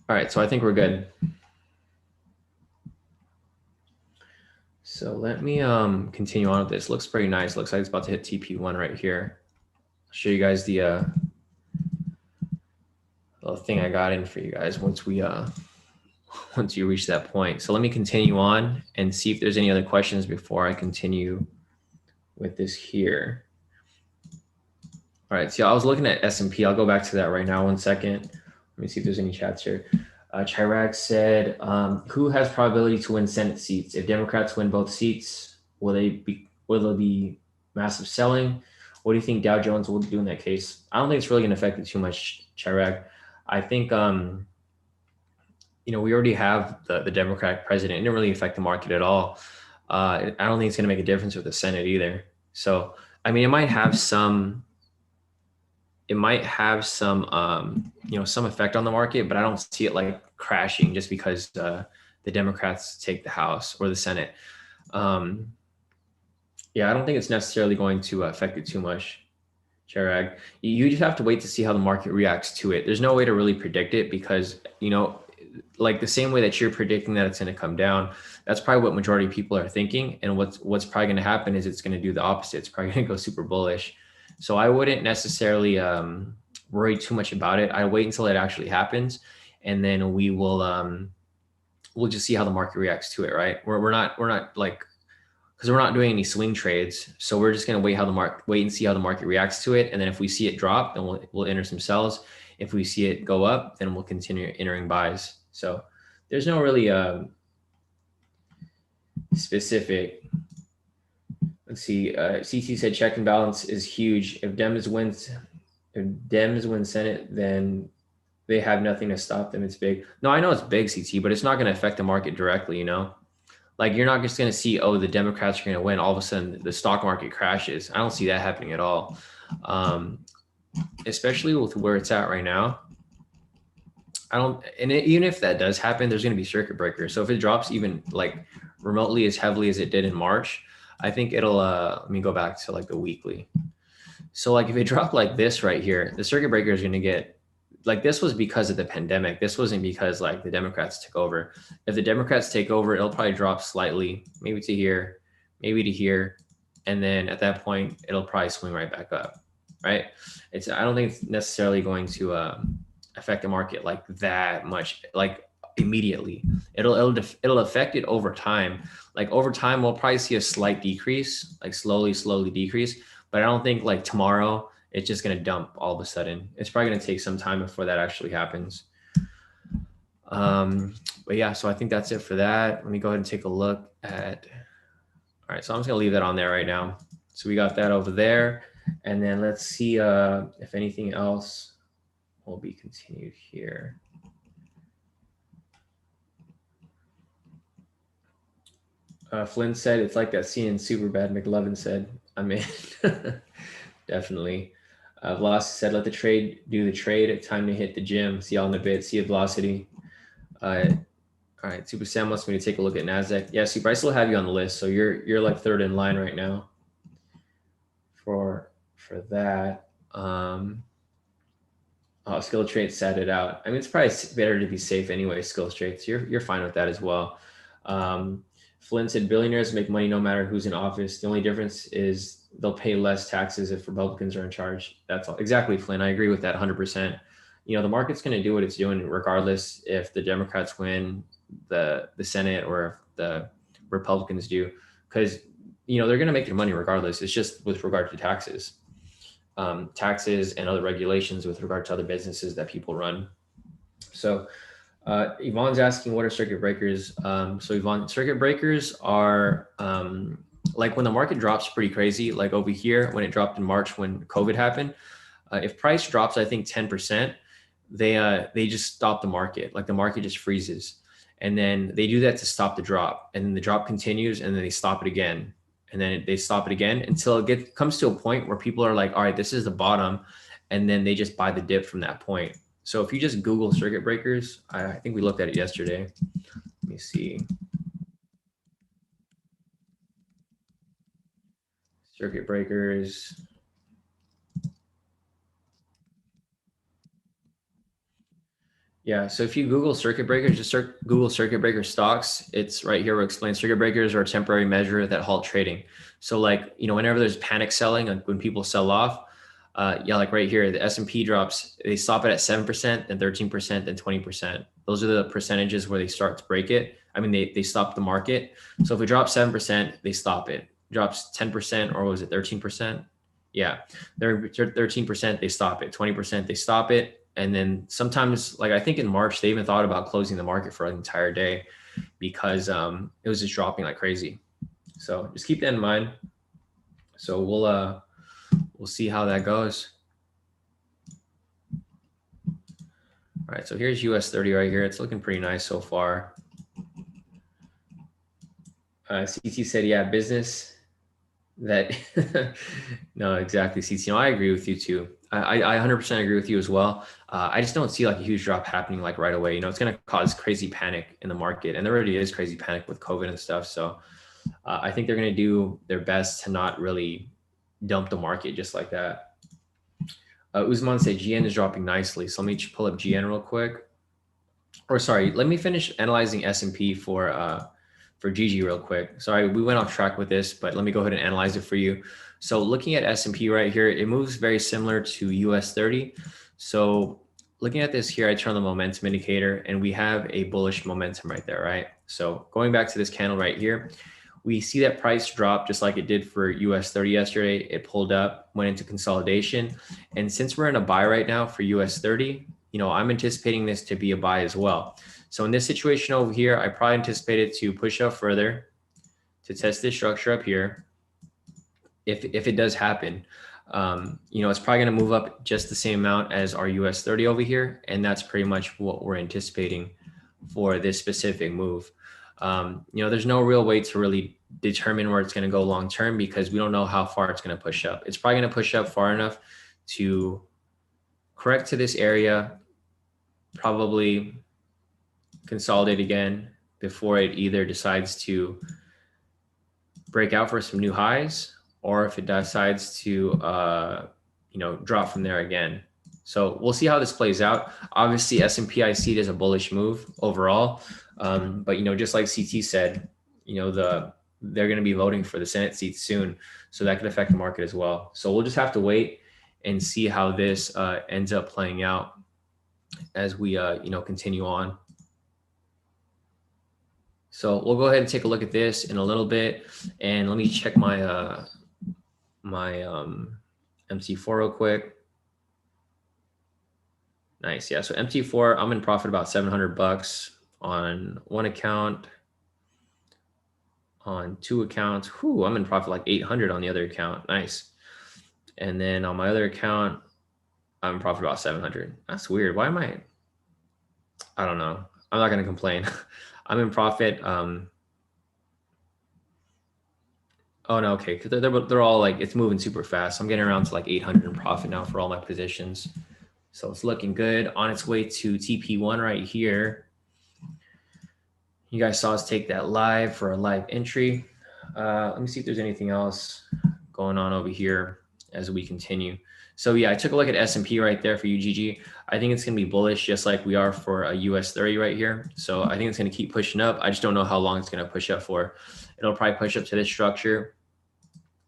All right, so I think we're good. So let me continue on with this. Looks pretty nice. Looks like it's about to hit TP1 right here. I'll show you guys the little thing I got in for you guys once we once you reach that point. So let me continue on and see if there's any other questions before I continue with this here. All right, so I was looking at S&P. I'll go back to that right now. 1 second. Let me see if there's any chats here. Chirac said, "Who has probability to win Senate seats? If Democrats win both seats, will there be massive selling? What do you think Dow Jones will do in that case?" I don't think it's really going to affect it too much, Chirac. I think we already have the Democratic president. It didn't really affect the market at all. I don't think it's going to make a difference with the Senate either. So, I mean, it might have some some effect on the market, but I don't see it like crashing just because the Democrats take the House or the Senate. Yeah, I don't think it's necessarily going to affect it too much, Chirag. You just have to wait to see how the market reacts to it. There's no way to really predict it because, like the same way that you're predicting that it's going to come down, that's probably what majority of people are thinking. And what's probably going to happen is it's going to do the opposite. It's probably going to go super bullish. So I wouldn't necessarily worry too much about it. I wait until it actually happens, and then we'll just see how the market reacts to it. Right? We're not like, because we're not doing any swing trades, so we're just going to wait and see how the market reacts to it, and then if we see it drop, then we'll enter some sells. If we see it go up, then we'll continue entering buys. So there's no really specific. Let's see. CT said check and balance is huge. If Dems win Senate, then they have nothing to stop them. It's big. No, I know it's big, CT, but it's not going to affect the market directly. Like you're not just going to see, oh, the Democrats are going to win. All of a sudden, the stock market crashes. I don't see that happening at all, especially with where it's at right now. Even if that does happen, there's going to be circuit breakers. So if it drops even like remotely as heavily as it did in March, I think it'll, let me go back to like the weekly. So like if it dropped like this right here, the circuit breaker is going to get, like this was because of the pandemic. This wasn't because like the Democrats took over. If the Democrats take over, it'll probably drop slightly, maybe to here, maybe to here. And then at that point, it'll probably swing right back up, right? I don't think it's necessarily going to affect the market like that much, like immediately. It'll affect it over time. Like over time, we'll probably see a slight decrease, like slowly decrease. But I don't think like tomorrow, it's just going to dump all of a sudden. It's probably going to take some time before that actually happens. But yeah, so I think that's it for that. Let me go ahead and take a look at, all right, so I'm just going to leave that on there right now. So we got that over there. And then let's see if anything else will be continued here. Flynn said, it's like that scene in Superbad. McLovin said, I mean, definitely. Velocity said, let the trade do the trade. Time to hit the gym. See y'all in a bit. See you, Velocity. All right. Super Sam wants me to take a look at NASDAQ. Yeah, Super, I still have you on the list. So you're like third in line right now for that. Skill Trade sat it out. I mean, it's probably better to be safe anyway, Skill Trades. You're fine with that as well. Flynn said, billionaires make money no matter who's in office. The only difference is they'll pay less taxes if Republicans are in charge. That's all. Exactly, Flynn. I agree with that 100%. The market's going to do what it's doing regardless if the Democrats win the Senate or if the Republicans do, because, they're going to make their money regardless. It's just with regard to taxes. Taxes and other regulations with regard to other businesses that people run. So Yvonne's asking, what are circuit breakers? So Yvonne, circuit breakers are like when the market drops pretty crazy, like over here, when it dropped in March, when COVID happened, if price drops, I think 10%, they just stop the market. Like the market just freezes. And then they do that to stop the drop. And then the drop continues and then they stop it again. And then they stop it again until it comes to a point where people are like, all right, this is the bottom. And then they just buy the dip from that point. So if you just Google circuit breakers, I think we looked at it yesterday. Let me see. Circuit breakers. Yeah, so if you Google circuit breakers, just Google circuit breaker stocks. It's right here. We'll explain circuit breakers are a temporary measure that halt trading. So like, whenever there's panic selling, like when people sell off, like right here, the S&P drops, they stop it at 7%, then 13%, then 20%. Those are the percentages where they start to break it. I mean, they stop the market. So if it drops 7%, they stop it. Drops 10%, or was it 13%? Yeah, they're 13%, they stop it. 20%, they stop it. And then sometimes, like I think in March, they even thought about closing the market for an entire day because it was just dropping like crazy. So just keep that in mind. So we'll see how that goes. All right, so here's US 30 right here. It's looking pretty nice so far. CT said, yeah, business that no, exactly, CT. No, I agree with you too. I 100% agree with you as well. I just don't see like a huge drop happening like right away. You know, it's going to cause crazy panic in the market, and there already is crazy panic with COVID and stuff. So I think they're going to do their best to not really dump the market just like that. Usman said GN is dropping nicely. So let me pull up GN real quick. Or sorry, let me finish analyzing S&P for GG real quick. Sorry, we went off track with this, but let me go ahead and analyze it for you. So looking at S&P right here, it moves very similar to US 30. So looking at this here, I turn on the momentum indicator and we have a bullish momentum right there, right? So going back to this candle right here, we see that price drop just like it did for US 30 yesterday. It pulled up, went into consolidation. And since we're in a buy right now for US 30, you know, I'm anticipating this to be a buy as well. So in this situation over here, I probably anticipated to push up further to test this structure up here. If it does happen, you know, it's probably going to move up just the same amount as our US 30 over here. And that's pretty much what we're anticipating for this specific move. You know, there's no real way to really determine where it's going to go long term because we don't know how far it's going to push up. It's probably going to push up far enough to correct to this area, probably consolidate again before it either decides to break out for some new highs or if it decides to you know, drop from there again. So we'll see how this plays out. Obviously S&P, I see it as a bullish move overall, but you know, just like CT said, you know, they're going to be voting for the Senate seats soon, so that could affect the market as well. So we'll just have to wait and see how this ends up playing out as we you know, continue on. So we'll go ahead and take a look at this in a little bit, and let me check my MT4 real quick. Nice, yeah. So MT4, I'm in profit about $700 on one account. On two accounts, whoo, I'm in profit like 800 on the other account. Nice. And then on my other account, I'm in profit about 700. That's weird. Why am I don't know. I'm not going to complain. I'm in profit. Oh no, okay. Cause they're all like, it's moving super fast. I'm getting around to like 800 in profit now for all my positions. So it's looking good, on its way to TP1 right here. You guys saw us take that live for a live entry. Let me see if there's anything else going on over here as we continue. So yeah, I took a look at S&P right there for UGG. I think it's going to be bullish just like we are for a US 30 right here. So I think it's going to keep pushing up. I just don't know how long it's going to push up for. It'll probably push up to this structure,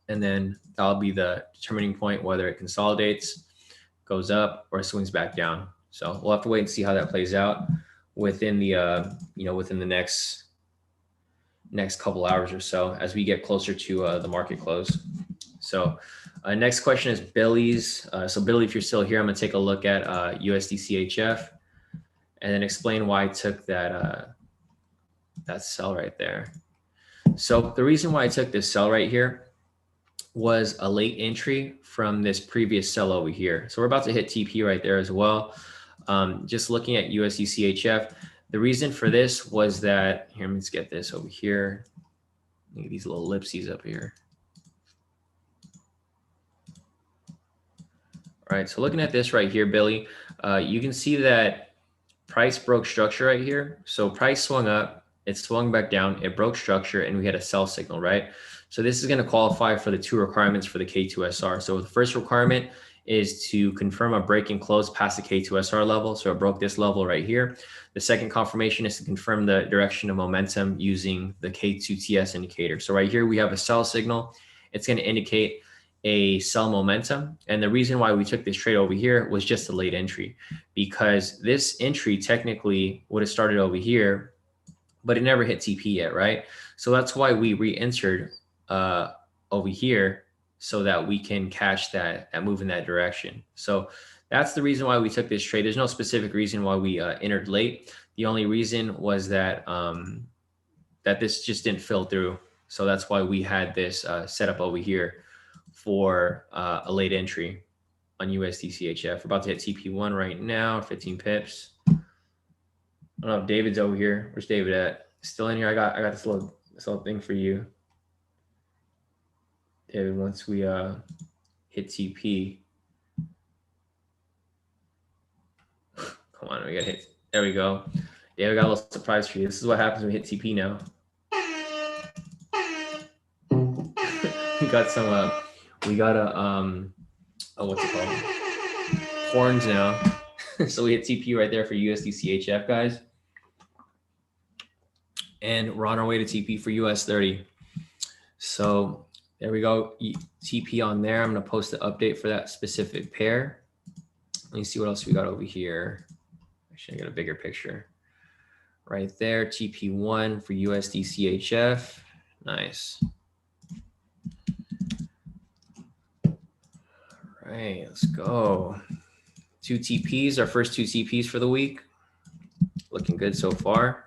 and then that'll be the determining point whether it consolidates, goes up, or swings back down. So we'll have to wait and see how that plays out within the you know, within the next couple hours or so as we get closer to the market close. So next question is Billy's. So Billy, if you're still here, I'm gonna take a look at USD/CHF and then explain why I took that that sell right there. So the reason why I took this sell right here was a late entry from this previous sell over here. So we're about to hit TP right there as well. Just looking at USD/CHF, the reason for this was that, here, let's get this over here. Look at these little ellipses up here. All right, so looking at this right here, Billy, you can see that price broke structure right here. So price swung up, it swung back down, it broke structure, and we had a sell signal, right? So this is going to qualify for the two requirements for the K2SR. So the first requirement is to confirm a break and close past the K2SR level. So it broke this level right here. The second confirmation is to confirm the direction of momentum using the K2TS indicator. So right here we have a sell signal. It's going to indicate a sell momentum. And the reason why we took this trade over here was just a late entry, because this entry technically would have started over here, but it never hit TP yet, right? So that's why we re-entered over here so that we can catch that move in that direction. So that's the reason why we took this trade. There's no specific reason why we entered late. The only reason was that that this just didn't fill through. So that's why we had this set up over here for a late entry on USDCHF. We're about to hit TP1 right now, 15 pips. I don't know if David's over here. Where's David at? Still in here? I got this little thing for you, David. Once we hit TP, come on, we got hit. There we go. David, got a little surprise for you. This is what happens when we hit TP now. We got some. We got a what's it called? Horns now. So we hit TP right there for USDCHF, guys. And we're on our way to TP for US30. So there we go. TP on there. I'm going to post the update for that specific pair. Let me see what else we got over here. Actually, I got a bigger picture. Right there, TP1 for USDCHF. Nice. All right, let's go. 2 TPs, our first 2 TPs for the week. Looking good so far.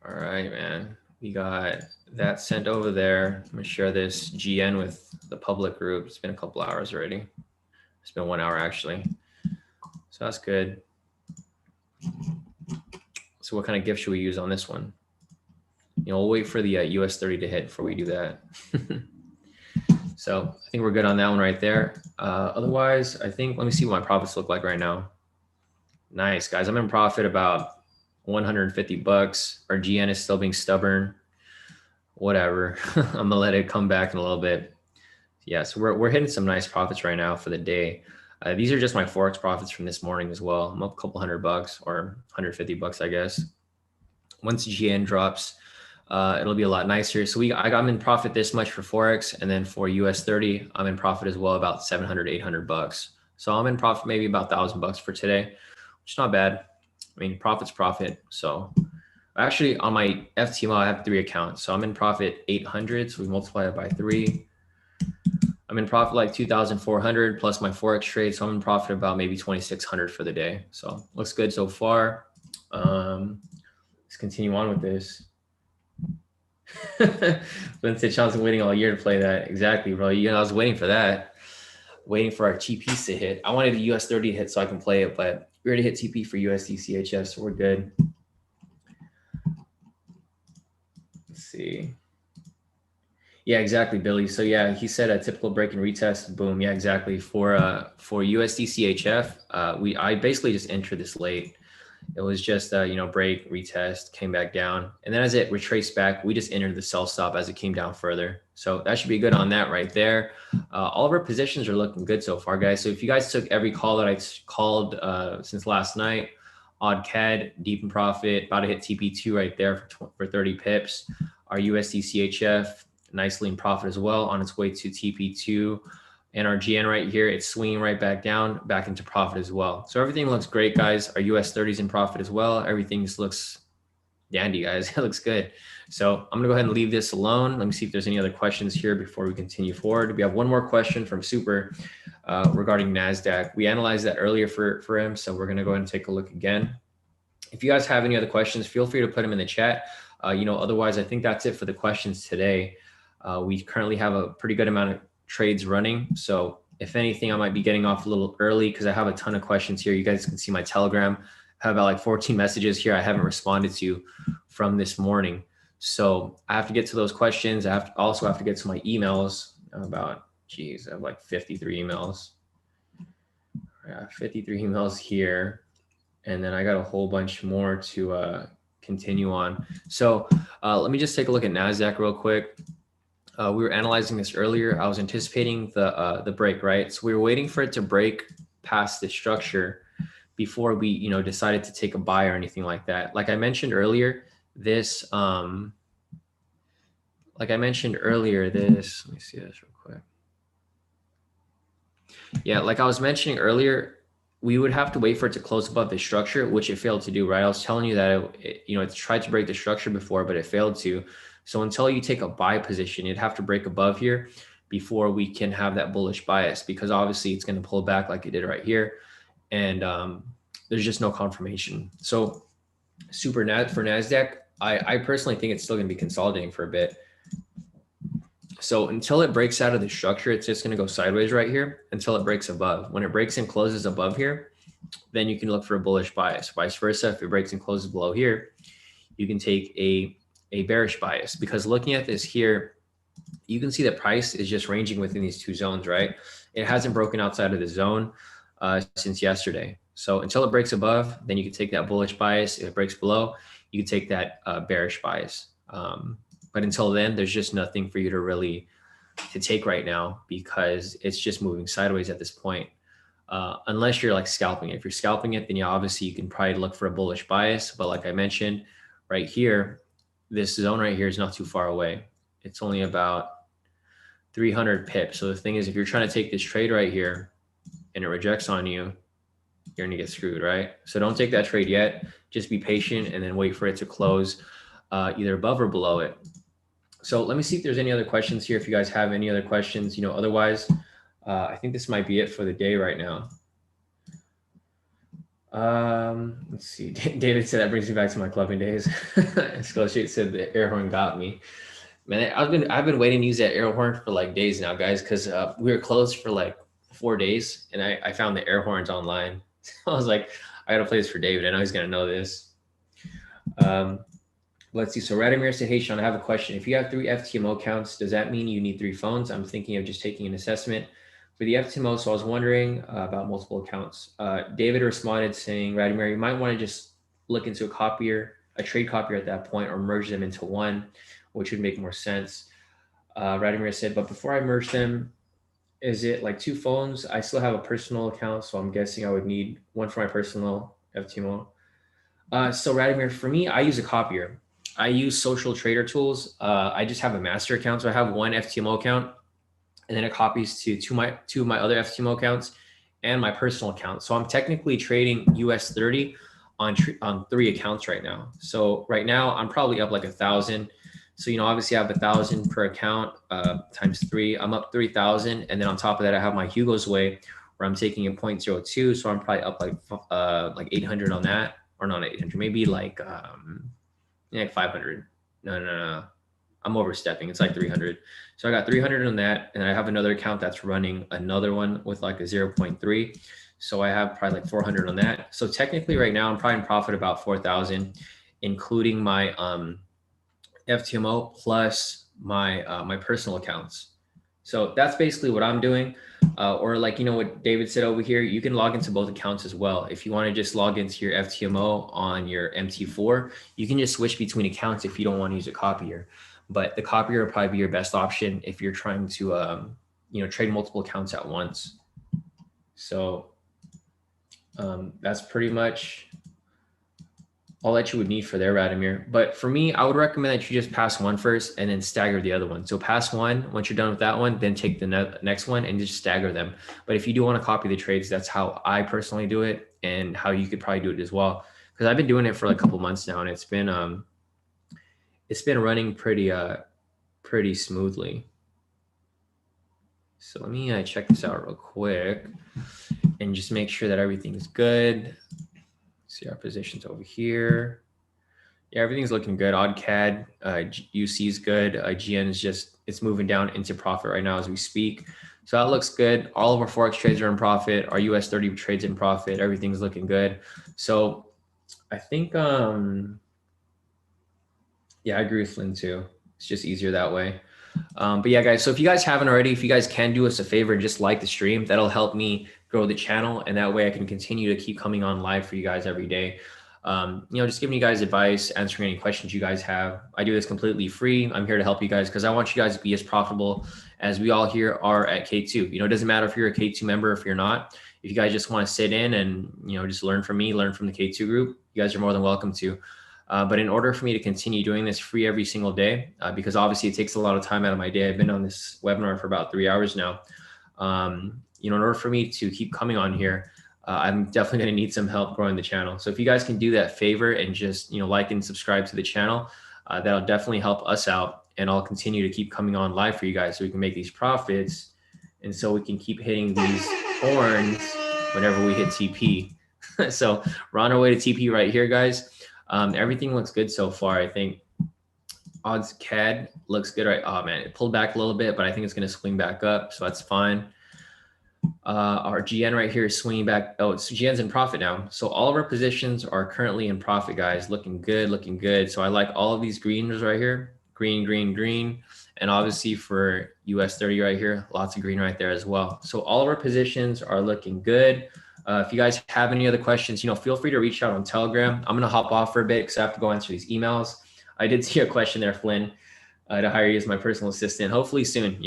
All right, man. We got that sent over there. I'm gonna share this GN with the public group. It's been a couple hours already. It's been 1 hour actually. So that's good. So what kind of gift should we use on this one? You know, we'll wait for the US30 to hit before we do that. So I think we're good on that one right there. Otherwise, I think, let me see what my profits look like right now. Nice, guys. I'm in profit about 150 bucks. Our GN is still being stubborn. Whatever. I'm gonna let it come back in a little bit. Yeah, so we're hitting some nice profits right now for the day. These are just my Forex profits from this morning as well. I'm up a couple $100 or 150 bucks, I guess. Once GN drops, it'll be a lot nicer. So I'm in profit this much for Forex, and then for US30, I'm in profit as well, about 700, 800 bucks. So I'm in profit maybe about 1,000 bucks for today, which is not bad. I mean, profit's profit. So actually on my FTMO, I have 3 accounts. So I'm in profit 800. So we multiply it by 3. I'm in profit like 2,400 plus my Forex trade. So I'm in profit about maybe 2,600 for the day. So looks good so far. Let's continue on with this. Vintage Shawn's been waiting all year to play that. Exactly, bro. You know, I was waiting for that. Waiting for our TPs to hit. I wanted the US30 to hit so I can play it, but we already hit TP for USDCHF, so we're good. Let's see. Yeah, exactly, Billy. So yeah, he said a typical break and retest. Boom. Yeah, exactly. For USDCHF, I basically just entered this late. It was just you know, break, retest, came back down, and then as it retraced back, we just entered the sell stop as it came down further. So that should be good on that right there. All of our positions are looking good so far, guys. So if you guys took every call that I called since last night, odd CAD, deep in profit, about to hit TP2 right there for 30 pips. Our USDCHF nicely in profit as well, on its way to TP2. And our GN right here, it's swinging right back down, back into profit as well. So everything looks great, guys. Our US30 is in profit as well. Everything just looks dandy, guys. It looks good. So I'm gonna go ahead and leave this alone. Let me see if there's any other questions here before we continue forward. We have one more question from Super regarding NASDAQ. We analyzed that earlier for him, so we're gonna go ahead and take a look again. If you guys have any other questions, feel free to put them in the chat. You know, otherwise, I think that's it for the questions today. We currently have a pretty good amount of trades running. So if anything, I might be getting off a little early because I have a ton of questions here. You guys can see my Telegram. I have about like 14 messages here I haven't responded to from this morning. So I have to get to those questions. I also have to get to my emails about, geez, I have like 53 emails. I have 53 emails here. And then I got a whole bunch more to continue on. So let me just take a look at NASDAQ real quick. We were analyzing this earlier. I was anticipating the break, right? So we were waiting for it to break past the structure before we, you know, decided to take a buy or anything like that. Like I mentioned earlier, this, let me see this real quick. Yeah, like I was mentioning earlier, we would have to wait for it to close above the structure, which it failed to do, right? I was telling you that it tried to break the structure before, but it failed to. So until you take a buy position, you'd have to break above here before we can have that bullish bias, because obviously it's going to pull back like it did right here. And there's just no confirmation. So for NASDAQ, I personally think it's still going to be consolidating for a bit. So until it breaks out of the structure, it's just going to go sideways right here until it breaks above. When it breaks and closes above here, then you can look for a bullish bias. Vice versa, if it breaks and closes below here, you can take a bearish bias, because looking at this here, you can see that price is just ranging within these two zones, right? It hasn't broken outside of the zone since yesterday. So until it breaks above, then you can take that bullish bias. If it breaks below, you can take that bearish bias. But until then, there's just nothing for you to take right now, because it's just moving sideways at this point. Unless you're like scalping it. If you're scalping it, then obviously you can probably look for a bullish bias. But like I mentioned right here, this zone right here is not too far away. It's only about 300 pips. So the thing is, if you're trying to take this trade right here and it rejects on you, you're going to get screwed, right? So don't take that trade yet. Just be patient and then wait for it to close either above or below it. So let me see if there's any other questions here. If you guys have any other questions, otherwise, I think this might be it for the day right now. Let's see. David said that brings me back to my clubbing days. Skullshake said the air horn got me. Man, I've been waiting to use that air horn for like days now, guys, because we were closed for like 4 days, and I found the air horns online. So I was like, I gotta play this for David. I know he's gonna know this. Let's see. So Radimir said, hey, Shawn, I have a question. If you have 3 FTMO accounts, does that mean you need 3 phones? I'm thinking of just taking an assessment for the FTMO. So I was wondering about multiple accounts. David responded saying, Radimir, you might want to just look into a trade copier at that point, or merge them into one, which would make more sense. Radimir said, but before I merge them, is it like 2 phones? I still have a personal account, so I'm guessing I would need one for my personal FTMO. So Radimir, for me, I use a copier. I use Social Trader Tools. I just have a master account. So I have one FTMO account, and then it copies to two of my other FTMO accounts and my personal account. So I'm technically trading US 30 on 3 accounts right now. So right now I'm probably up like 1,000. So, obviously I have 1,000 per account times 3. I'm up 3,000. And then on top of that, I have my Hugo's Way where I'm taking a 0.02. So I'm probably up like 800 on that, or not 800, maybe like 500. No. I'm overstepping. It's like 300. So I got 300 on that. And I have another account that's running another one with like a 0.3. So I have probably like 400 on that. So technically right now I'm probably in profit about 4,000, including my FTMO plus my my personal accounts. So that's basically what I'm doing. Or like, what David said over here, you can log into both accounts as well. If you want to just log into your FTMO on your MT4, you can just switch between accounts if you don't want to use a copier. But the copier will probably be your best option if you're trying to, trade multiple accounts at once. So that's pretty much all that you would need for there, Radimir. But for me, I would recommend that you just pass one first and then stagger the other one. So pass one. Once you're done with that one, then take the next one and just stagger them. But if you do want to copy the trades, that's how I personally do it, and how you could probably do it as well. Because I've been doing it for like a couple months now, and it's been running pretty smoothly. So let me check this out real quick and just make sure that everything's good. See our positions over here. Yeah, everything's looking good. OddCAD, UC is good. GN is it's moving down into profit right now as we speak. So that looks good. All of our Forex trades are in profit. Our US 30 trades in profit. Everything's looking good. So I think, yeah, I agree with Flynn too. It's just easier that way. But yeah, guys, so if you guys haven't already, if you guys can do us a favor and just like the stream, that'll help me grow the channel. And that way I can continue to keep coming on live for you guys every day. Just giving you guys advice, answering any questions you guys have. I do this completely free. I'm here to help you guys because I want you guys to be as profitable as we all here are at K2. It doesn't matter if you're a K2 member, if you're not. If you guys just want to sit in and, just learn from me, learn from the K2 group, you guys are more than welcome to. But in order for me to continue doing this free every single day, because obviously it takes a lot of time out of my day. I've been on this webinar for about 3 hours now. In order for me to keep coming on here, I'm definitely going to need some help growing the channel. So if you guys can do that favor and just, like and subscribe to the channel, that'll definitely help us out. And I'll continue to keep coming on live for you guys so we can make these profits. And so we can keep hitting these horns whenever we hit TP. So we're on our way to TP right here, guys. Everything looks good so far. I think odds CAD looks good, right? Oh man, it pulled back a little bit, but I think it's going to swing back up. So that's fine. Our GN right here is swinging back. Oh, it's GN's in profit now. So all of our positions are currently in profit, guys. Looking good, looking good. So I like all of these greens right here. Green, green, green. And obviously for US 30 right here, lots of green right there as well. So all of our positions are looking good. If you guys have any other questions, feel free to reach out on Telegram. I'm going to hop off for a bit because I have to go answer these emails. I did see a question there, Flynn, to hire you as my personal assistant. Hopefully soon,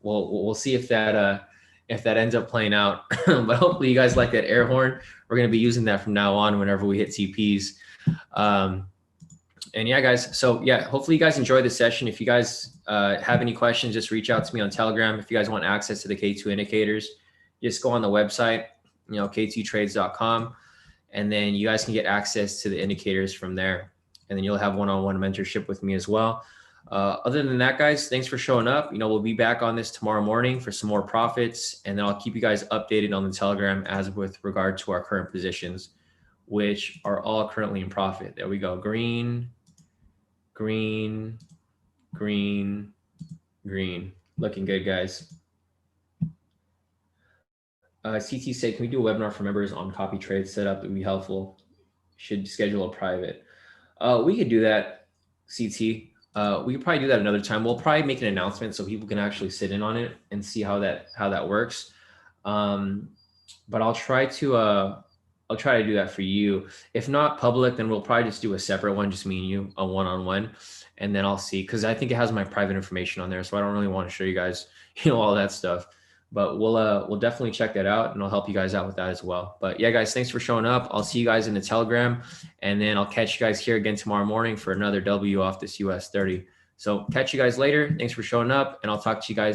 we'll see if that ends up playing out. But hopefully you guys like that air horn. We're going to be using that from now on whenever we hit TPs. And yeah, guys. So yeah, hopefully you guys enjoyed this session. If you guys have any questions, just reach out to me on Telegram. If you guys want access to the K2 indicators, just go on the website, k2trades.com. And then you guys can get access to the indicators from there. And then you'll have one-on-one mentorship with me as well. Other than that, guys, thanks for showing up. We'll be back on this tomorrow morning for some more profits, and then I'll keep you guys updated on the Telegram as with regard to our current positions, which are all currently in profit. There we go. Green, green, green, green. Looking good, guys. CT said, can we do a webinar for members on copy trade setup? It would be helpful. Should schedule a private. We could do that, CT. We could probably do that another time. We'll probably make an announcement so people can actually sit in on it and see how that works. But I'll try to do that for you. If not public, then we'll probably just do a separate one, just me and you, a one-on-one, and then I'll see, because I think it has my private information on there, so I don't really want to show you guys, all that stuff. But we'll definitely check that out, and I'll help you guys out with that as well. But yeah, guys, thanks for showing up. I'll see you guys in the Telegram, and then I'll catch you guys here again tomorrow morning for another W off this US 30. So catch you guys later. Thanks for showing up, and I'll talk to you guys